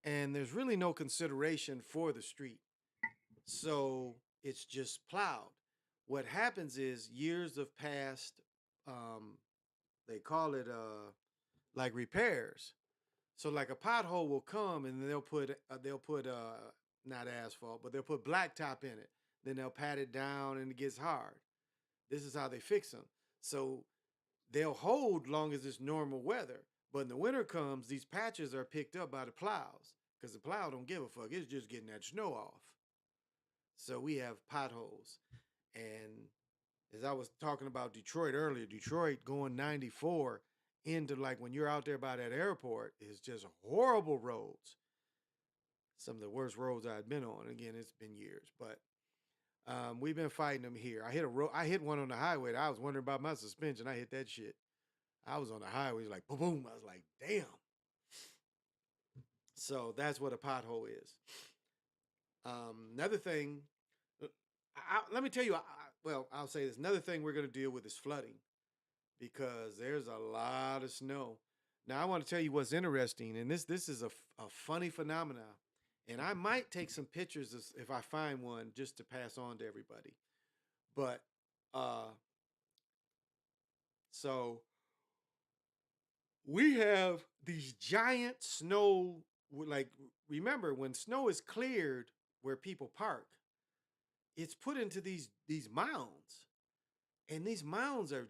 And there's really no consideration for the street. So it's just plowed. What happens is years have passed, they call it like repairs. So like a pothole will come and they'll put not asphalt, but they'll put blacktop in it. Then they'll pat it down and it gets hard. This is how they fix them. So they'll hold long as it's normal weather. But in the winter comes, these patches are picked up by the plows because the plow don't give a fuck. It's just getting that snow off. So we have potholes. And as I was talking about Detroit earlier, Detroit going 94 into like when you're out there by that airport is just horrible roads. Some of the worst roads I've been on. Again, it's been years, but we've been fighting them here. I hit one on the highway. I was wondering about my suspension. I hit that shit. I was on the highway, like boom, boom. I was like, damn. So that's what a pothole is. Another thing, let me tell you, I'll say this. Another thing we're going to deal with is flooding because there's a lot of snow. Now, I want to tell you what's interesting, and this is a funny phenomenon, and I might take some pictures if I find one just to pass on to everybody. But, so we have these giant snow, like, remember when snow is cleared where people park, it's put into these mounds. And these mounds are,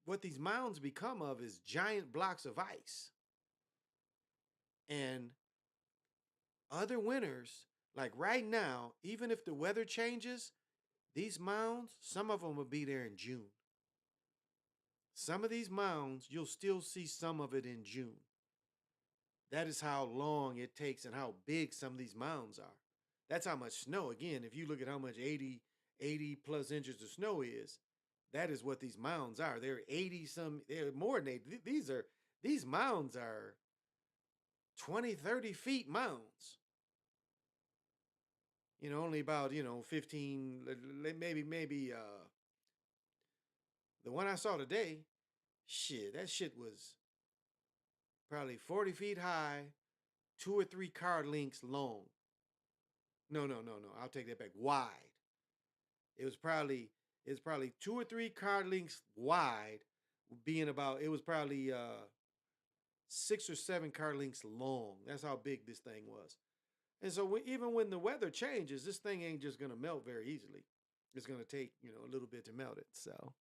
what these mounds become of is giant blocks of ice. And other winters, like right now, even if the weather changes, these mounds, some of them will be there in June. Some of these mounds, you'll still see some of it in June. That is how long it takes and how big some of these mounds are. That's how much snow. Again, if you look at how much 80 plus inches of snow is, that is what these mounds are. They're 80 some, they're more than 80. These mounds are 20, 30 feet mounds. You know, only about, 15, maybe the one I saw today, that shit was probably 40 feet high, 2 or 3 car lengths long. No. I'll take that back. Wide. It's probably 2 or 3 car lengths wide, it was probably 6 or 7 car lengths long. That's how big this thing was. And so even when the weather changes, this thing ain't just going to melt very easily. It's going to take, a little bit to melt it. So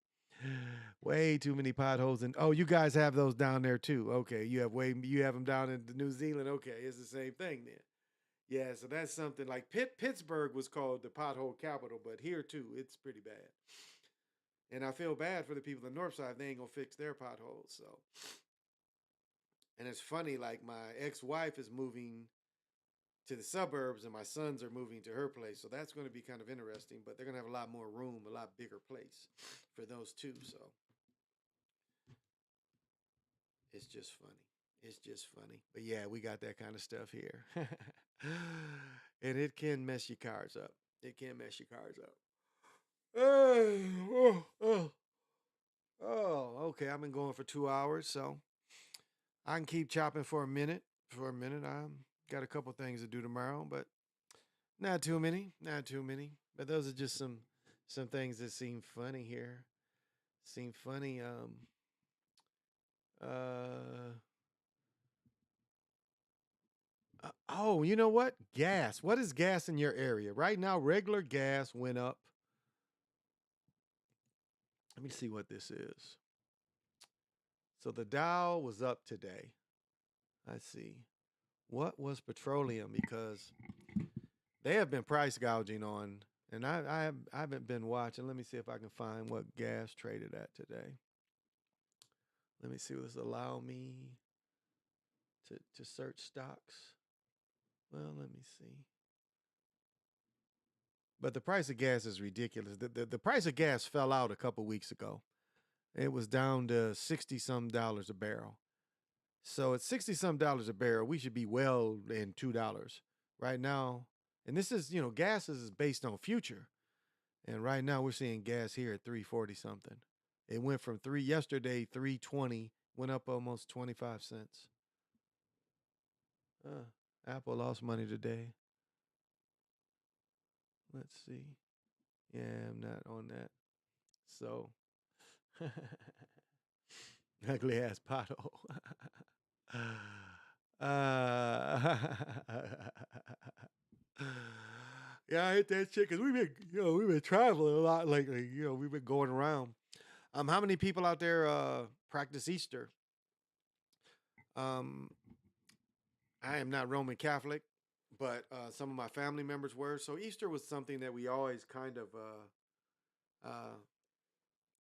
way too many potholes. And you guys have those down there too. Okay. You have them down in New Zealand. Okay. It's the same thing then. Yeah. So that's something like Pittsburgh was called the pothole capital, but here too, it's pretty bad. And I feel bad for the people in the north side. They ain't going to fix their potholes. So, and it's funny, like my ex-wife is moving to the suburbs and my sons are moving to her place. So that's going to be kind of interesting, but they're going to have a lot more room, a lot bigger place for those two. So it's just funny. It's just funny. But yeah, we got that kind of stuff here. And it can mess your cars up. It can mess your cars up. Okay. I've been going for 2 hours, so I can keep chopping for a minute. Got a couple things to do tomorrow, but not too many. But those are just some things that seem funny here. You know what? Gas. What is gas in your area? Right now, regular gas went up. Let me see what this is. So the Dow was up today. Let's see. What was petroleum? Because they have been price gouging on, and I haven't been watching. Let me see if I can find what gas traded at today. Let me see. Will this allow me to search stocks? Well, let me see. But the price of gas is ridiculous. The price of gas fell out a couple weeks ago. It was down to 60-some dollars a barrel. So at 60-some dollars a barrel, we should be well in $2 right now. And this is, gas is based on future. And right now we're seeing gas here at $3.40 something. It went from yesterday, $3.20, went up almost 25 cents. Apple lost money today. Let's see. Yeah, I'm not on that. So, ugly ass pothole. Yeah, I hit that shit because we've been traveling a lot lately. We've been going around. How many people out there practice Easter? I am not Roman Catholic, but some of my family members were. So Easter was something that we always kind of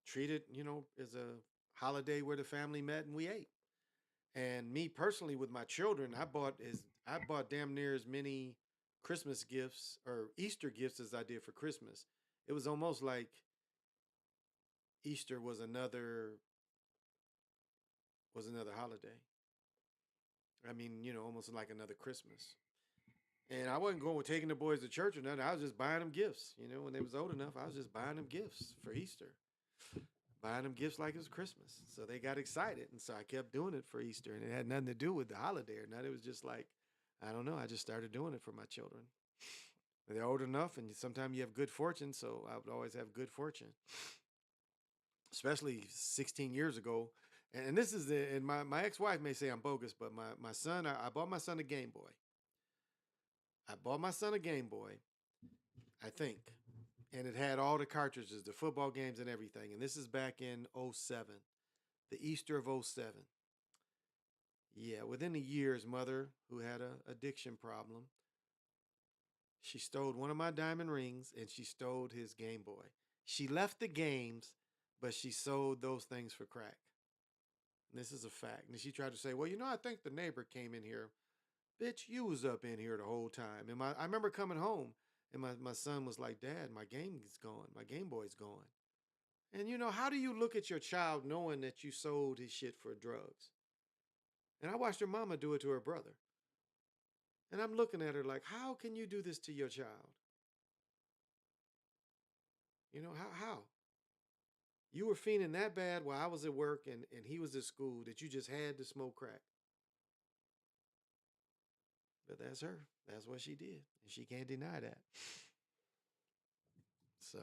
treated, as a holiday where the family met and we ate. And me personally, with my children, I bought damn near as many Christmas gifts or Easter gifts as I did for Christmas. It was almost like Easter was another holiday. I mean, almost like another Christmas. And I wasn't taking the boys to church or nothing. I was just buying them gifts. When they was old enough, I was just buying them gifts for Easter. Buying them gifts like it was Christmas. So they got excited. And so I kept doing it for Easter. And it had nothing to do with the holiday or nothing. It was just like, I don't know. I just started doing it for my children. They're old enough, and sometimes you have good fortune. So I would always have good fortune. Especially 16 years ago. And this is and my ex-wife may say I'm bogus, but my son, I bought my son a Game Boy. I bought my son a Game Boy, I think. And it had all the cartridges, the football games and everything. And this is back in 07, the Easter of 07. Yeah, within a year, his mother, who had an addiction problem, she stole one of my diamond rings and she stole his Game Boy. She left the games, but she sold those things for crack. And this is a fact. And she tried to say, well, I think the neighbor came in here. Bitch, you was up in here the whole time. And I remember coming home. And my son was like, Dad, my game is gone. My Game Boy's gone. And, how do you look at your child knowing that you sold his shit for drugs? And I watched her mama do it to her brother. And I'm looking at her like, how can you do this to your child? How? You were fiending that bad while I was at work and he was at school that you just had to smoke crack. But that's her. That's what she did. And she can't deny that. So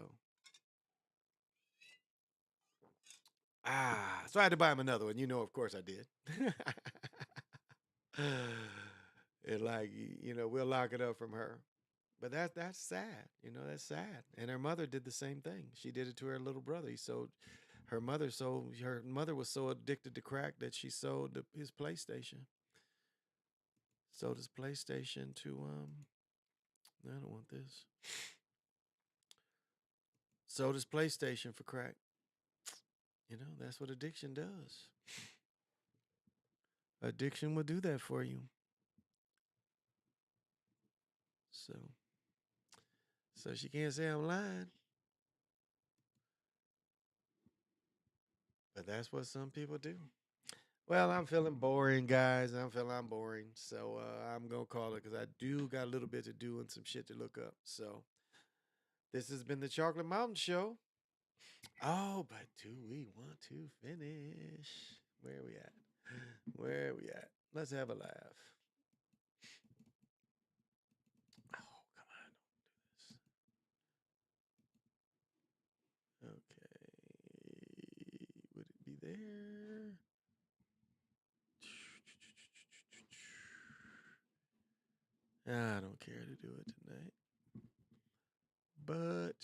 I had to buy him another one. Of course I did. And we'll lock it up from her. But that's sad. That's sad. And her mother did the same thing. She did it to her little brother. Her mother was so addicted to crack that she sold his PlayStation. Sold his PlayStation to I don't want this. Sold his PlayStation for crack. That's what addiction does. Addiction will do that for you. So she can't say I'm lying. But that's what some people do. Well, I'm feeling boring, guys. I'm boring. So I'm going to call it because I do got a little bit to do and some shit to look up. So this has been the Chocolate Mountain Show. Oh, but do we want to finish? Where are we at? Let's have a laugh. Oh, come on. Don't do this. Okay. Would it be there? I don't care to do it tonight. But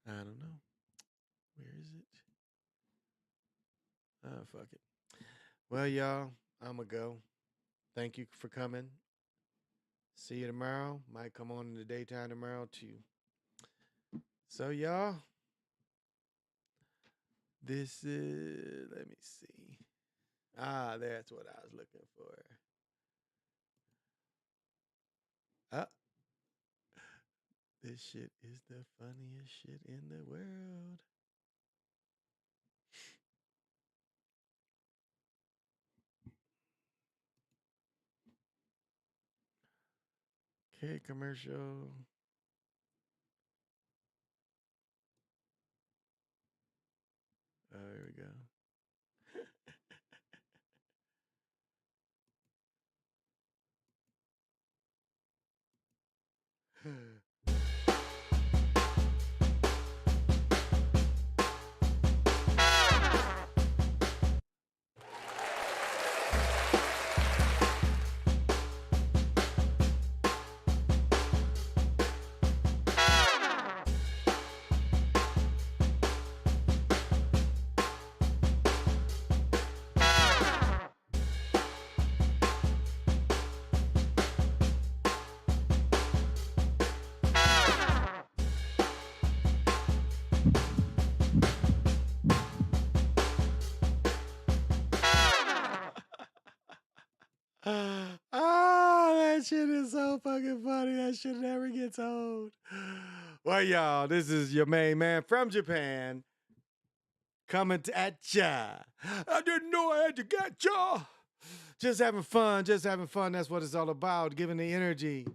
I don't know. Where is it? Fuck it. Well, y'all, I'm going to go. Thank you for coming. See you tomorrow. Might come on in the daytime tomorrow, too. So, y'all, this is, let me see. That's what I was looking for. This shit is the funniest shit in the world. Okay, commercial. Oh, here we go. That shit is so fucking funny. That shit never gets old. Well, y'all, this is your main man from Japan coming at ya. I didn't know I had to get ya. Just having fun. That's what it's all about. Giving the energy,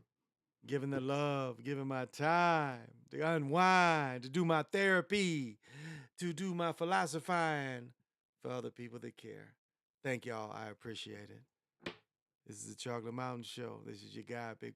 giving the love, giving my time to unwind, to do my therapy, to do my philosophizing for other people that care. Thank y'all. I appreciate it. This is the Chocolate Mountain Show. This is your guy, Big